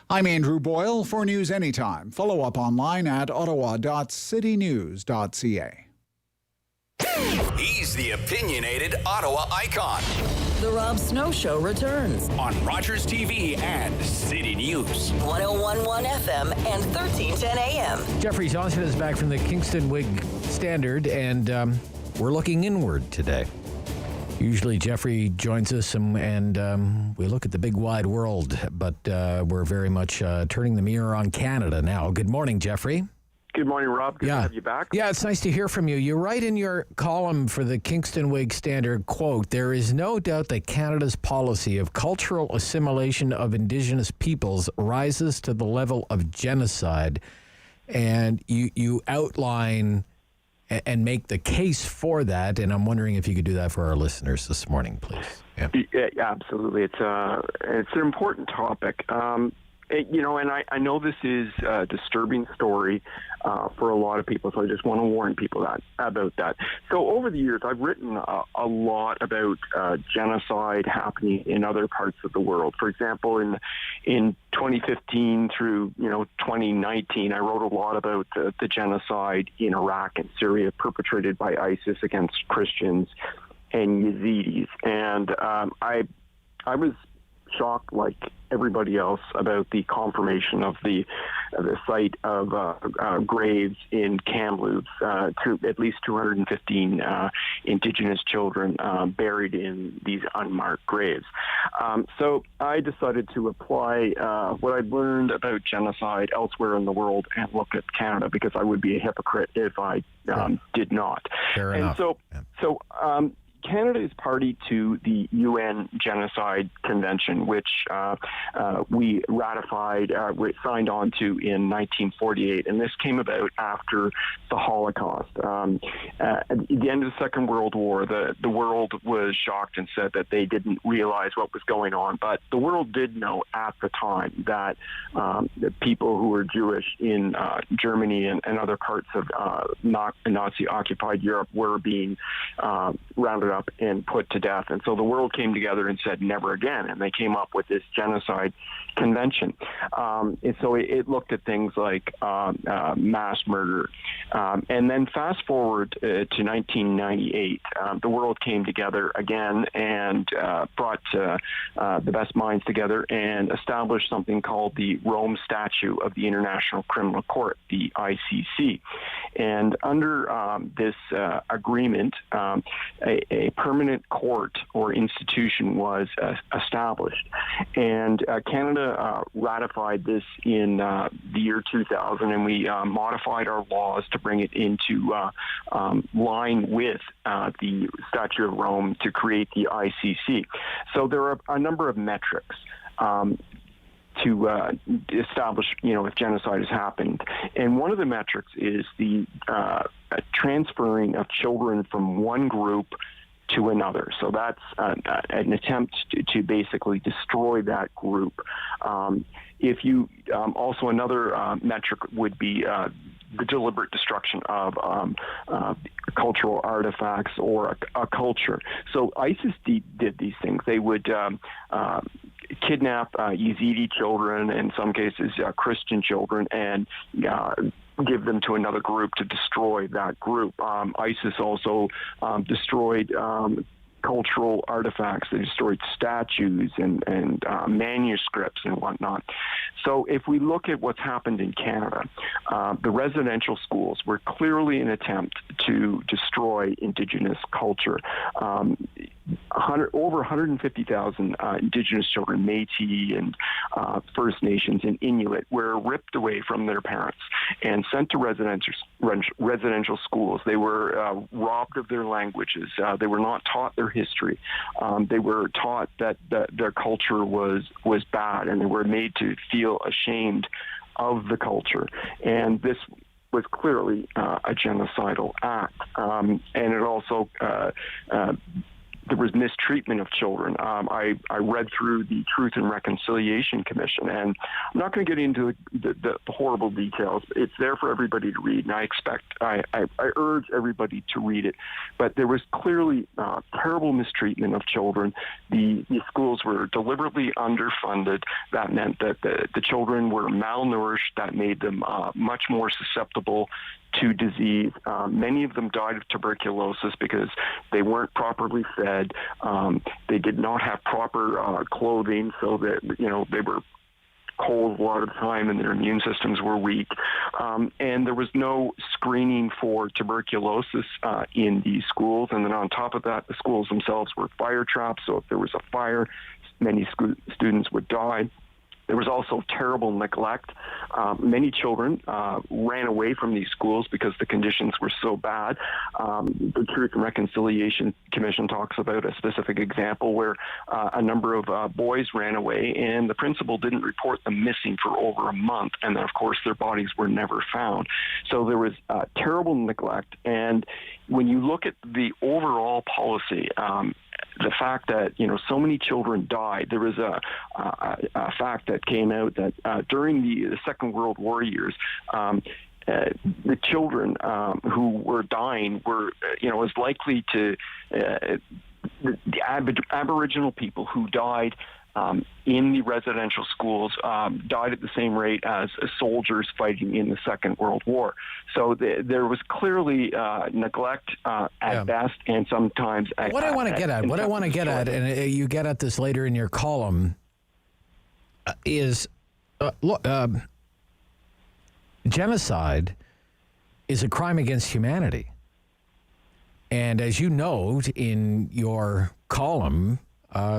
I'm Andrew Boyle. For News Anytime, follow up online at ottawa.citynews.ca. He's the opinionated Ottawa icon. The Rob Snow Show returns on Rogers TV and City News. 101.1 FM and 1310 AM. Geoffrey Johnston is back from the Kingston Whig-Standard, and we're looking inward today. Usually Geoffrey joins us and we look at the big wide world, but we're very much turning the mirror on Canada now. Good morning, Geoffrey. Good morning, Rob. Good to have you back. Yeah, it's nice to hear from you. You write in your column for the Kingston Whig-Standard, quote, "There is no doubt that Canada's policy of cultural assimilation of Indigenous peoples rises to the level of genocide." And you outline and make the case for that, and I'm wondering if you could do that for our listeners this morning, please. Yeah, absolutely. It's an important topic. And I know this is a disturbing story for a lot of people, so I just want to warn people about that. So over the years, I've written a lot about genocide happening in other parts of the world. For example, in 2015 through 2019, I wrote a lot about the genocide in Iraq and Syria perpetrated by ISIS against Christians and Yazidis, and I was shocked, like everybody else, about the confirmation of the site of graves in Kamloops, to at least 215 Indigenous children buried in these unmarked graves. So I decided to apply what I'd learned about genocide elsewhere in the world and look at Canada, because I would be a hypocrite if I did not. Fair enough. So Canada is party to the UN Genocide Convention, which we ratified, we signed on to in 1948, and this came about after the Holocaust. At the end of the Second World War, the world was shocked and said that they didn't realize what was going on, but the world did know at the time that the people who were Jewish in Germany and other parts of Nazi-occupied Europe were being rounded up and put to death. And so the world came together and said, never again. And they came up with this genocide convention. And so it looked at things like mass murder. And then fast forward to 1998, the world came together again and brought the best minds together and established something called the Rome Statute of the International Criminal Court, the ICC. And under this agreement, a permanent court or institution was established. And Canada ratified this in the year 2000, and we modified our laws to bring it into line with the Statute of Rome to create the ICC. So there are a number of metrics to establish, if genocide has happened. And one of the metrics is the transferring of children from one group to another. So that's an attempt to basically destroy that group. If you also another metric would be the deliberate destruction of cultural artifacts or a culture. So ISIS did these things. They would kidnap Yazidi children, in some cases Christian children, and give them to another group to destroy that group. ISIS also destroyed cultural artifacts. They destroyed statues and manuscripts and whatnot. So if we look at what's happened in Canada, the residential schools were clearly an attempt to destroy Indigenous culture. Over 150,000 Indigenous children, Métis and First Nations and Inuit, were ripped away from their parents and sent to residential schools. They were robbed of their languages. They were not taught their history. They were taught that their culture was bad, and they were made to feel ashamed of the culture. And this was clearly a genocidal act. And it also there was mistreatment of children. I read through the Truth and Reconciliation Commission, and I'm not going to get into the horrible details. It's there for everybody to read, and I urge everybody to read it. But there was clearly terrible mistreatment of children. The schools were deliberately underfunded. That meant that the children were malnourished. That made them much more susceptible to disease. Many of them died of tuberculosis because they weren't properly fed. They did not have proper clothing, so that they were cold a lot of the time and their immune systems were weak. And there was no screening for tuberculosis in these schools. And then on top of that, the schools themselves were fire traps. So if there was a fire, many students would die. There was also terrible neglect. Many children ran away from these schools because the conditions were so bad. The Truth and Reconciliation Commission talks about a specific example where a number of boys ran away, and the principal didn't report them missing for over a month, and then, of course, their bodies were never found. So there was terrible neglect, and when you look at the overall policy, the fact that so many children died. There was a fact that came out that during the Second World War years, the children who were dying were as likely to the Aboriginal people who died in the residential schools died at the same rate as soldiers fighting in the Second World War. So there was clearly neglect at best, and sometimes what I want to get at, and you get at this later in your column, is look, genocide is a crime against humanity. And as you note in your column,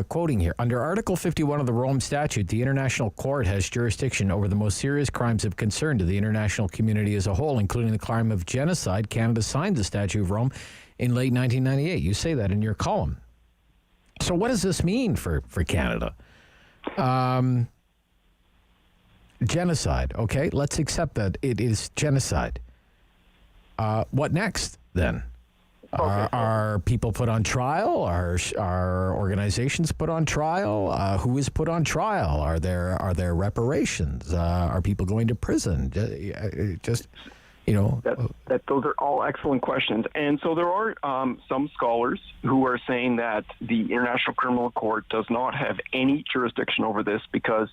quoting here, under Article 51 of the Rome Statute, the International Court has jurisdiction over the most serious crimes of concern to the international community as a whole, including the crime of genocide. Canada signed the Statute of Rome in late 1998. You say that in your column. So what does this mean for Canada? Genocide, okay? Let's accept that it is genocide. What next, then? Are people put on trial? Are organizations put on trial? Who is put on trial? Are there reparations? Are people going to prison? Those are all excellent questions. And so there are some scholars who are saying that the International Criminal Court does not have any jurisdiction over this because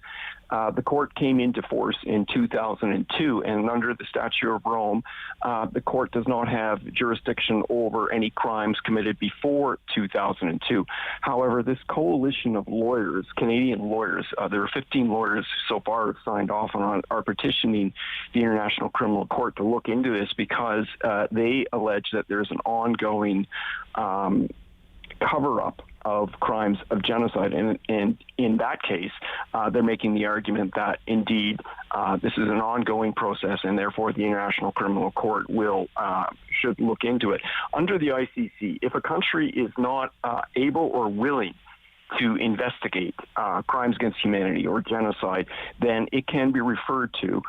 the court came into force in 2002, and under the Statute of Rome, the court does not have jurisdiction over any crimes committed before 2002. However, this coalition of lawyers, Canadian lawyers, there are 15 lawyers so far who have signed off on are petitioning the International Criminal Court to look into this because they allege that there's an ongoing cover-up of crimes of genocide. And in that case, they're making the argument that indeed this is an ongoing process, and therefore the International Criminal Court should look into it. Under the ICC, if a country is not able or willing to investigate crimes against humanity or genocide, then it can be referred to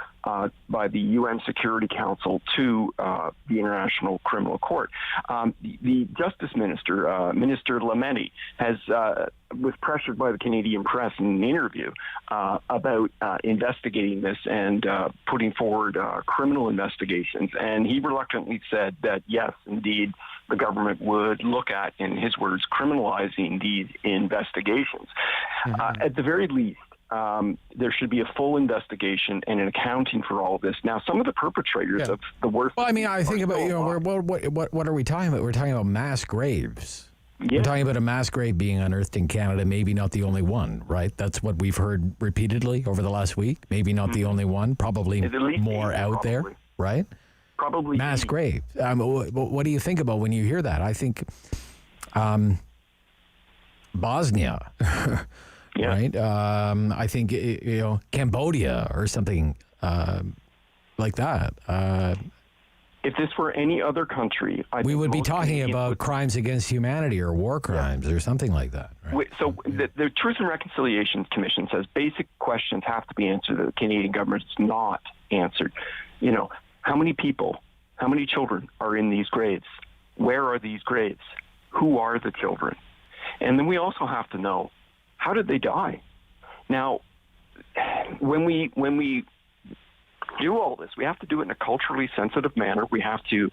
by the UN Security Council to the International Criminal Court. The Justice Minister, Minister Lametti, was pressured by the Canadian press in an interview about investigating this and putting forward criminal investigations. And he reluctantly said that, yes, indeed, the government would look at, in his words, criminalizing these investigations. Mm-hmm. At the very least, there should be a full investigation and an accounting for all of this. Now, some of the perpetrators of the worst... Well, I mean, I think about, what are we talking about? We're talking about mass graves. Yeah. We're talking about a mass grave being unearthed in Canada, maybe not the only one, right? That's what we've heard repeatedly over the last week. Maybe not the only one, probably more out there, right? Probably mass grave. What do you think about when you hear that? I think Bosnia, right? I think Cambodia or something like that. If this were any other country, we would be talking about crimes against humanity or war crimes or something like that. Right? So the Truth and Reconciliation Commission says basic questions have to be answered that the Canadian government's not answered. How many people, how many children are in these graves? Where are these graves? Who are the children? And then we also have to know, how did they die? Now, when we do all this, we have to do it in a culturally sensitive manner. We have to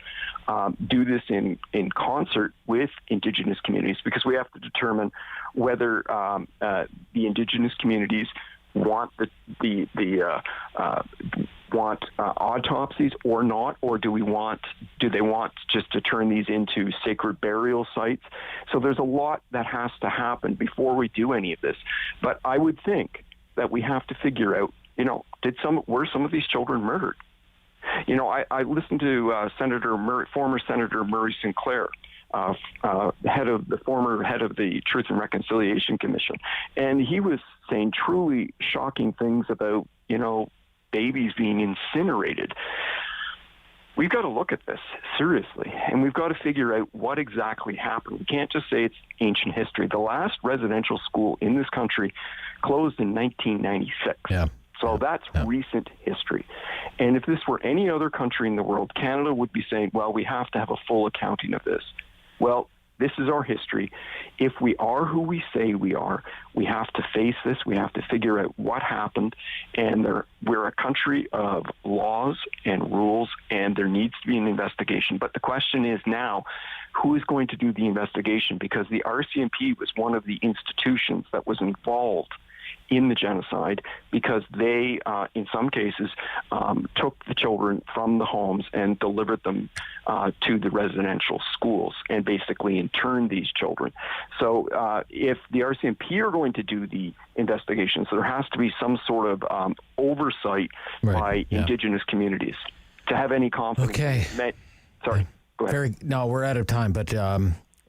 do this in concert with Indigenous communities, because we have to determine whether the Indigenous communities want want autopsies or not, or do they want just to turn these into sacred burial sites? So there's a lot that has to happen before we do any of this. But I would think that we have to figure out, were some of these children murdered? You know, I listened to former Senator Murray Sinclair, former head of the Truth and Reconciliation Commission, and he was saying truly shocking things about, you know, babies being incinerated. We've got to look at this seriously, and we've got to figure out what exactly happened. We can't just say it's ancient history. The last residential school in this country closed in 1996. Yeah. So that's recent history. And if this were any other country in the world, Canada would be saying, well, we have to have a full accounting of this. Well, this is our history. If we are who we say we are, we have to face this. We have to figure out what happened. And we're a country of laws and rules, and there needs to be an investigation. But the question is now, who is going to do the investigation? Because the RCMP was one of the institutions that was involved in the genocide, because they, in some cases, took the children from the homes and delivered them to the residential schools and basically interned these children. So if the RCMP are going to do the investigations, there has to be some sort of oversight by Indigenous communities to have any confidence. Okay. Sorry, go ahead. No, we're out of time, but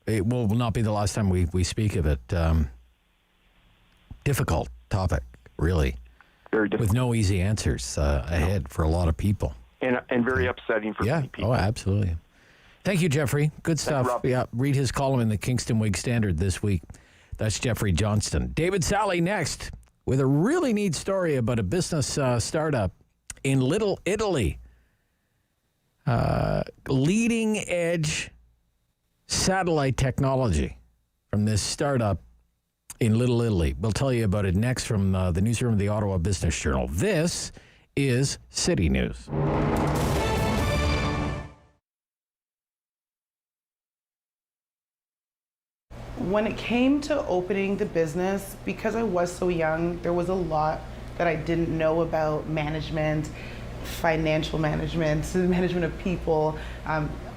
it will not be the last time we speak of it. Difficult topic, really. Very difficult. With no easy answers ahead for a lot of people. And very upsetting for many people. Oh, absolutely. Thank you, Geoffrey. Good stuff. Yeah, read his column in the Kingston Whig-Standard this week. That's Geoffrey Johnston. David Sali next with a really neat story about a business startup in Little Italy. Leading edge satellite technology from this startup in Little Italy. We'll tell you about it next from the newsroom of the Ottawa Business Journal. This is City News. When it came to opening the business, because I was so young, there was a lot that I didn't know about management, financial management, management of people,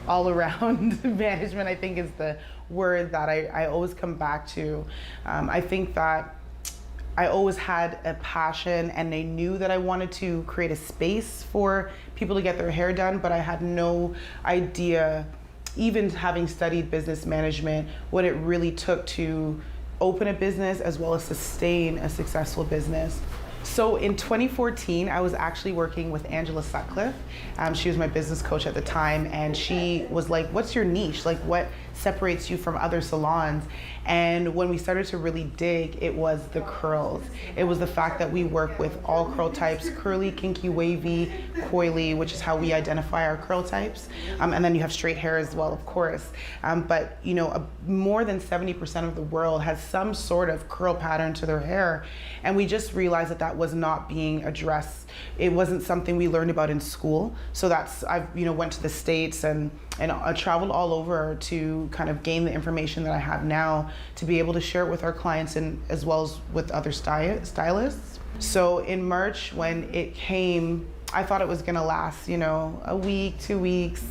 all around management, I think is the word that I always come back to. I think that I always had a passion, and I knew that I wanted to create a space for people to get their hair done, but I had no idea, even having studied business management, what it really took to open a business as well as sustain a successful business. So in 2014, I was actually working with Angela Sutcliffe. She was my business coach at the time, and she was like, what's your niche? Like, what separates you from other salons? And when we started to really dig, it was the curls. It was the fact that we work with all curl types: curly, kinky, wavy, coily, which is how we identify our curl types. And then you have straight hair as well, of course. But you know, more than 70% of the world has some sort of curl pattern to their hair. And we just realized that that was not being addressed. It wasn't something we learned about in school. So I went to the States and I traveled all over to kind of gain the information that I have now to be able to share it with our clients and as well as with other stylists. So in March, when it came, I thought it was gonna last, a week, 2 weeks,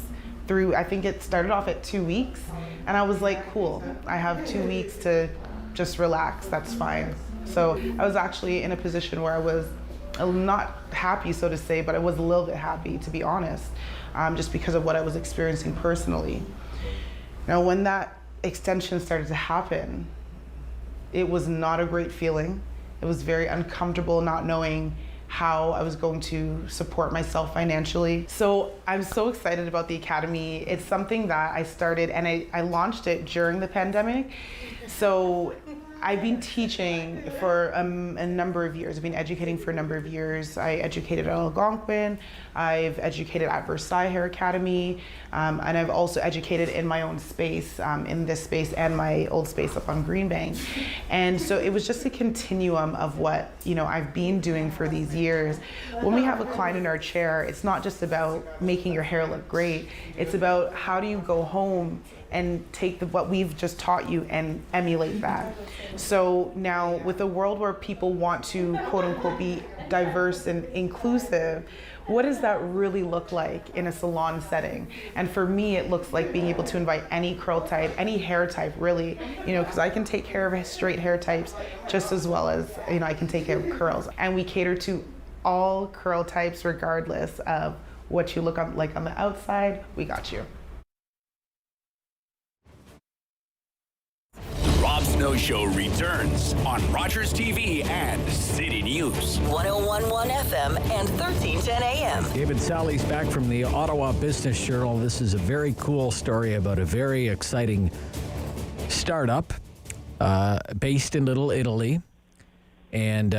I think it started off at 2 weeks. And I was like, cool, I have 2 weeks to just relax, that's fine. So I was actually in a position where I was not happy, so to say, but I was a little bit happy, to be honest, just because of what I was experiencing personally. Now, when that extension started to happen, it was not a great feeling. It was very uncomfortable not knowing how I was going to support myself financially. So I'm so excited about the Academy. It's something that I started, and I launched it during the pandemic. So I've been teaching for a number of years. I've been educating for a number of years. I educated at Algonquin. I've educated at Versailles Hair Academy. And I've also educated in my own space, in this space and my old space up on Greenbank. And so it was just a continuum of what, I've been doing for these years. When we have a client in our chair, it's not just about making your hair look great. It's about how do you go home and take what we've just taught you and emulate that. So now with a world where people want to quote unquote be diverse and inclusive, what does that really look like in a salon setting? And for me, it looks like being able to invite any curl type, any hair type really, because I can take care of straight hair types just as well as, I can take care of curls. And we cater to all curl types regardless of what you look like on the outside, we got you. The Rob Snow Show returns on Rogers TV and City News. 101.1 FM and 1310 AM. David Sali's back from the Ottawa Business Journal. This is a very cool story about a very exciting startup based in Little Italy. And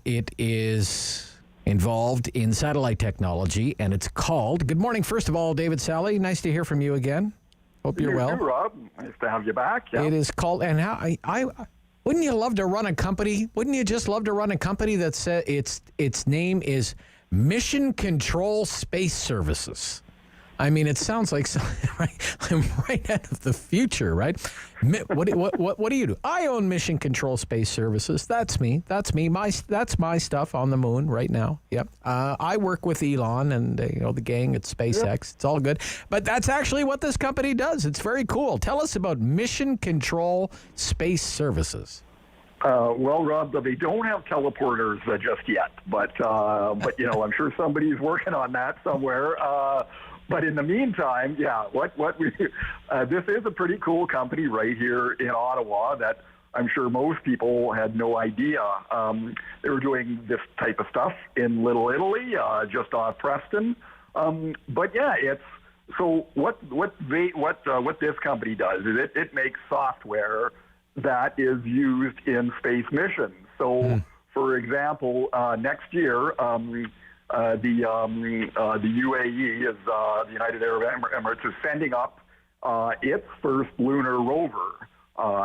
it is involved in satellite technology, and it's called... Good morning, first of all, David Sali. Nice to hear from you again. Hope you're well. You too, Rob. Nice to have you back. Yeah. It is called... And how I wouldn't you love to run a company? Wouldn't you just love to run a company that says its name is Mission Control Space Services? I mean, it sounds like I'm right out of the future, right? What do you do? I own Mission Control Space Services. That's me. That's my stuff on the moon right now. Yep. I work with Elon and the gang at SpaceX. Yep. It's all good. But that's actually what this company does. It's very cool. Tell us about Mission Control Space Services. Well, Rob, they don't have teleporters just yet, but I'm sure somebody's working on that somewhere. But in the meantime, yeah, this is a pretty cool company right here in Ottawa that I'm sure most people had no idea. They were doing this type of stuff in Little Italy, just off Preston. But yeah, what this company does is it makes software that is used in space missions. So, for example, next year. The UAE is the United Arab Emirates is sending up its first lunar rover.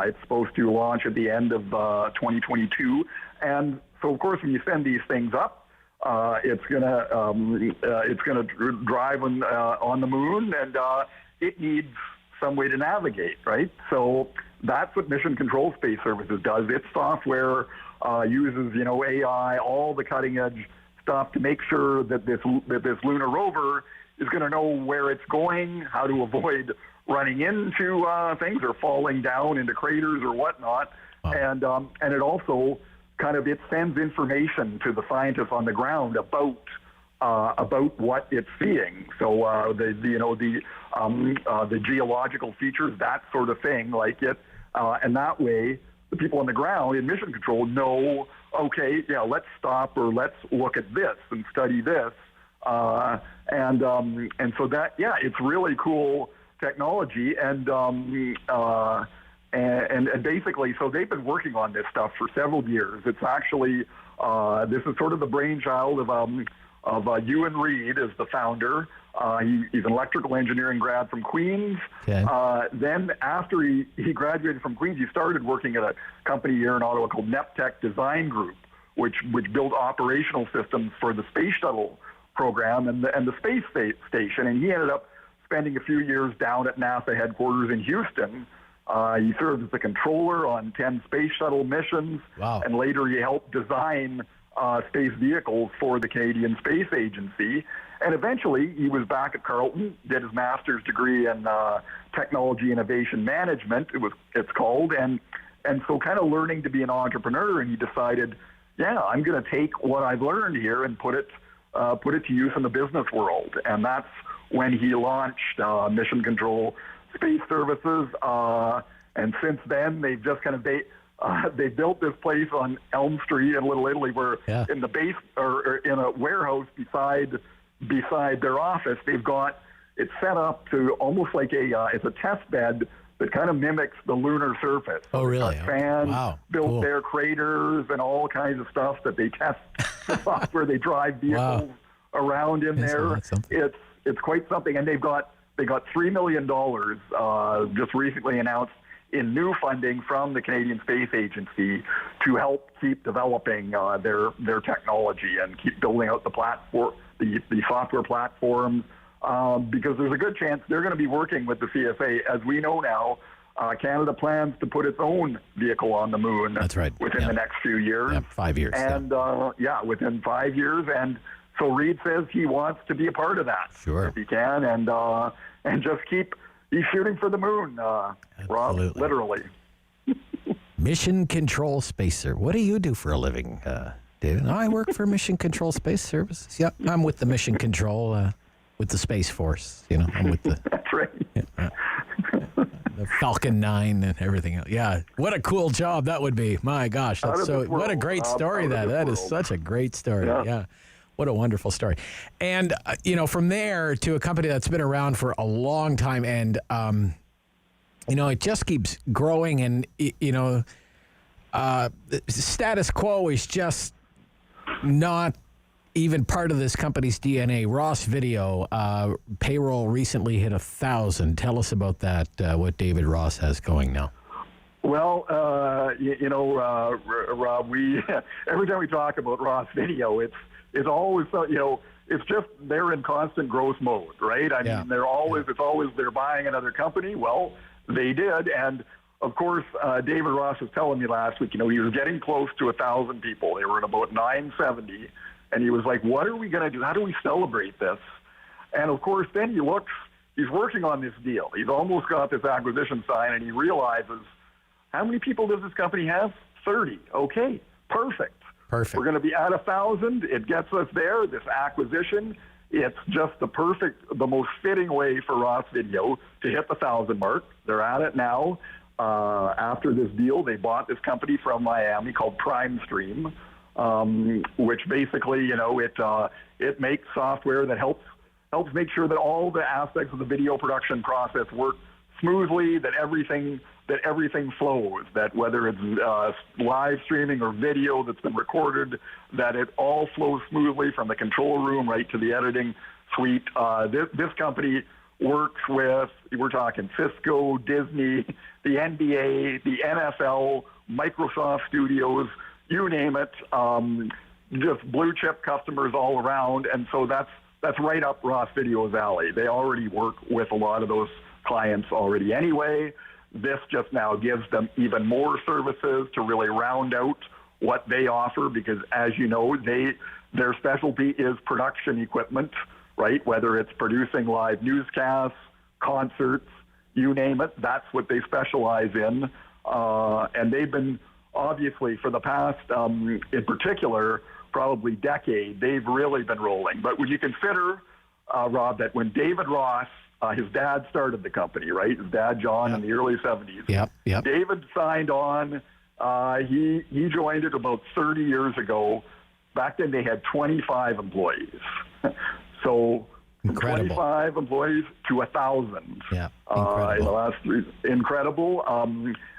It's supposed to launch at the end of 2022, and so of course when you send these things up, it's gonna drive on the moon, and it needs some way to navigate, right? So that's what Mission Control Space Services does. Its software uses AI, all the cutting edge stuff to make sure that this lunar rover is going to know where it's going, how to avoid running into things or falling down into craters or whatnot. Wow. And it also it sends information to the scientists on the ground about what it's seeing. So the geological features, that sort of thing, like it, and that way the people on the ground in mission control know, okay, yeah, let's stop or let's look at this and study this. And so that, yeah, it's really cool technology. And basically, so they've been working on this stuff for several years. It's actually, this is sort of the brainchild of Ewan Reed is the founder. He's an electrical engineering grad from Queens. Okay. Then after he graduated from Queens, he started working at a company here in Ottawa called Neptech Design Group, which built operational systems for the space shuttle program and the space station. And he ended up spending a few years down at NASA headquarters in Houston. He served as a controller on 10 space shuttle missions. Wow. And later he helped design space vehicles for the Canadian Space Agency. And eventually, he was back at Carleton, did his master's degree in technology innovation management, it's called, and so kind of learning to be an entrepreneur. And he decided, yeah, I'm going to take what I've learned here and put it to use in the business world. And that's when he launched Mission Control Space Services. And since then, they've just kind of they built this place on Elm Street in Little Italy, where in the base or in a warehouse beside their office, they've got it set up to almost like it's a test bed that kind of mimics the lunar surface. Oh, really? Fans built their craters and all kinds of stuff that they test the software. They drive vehicles around in there. It's quite something, and they got $3 million just recently announced in new funding from the Canadian Space Agency to help keep developing their technology and keep building out the platform, the software platforms, because there's a good chance they're going to be working with the CSA. As we know now, Canada plans to put its own vehicle on the moon. That's right. Within the next few years. 5 years. And within 5 years. And so Reed says he wants to be a part of that. Sure. If he can, and just he's shooting for the moon, Rob, literally. Mission Control Space Service. What do you do for a living, David? I work for Mission Control Space Services. Yep, I'm with the Mission Control with the Space Force. You know, I'm with the That's right. the Falcon 9 and everything else. Yeah, what a cool job that would be. My gosh, that's so. What a great story that is. Such a great story. Yeah. What a wonderful story. And, from there to a company that's been around for a long time and, it just keeps growing and, status quo is just not even part of this company's DNA. Ross Video, payroll recently hit 1,000. Tell us about that, what David Ross has going now. Well, Rob, we every time we talk about Ross Video, it's always, it's just they're in constant growth mode, right? I mean, it's always they're buying another company. Well, they did. And of course, David Ross was telling me last week, he was getting close to 1,000 people. They were at about 970. And he was like, what are we going to do? How do we celebrate this? And of course, then he looks, he's working on this deal. He's almost got this acquisition signed, and he realizes, how many people does this company have? 30. Okay, perfect. We're going to be at 1,000. It gets us there. This acquisition, it's just the most fitting way for Ross Video to hit the 1,000 mark. They're at it now. After this deal, they bought this company from Miami called PrimeStream, which basically, it makes software that helps make sure that all the aspects of the video production process work smoothly, that everything flows, that whether it's live streaming or video that's been recorded, that it all flows smoothly from the control room right to the editing suite. This company works with, we're talking Cisco, Disney, the NBA, the NFL, Microsoft Studios, you name it, just blue chip customers all around. And so that's right up Ross Video's alley. They already work with a lot of those clients already anyway. This just now gives them even more services to really round out what they offer, because as you know, their specialty is production equipment, right? Whether it's producing live newscasts, concerts, you name it, that's what they specialize in. And they've been, obviously, for the past, in particular, probably decade, they've really been rolling. But when you consider, Rob, that when David Ross, his dad started the company, right? His dad, John, in the early 70s. Yep. David signed on. He joined it about 30 years ago. Back then, they had 25 employees. So incredible. 25 employees to 1,000. Yeah, incredible.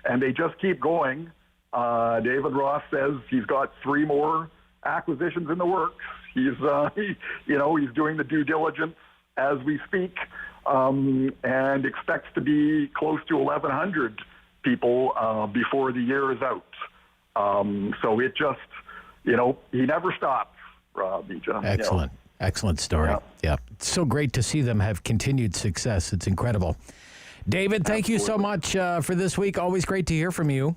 And they just keep going. David Ross says he's got 3 more acquisitions in the works. He's doing the due diligence as we speak, and expects to be close to 1,100 people before the year is out. So it just, he never stops, Rob. Excellent story. Yeah. It's so great to see them have continued success. It's incredible. David, thank you so much for this week. Always great to hear from you.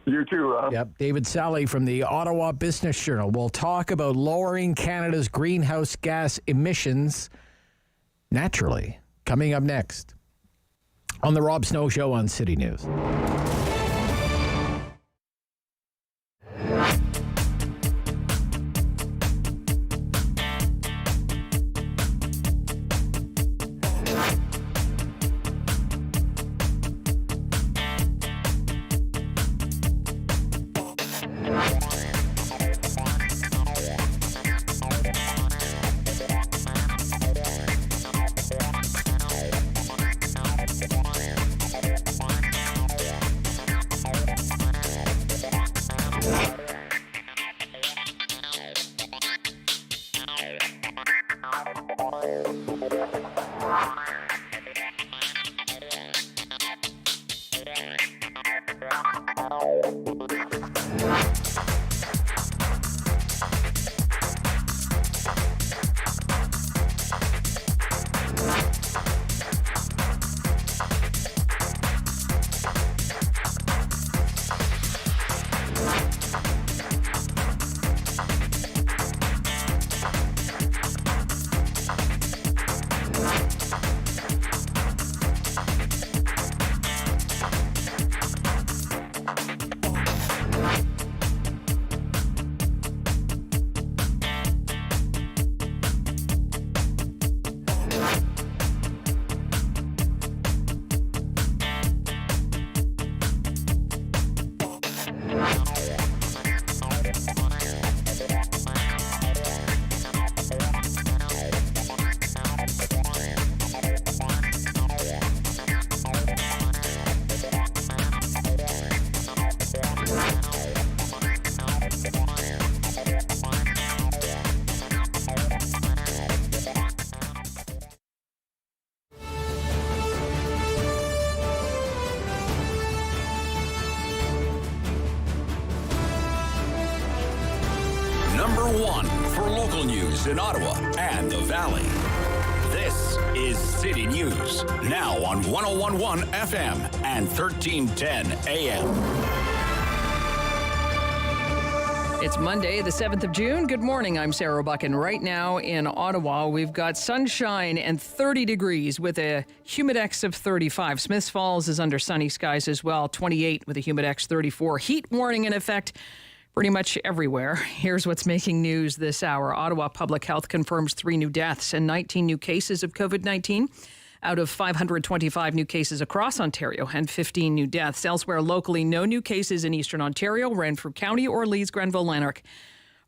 You too, Rob. Yep. David Sali from the Ottawa Business Journal. We'll talk about lowering Canada's greenhouse gas emissions naturally. Coming up next on The Rob Snow Show on City News. News in Ottawa and the Valley. This is City News, now on 101.1 FM and 1310 AM. It's Monday, the 7th of June. Good morning. I'm Sarah Buck, and right now in Ottawa, we've got sunshine and 30 degrees with a humidex of 35. Smiths Falls is under sunny skies as well, 28 with a humidex 34. Heat warning in effect pretty much everywhere. Here's what's making news this hour. Ottawa Public Health confirms 3 new deaths and 19 new cases of COVID-19. Out of 525 new cases across Ontario and 15 new deaths. Elsewhere locally, no new cases in Eastern Ontario, Renfrew County, or Leeds, Grenville, Lanark.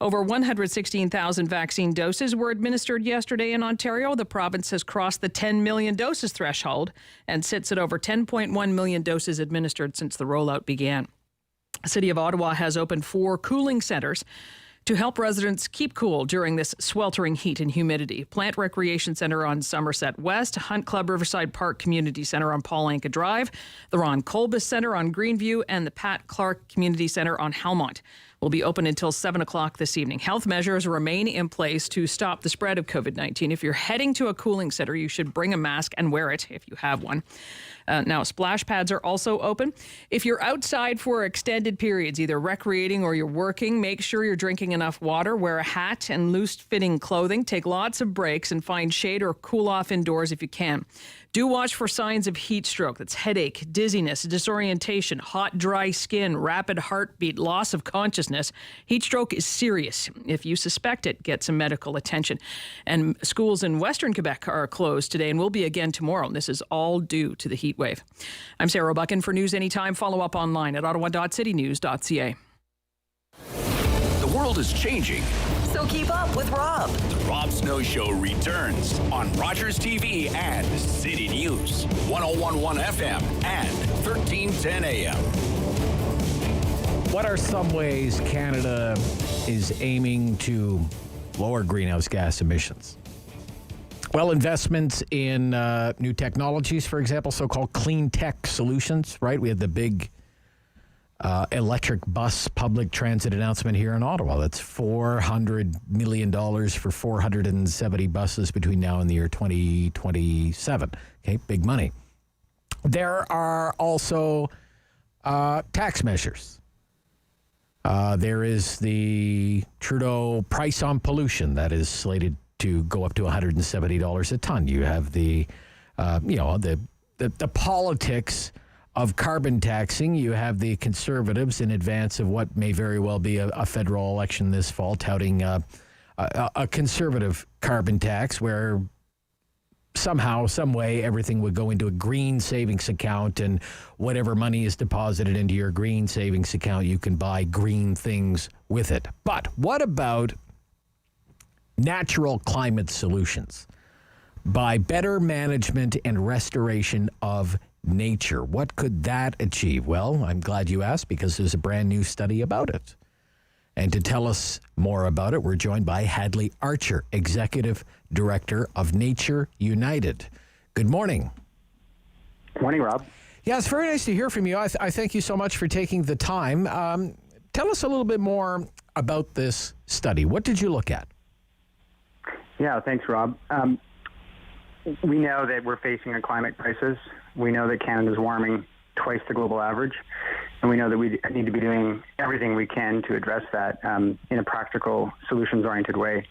Over 116,000 vaccine doses were administered yesterday in Ontario. The province has crossed the 10 million doses threshold and sits at over 10.1 million doses administered since the rollout began. The City of Ottawa has opened 4 cooling centres to help residents keep cool during this sweltering heat and humidity. Plant Recreation Centre on Somerset West, Hunt Club Riverside Park Community Centre on Paul Anka Drive, the Ron Colbus Centre on Greenview, and the Pat Clark Community Centre on Helmont will be open until 7 o'clock this evening. Health measures remain in place to stop the spread of COVID-19. If you're heading to a cooling centre, you should bring a mask and wear it if you have one. Now, splash pads are also open. If you're outside for extended periods, either recreating or you're working, make sure you're drinking enough water, wear a hat and loose-fitting clothing, take lots of breaks, and find shade or cool off indoors if you can. Do watch for signs of heat stroke. That's headache, dizziness, disorientation, hot, dry skin, rapid heartbeat, loss of consciousness. Heat stroke is serious. If you suspect it, get some medical attention. And schools in Western Quebec are closed today and will be again tomorrow. And this is all due to the heat wave. I'm Sarah Buchan. For news anytime, follow up online at ottawa.citynews.ca. The world is changing. So keep up with Rob. The Rob Snow Show returns on Rogers TV and City News, 101.1 FM and 1310 AM. What are some ways Canada is aiming to lower greenhouse gas emissions? Well, investments in new technologies, for example, so-called clean tech solutions, right? We had the big electric bus public transit announcement here in Ottawa. That's $400 million for 470 buses between now and the year 2027. Okay, big money. There are also tax measures. There is the Trudeau price on pollution that is slated to go up to $170 a ton. You have the politics of carbon taxing. You have the Conservatives in advance of what may very well be a federal election this fall touting a Conservative carbon tax where somehow, some way, everything would go into a green savings account, and whatever money is deposited into your green savings account, you can buy green things with it. But what about natural climate solutions by better management and restoration of nature? What could that achieve? Well, I'm glad you asked, because there's a brand new study about it. And to tell us more about it, we're joined by Hadley Archer, Executive Director of Nature United. Good morning. Morning, Rob. Yeah, it's very nice to hear from you. I thank you so much for taking the time. Tell us a little bit more about this study. What did you look at? Yeah, thanks, Rob. We know that we're facing a climate crisis. We know that Canada's warming twice the global average, and we know that we need to be doing everything we can to address that in a practical, solutions-oriented way.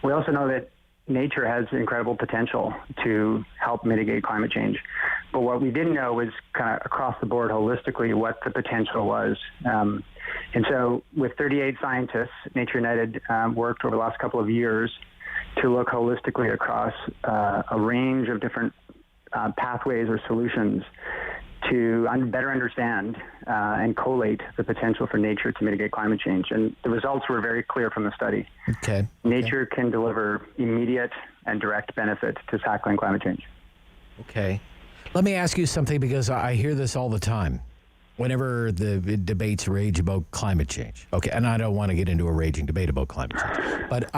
We also know that nature has incredible potential to help mitigate climate change. But what we didn't know was kind of across the board holistically what the potential was. And so with 38 scientists, Nature United worked over the last couple of years to look holistically across a range of different pathways or solutions to better understand and collate the potential for nature to mitigate climate change. And the results were very clear from the study. Okay. Nature can deliver immediate and direct benefit to tackling climate change. Okay. Let me ask you something, because I hear this all the time whenever the debates rage about climate change. Okay, and I don't want to get into a raging debate about climate change. But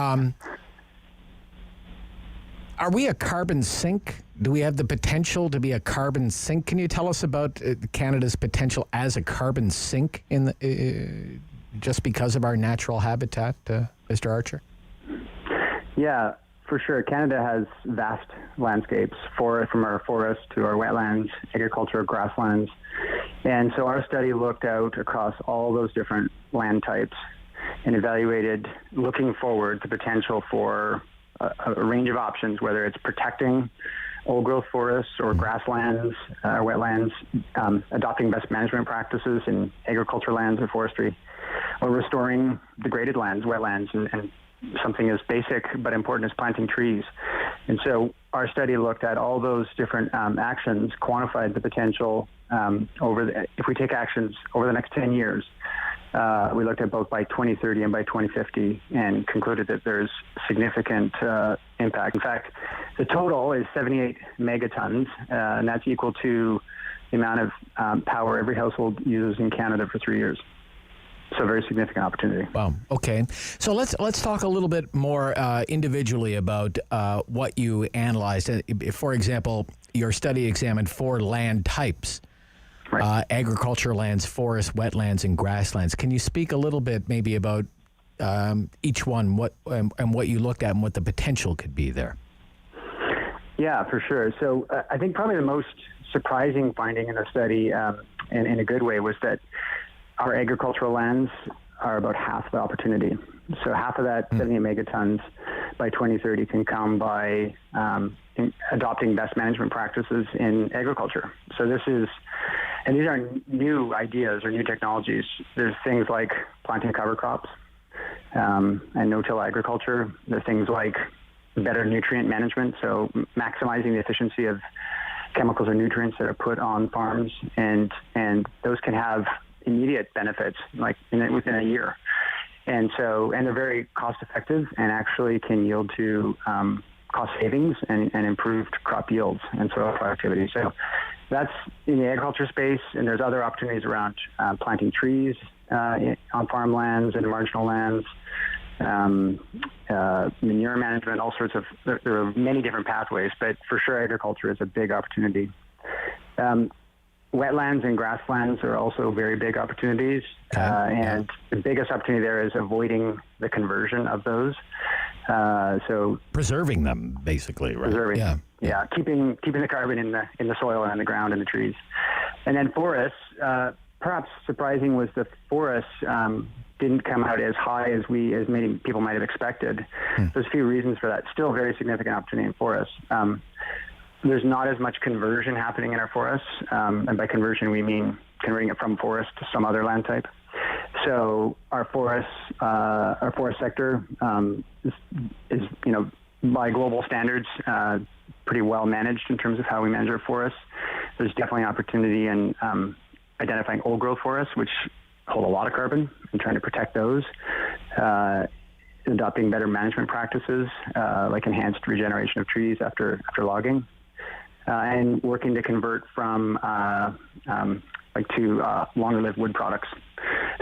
are we a carbon sink? Do we have the potential to be a carbon sink? Can you tell us about Canada's potential as a carbon sink in the, just because of our natural habitat, Mr. Archer? Yeah, for sure. Canada has vast landscapes, from our forests to our wetlands, agriculture, grasslands. And so our study looked out across all those different land types and evaluated, looking forward, the potential for a range of options, whether it's protecting old-growth forests or grasslands, wetlands, adopting best management practices in agriculture lands or forestry, or restoring degraded lands, wetlands, and something as basic but important as planting trees. And so our study looked at all those different actions, quantified the potential if we take actions over the next 10 years. We looked at both by 2030 and by 2050 and concluded that there's significant impact. In fact, the total is 78 megatons, and that's equal to the amount of power every household uses in Canada for 3 years. So a very significant opportunity. Wow. Okay. So let's talk a little bit more individually about what you analyzed. For example, your study examined 4 land types. Right. Agriculture lands, forests, wetlands, and grasslands. Can you speak a little bit maybe about each one, and what you looked at and what the potential could be there? Yeah, for sure. So I think probably the most surprising finding in the study, and in a good way, was that our agricultural lands are about half the opportunity. So half of that 78 megatons by 2030 can come by adopting best management practices in agriculture. So these aren't new ideas or new technologies. There's things like planting cover crops and no-till agriculture. There's things like better nutrient management, so maximizing the efficiency of chemicals or nutrients that are put on farms, and those can have immediate benefits, like within a year. And they're very cost effective and actually can yield to cost savings and improved crop yields and soil productivity. So that's in the agriculture space, and there's other opportunities around planting trees on farmlands and marginal lands, manure management, all sorts of, there are many different pathways, but for sure agriculture is a big opportunity. Wetlands and grasslands are also very big opportunities, and the biggest opportunity there is avoiding the conversion of those. So preserving them, basically, right? Preserving, yeah, keeping the carbon in the soil and in the ground and the trees. And then forests, perhaps surprising was the forests didn't come out as high as many people might have expected. There's a few reasons for that. Still very significant opportunity in forests. There's not as much conversion happening in our forests, and by conversion we mean converting it from forest to some other land type. So our forest sector is by global standards pretty well managed in terms of how we manage our forests. There's definitely an opportunity in identifying old growth forests, which hold a lot of carbon, and trying to protect those. Adopting better management practices like enhanced regeneration of trees after logging. And working to convert from to longer-lived wood products,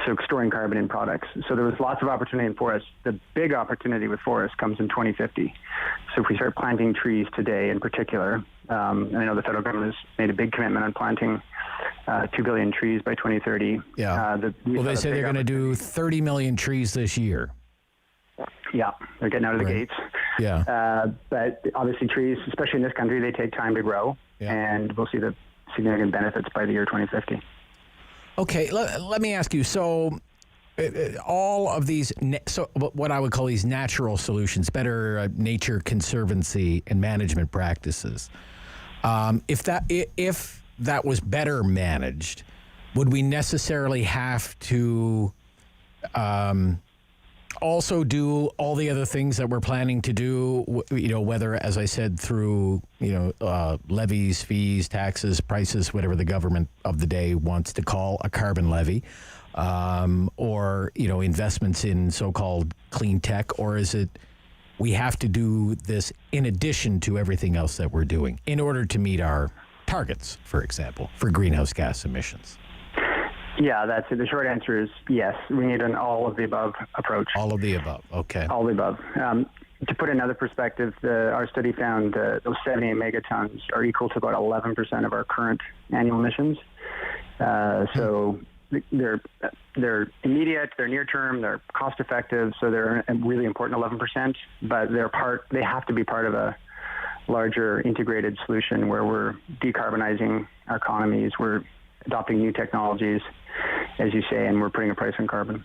so storing carbon in products. So there was lots of opportunity in forests. The big opportunity with forests comes in 2050. So if we start planting trees today in particular, and I know the federal government has made a big commitment on planting 2 billion trees by 2030. Yeah. They say they're going to do 30 million trees this year. Yeah, they're getting out of the gates. Yeah. But obviously trees, especially in this country, they take time to grow, and we'll see the significant benefits by the year 2050. Okay, let me ask you, so all of these, what I would call these natural solutions, better nature conservancy and management practices, if that was better managed, would we necessarily have to also do all the other things that we're planning to do, whether, as I said, through, levies, fees, taxes, prices, whatever the government of the day wants to call a carbon levy, or, investments in so-called clean tech, or is it we have to do this in addition to everything else that we're doing in order to meet our targets, for example, for greenhouse gas emissions? Yeah, that's it. The short answer is yes. We need an all of the above approach. All of the above. Okay. All of the above. To put another perspective, our study found those 78 megatons are equal to about 11% of our current annual emissions. So they're immediate, they're near term, they're cost effective, so they're a really important 11%. But they have to be part of a larger integrated solution where we're decarbonizing our economies, we're adopting new technologies, as you say, and we're putting a price on carbon.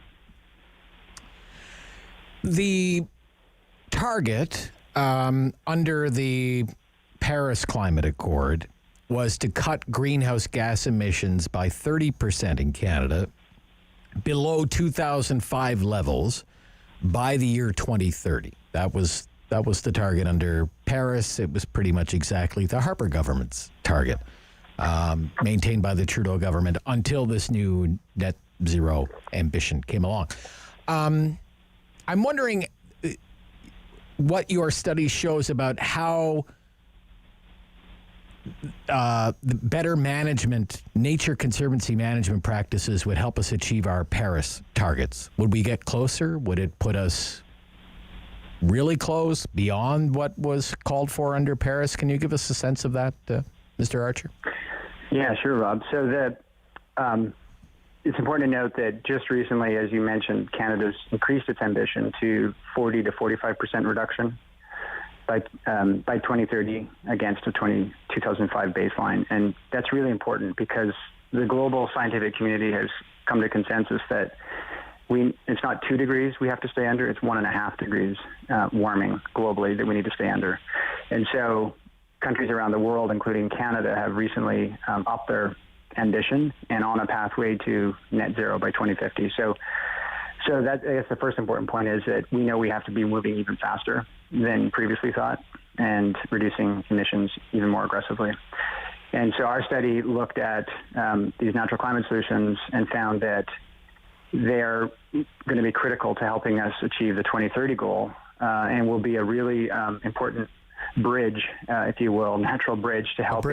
The target under the Paris Climate Accord was to cut greenhouse gas emissions by 30% in Canada below 2005 levels by the year 2030. That was the target under Paris. It was pretty much exactly the Harper government's target, maintained by the Trudeau government until this new net zero ambition came along. I'm wondering what your study shows about how the better management, nature conservancy management practices would help us achieve our Paris targets. Would we get closer? Would it put us really close beyond what was called for under Paris? Can you give us a sense of that, Mr. Archer? Yeah, sure, Rob. So it's important to note that just recently, as you mentioned, Canada's increased its ambition to 40 to 45% reduction by 2030 against a 2005 baseline. And that's really important because the global scientific community has come to consensus that it's not 2 degrees we have to stay under, it's 1.5 degrees warming globally that we need to stay under. And so countries around the world, including Canada, have recently upped their ambition and on a pathway to net zero by 2050. So that, I guess the first important point is that we know we have to be moving even faster than previously thought and reducing emissions even more aggressively. And so our study looked at these natural climate solutions and found that they're going to be critical to helping us achieve the 2030 goal and will be a really important bridge, if you will, natural bridge to help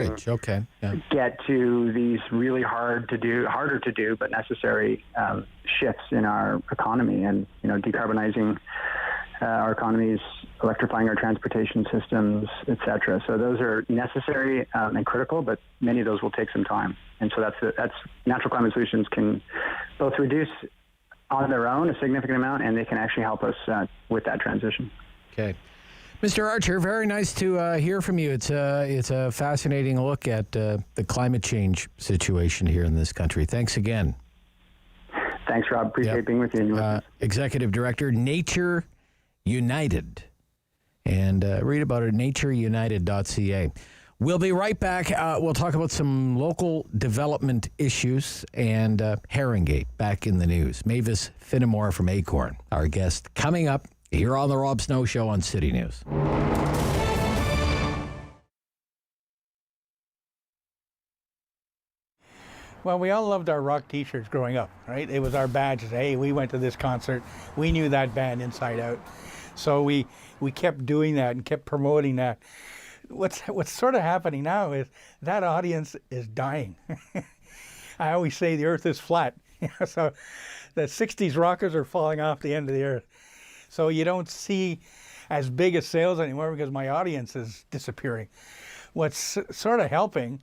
get to these really harder to do, but necessary shifts in our economy and, decarbonizing our economies, electrifying our transportation systems, et cetera. So those are necessary and critical, but many of those will take some time. And so that's natural climate solutions can both reduce on their own a significant amount, and they can actually help us with that transition. Okay. Mr. Archer, very nice to hear from you. It's a fascinating look at the climate change situation here in this country. Thanks again. Thanks, Rob. Appreciate being with you. Executive Director, Nature United. And read about it at natureunited.ca. We'll be right back. We'll talk about some local development issues and Haringey back in the news. Mavis Finnamore from ACORN, our guest, coming up here on The Rob Snow Show on City News. Well, we all loved our rock T-shirts growing up, right? It was our badge. Hey, we went to this concert. We knew that band inside out. So we kept doing that and kept promoting that. What's sort of happening now is that audience is dying. I always say the earth is flat. So the 60s rockers are falling off the end of the earth. So you don't see as big a sales anymore because my audience is disappearing. What's sort of helping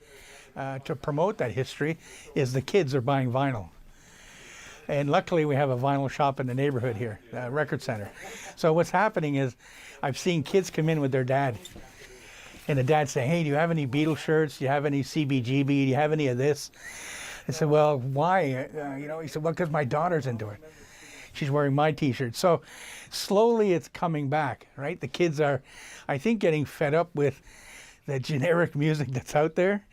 to promote that history is the kids are buying vinyl. And luckily we have a vinyl shop in the neighborhood here, Record Center. So what's happening is I've seen kids come in with their dad. And the dad say, hey, do you have any Beatles shirts? Do you have any CBGB? Do you have any of this? I said, well, why? He said, well, because my daughter's into it. She's wearing my T-shirt. So slowly it's coming back, right? The kids are, I think, getting fed up with the generic music that's out there.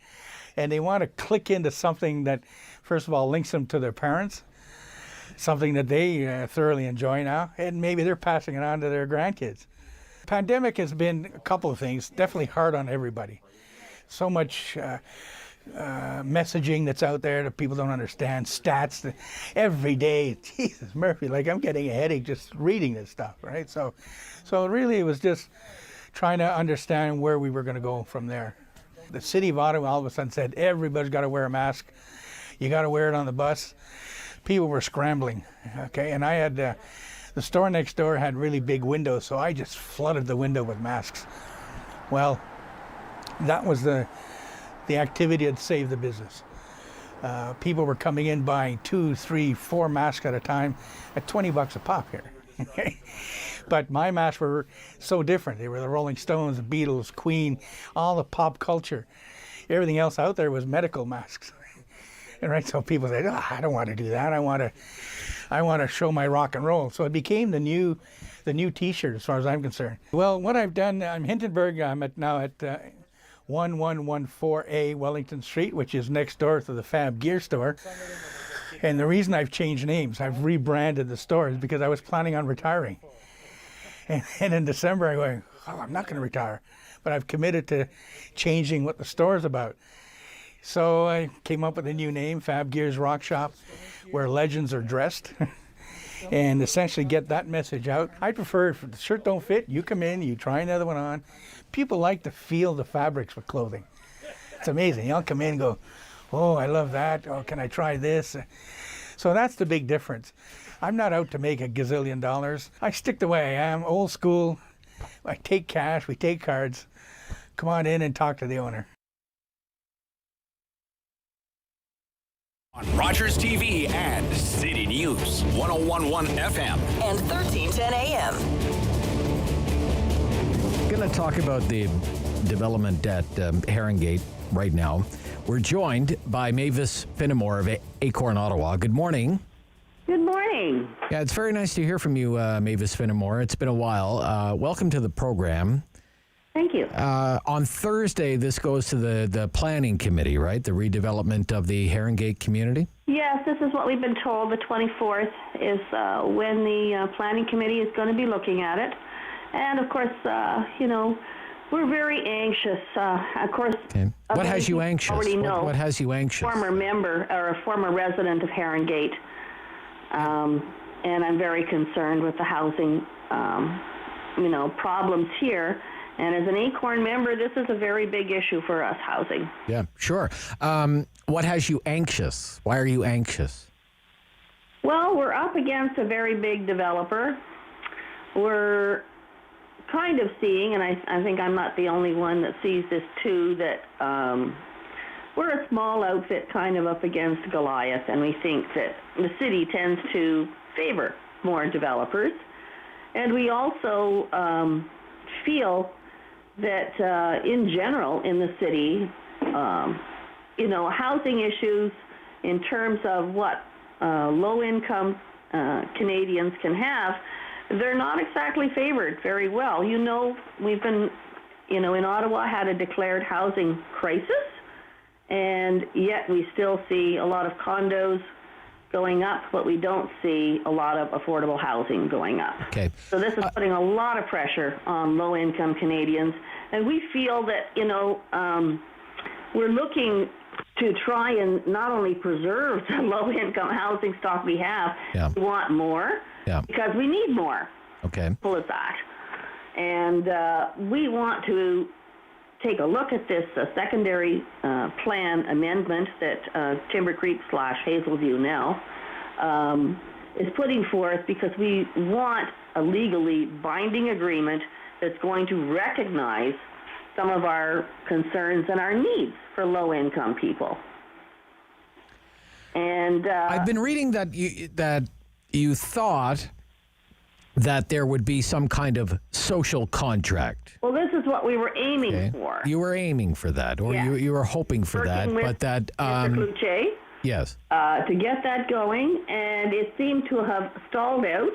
And they want to click into something that, first of all, links them to their parents, something that they thoroughly enjoy now, and maybe they're passing it on to their grandkids. Pandemic has been a couple of things, definitely hard on everybody. So much messaging that's out there that people don't understand, stats that every day, Jesus Murphy, like I'm getting a headache just reading this stuff, right? So really it was just trying to understand where we were going to go from there. The city of Ottawa all of a sudden said, everybody's got to wear a mask. You got to wear it on the bus. People were scrambling, okay? And I had, the store next door had really big windows, so I just flooded the window with masks. Well, that was the activity that saved the business. People were coming in buying 2, 3, 4 masks at a time at $20 a pop here. But my masks were so different. They were the Rolling Stones, the Beatles, Queen, all the pop culture. Everything else out there was medical masks. And right, so people said, "Oh, I don't want to do that. I want to show my rock and roll." So it became the new T-shirt, as far as I'm concerned. Well, what I've done, I'm Hindenburg. I'm now at 1114A Wellington Street, which is next door to the Fab Gear store. And the reason I've changed names, I've rebranded the store, is because I was planning on retiring. And in December, I go, "Oh, I'm not going to retire," but I've committed to changing what the store is about. So I came up with a new name, Fab Gear's Rock Shop, where legends are dressed, and essentially get that message out. I prefer, if the shirt don't fit, you come in, you try another one on. People like to feel the fabrics with clothing. It's amazing. You'll come in and go, "Oh, I love that. Oh, can I try this?" So that's the big difference. I'm not out to make a gazillion dollars. I stick the way I am, old school. I take cash, we take cards. Come on in and talk to the owner. On Rogers TV and City News, 101.1 FM. And 1310 AM. Going to talk about the development at Haringate right now. We're joined by Mavis Finnamore of ACORN Ottawa. Good morning. Good morning. Yeah, it's very nice to hear from you, Mavis Finnamore. It's been a while. Welcome to the program. Thank you. On Thursday, this goes to the planning committee, right? The redevelopment of the Haringate community? Yes, this is what we've been told. The 24th is when the planning committee is going to be looking at it. And of course, we're very anxious. Of course, okay. What has you anxious? Already know. What has you anxious? Former member or a former resident of Haringate. And I'm very concerned with the housing, problems here. And as an ACORN member, this is a very big issue for us, housing. Yeah, sure. What has you anxious? Why are you anxious? Well, we're up against a very big developer. We're kind of seeing, and I think I'm not the only one that sees this too, that we're a small outfit kind of up against Goliath, and we think that the city tends to favor more developers. And we also feel that in general in the city, housing issues in terms of what low-income Canadians can have, they're not exactly favored very well. We've been, in Ottawa had a declared housing crisis, and yet we still see a lot of condos going up, but we don't see a lot of affordable housing going up. Okay. So this is putting a lot of pressure on low-income Canadians, and we feel that, we're looking to try and not only preserve the low-income housing stock we have, we want more, because we need more. Okay. Simple as that. And we want to take a look at this secondary plan amendment that Timber Creek / Hazelview now is putting forth, because we want a legally binding agreement that's going to recognize some of our concerns and our needs for low-income people. And I've been reading that you thought that there would be some kind of social contract. Well, this is what we were aiming for. You were aiming for that, or you were hoping for Working that, but that Mr. Cloutier, yes, to get that going, and it seemed to have stalled out.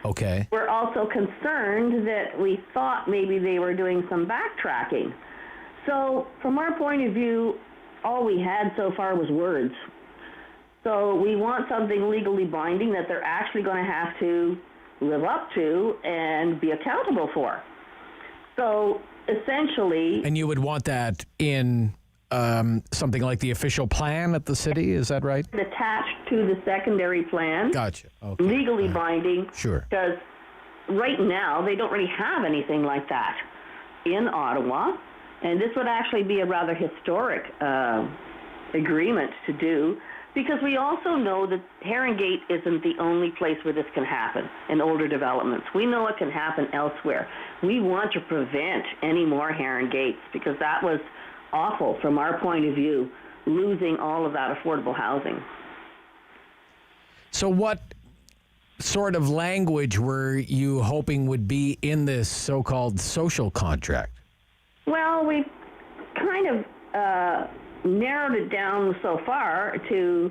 Okay. We're also concerned that we thought maybe they were doing some backtracking. So from our point of view, all we had so far was words. So we want something legally binding that they're actually going to have to live up to and be accountable for. So essentially... And you would want that in something like the official plan at the city, is that right? Attached to the secondary plan. Gotcha. Okay. Legally binding. Sure. Because right now they don't really have anything like that in Ottawa. And this would actually be a rather historic agreement to do, because we also know that Haringate isn't the only place where this can happen in older developments. We know it can happen elsewhere. We want to prevent any more Haringates, because that was awful from our point of view. losing all of that affordable housing. So what sort of language were you hoping would be in this so-called social contract? Well, we've kind of narrowed it down so far to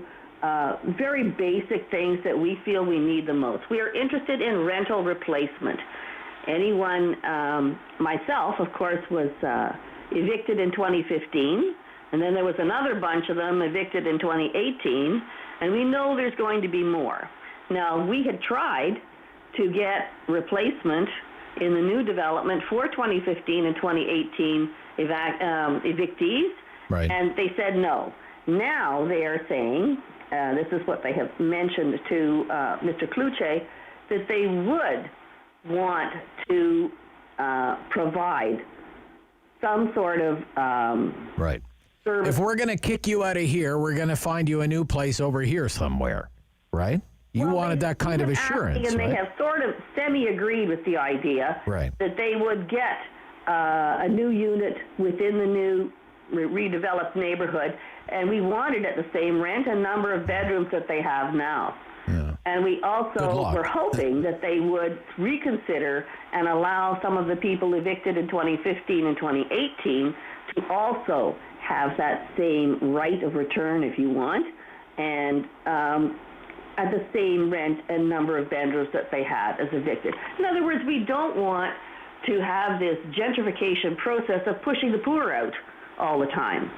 very basic things that we feel we need the most. We are interested in rental replacement. Anyone, myself, of course, was evicted in 2015, and then there was another bunch of them evicted in 2018, and we know there's going to be more. Now, we had tried to get replacement in the new development for 2015 and 2018 evictees, right. And they said no. Now they are saying, this is what they have mentioned to Mr. Kluche, that they would want to provide some sort of right. service. If we're going to kick you out of here, we're going to find you a new place over here somewhere, right? You wanted that kind of assurance, and right? they have sort of semi-agreed with the idea Right. that they would get a new unit within the new redeveloped neighborhood, and we wanted at the same rent and number of bedrooms that they have now. Yeah. And we also were hoping that they would reconsider and allow some of the people evicted in 2015 and 2018 to also have that same right of return, if you want, and at the same rent and number of bedrooms that they had as evicted. In other words, we don't want to have this gentrification process of pushing the poor out all the time.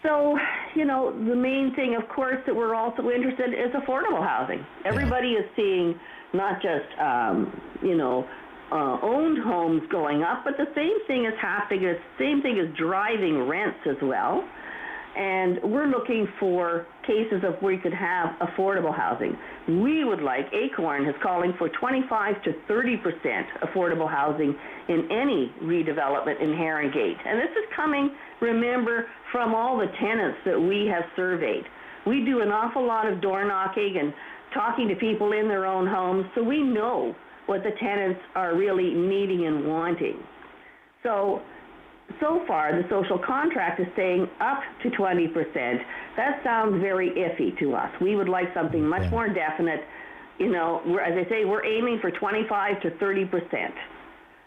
So, you know, the main thing, of course, that we're also interested in is affordable housing. Everybody is seeing not just, owned homes going up, but the same thing is happening. The same thing is driving rents as well. And we're looking for cases of where you could have affordable housing. We would like, ACORN is calling for 25 to 30% affordable housing in any redevelopment in Heron Gate. And this is coming, remember, from all the tenants that we have surveyed. We do an awful lot of door knocking and talking to people in their own homes, so we know what the tenants are really needing and wanting. So far, the social contract is saying up to 20%. That sounds very iffy to us. We would like something much more definite. You know, as I say, we're aiming for 25 to 30%.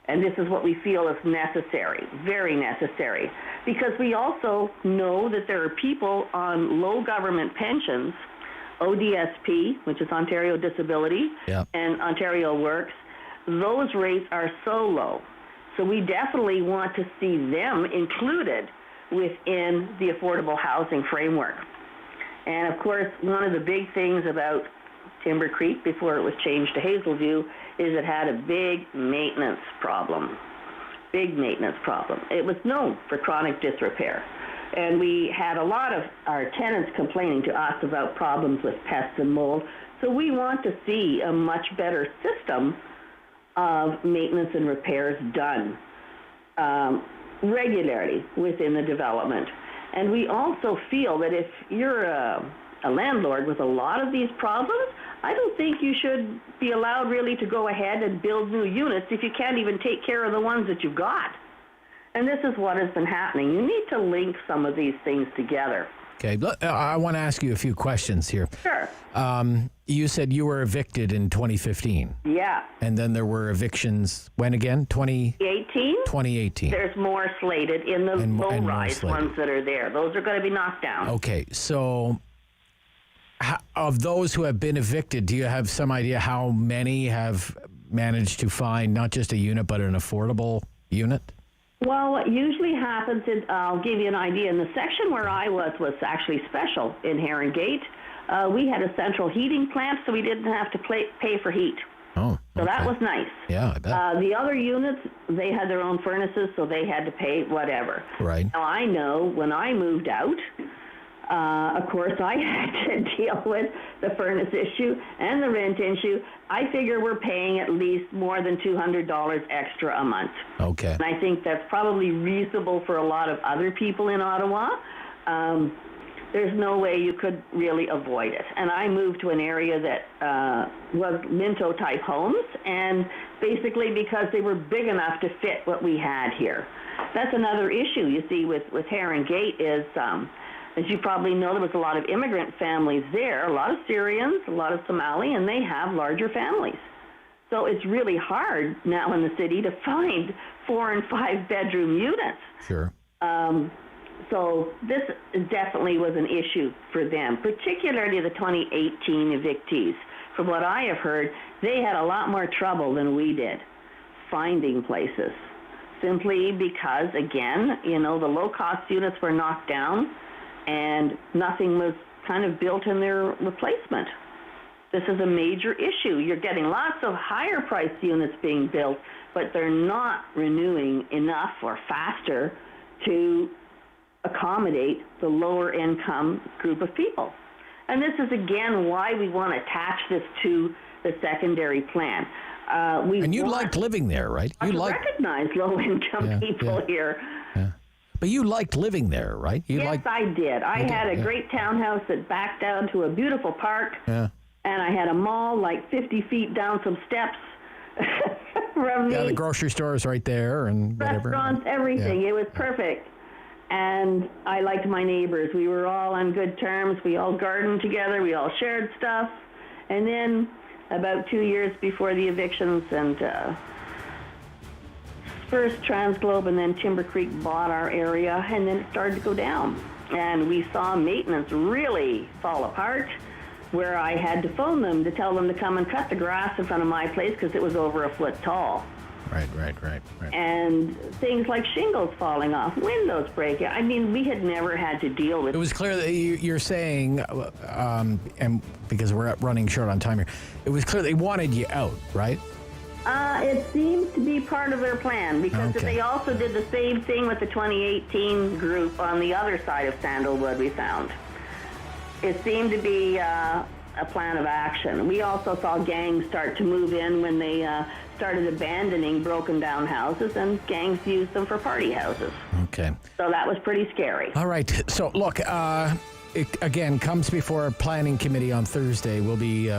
And this is what we feel is necessary, very necessary. Because we also know that there are people on low government pensions, ODSP, which is Ontario Disability, and Ontario Works. Those rates are so low. So we definitely want to see them included within the affordable housing framework. And of course, one of the big things about Timber Creek before it was changed to Hazelview is it had a big maintenance problem. Big maintenance problem. It was known for chronic disrepair. And we had a lot of our tenants complaining to us about problems with pests and mold. So we want to see a much better system of maintenance and repairs done regularly within the development. And we also feel that if you're a landlord with a lot of these problems, I don't think you should be allowed really to go ahead and build new units if you can't even take care of the ones that you've got. And this is what has been happening. You need to link some of these things together. Okay, I want to ask you a few questions here. Sure. You said you were evicted in 2015. Yeah. And then there were evictions, when again? 2018? 2018. There's more slated in the low-rise ones that are there. Those are going to be knocked down. Okay, so of those who have been evicted, do you have some idea how many have managed to find not just a unit, but an affordable unit? Well, what usually happens is, I'll give you an idea. In the section where I was actually special in Heron Gate. We had a central heating plant, so we didn't have to pay for heat. Oh, so that was nice. Yeah, I bet. The other units, they had their own furnaces, so they had to pay whatever. Right. Now, I know when I moved out, of course, I had to deal with the furnace issue and the rent issue. I figure we're paying at least more than $200 extra a month. Okay. And I think that's probably reasonable for a lot of other people in Ottawa. There's no way you could really avoid it. And I moved to an area that was Minto-type homes, and basically because they were big enough to fit what we had here. That's another issue, you see, with Heron Gate is, as you probably know, there was a lot of immigrant families there, a lot of Syrians, a lot of Somali, and they have larger families. So it's really hard now in the city to find 4 and 5 bedroom units. Sure. So this definitely was an issue for them, particularly the 2018 evictees. From what I have heard, they had a lot more trouble than we did finding places, simply because, again, the low-cost units were knocked down and nothing was kind of built in their replacement. This is a major issue. You're getting lots of higher-priced units being built, but they're not renewing enough or faster to accommodate the lower income group of people. And this is, again, why we want to attach this to the secondary plan. And you liked living there, right? You recognize low-income people here. Yeah. But you liked living there, right? Yes, I did. I had a great townhouse that backed down to a beautiful park. Yeah. And I had a mall like 50 feet down some steps from me. Yeah, the grocery store is right there and whatever. Restaurants, everything. Yeah. It was perfect. And I liked my neighbors. We were all on good terms. We all gardened together. We all shared stuff. And then about 2 years before the evictions, and first Transglobe and then Timber Creek bought our area, and then it started to go down. And we saw maintenance really fall apart, where I had to phone them to tell them to come and cut the grass in front of my place because it was over a foot tall. Right. And things like shingles falling off, windows breaking. I mean, we had never had to deal with. It was clear that you're saying, and because we're running short on time here, it was clear they wanted you out, right? It seems to be part of their plan, because they also did the same thing with the 2018 group on the other side of Sandalwood, we found. It seemed to be a plan of action. We also saw gangs start to move in when they started abandoning broken down houses, and gangs used them for party houses. Okay. So that was pretty scary. All right. So look, it again comes before our planning committee on Thursday. We'll be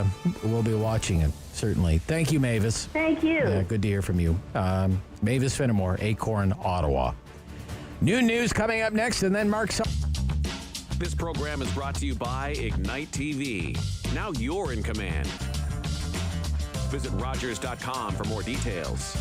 watching it, certainly. Thank you, Mavis. Thank you. Yeah, good to hear from you. Mavis Finnamore, ACORN, Ottawa. New news coming up next, and then Mark. This program is brought to you by Ignite TV. Now you're in command. Visit Rogers.com for more details.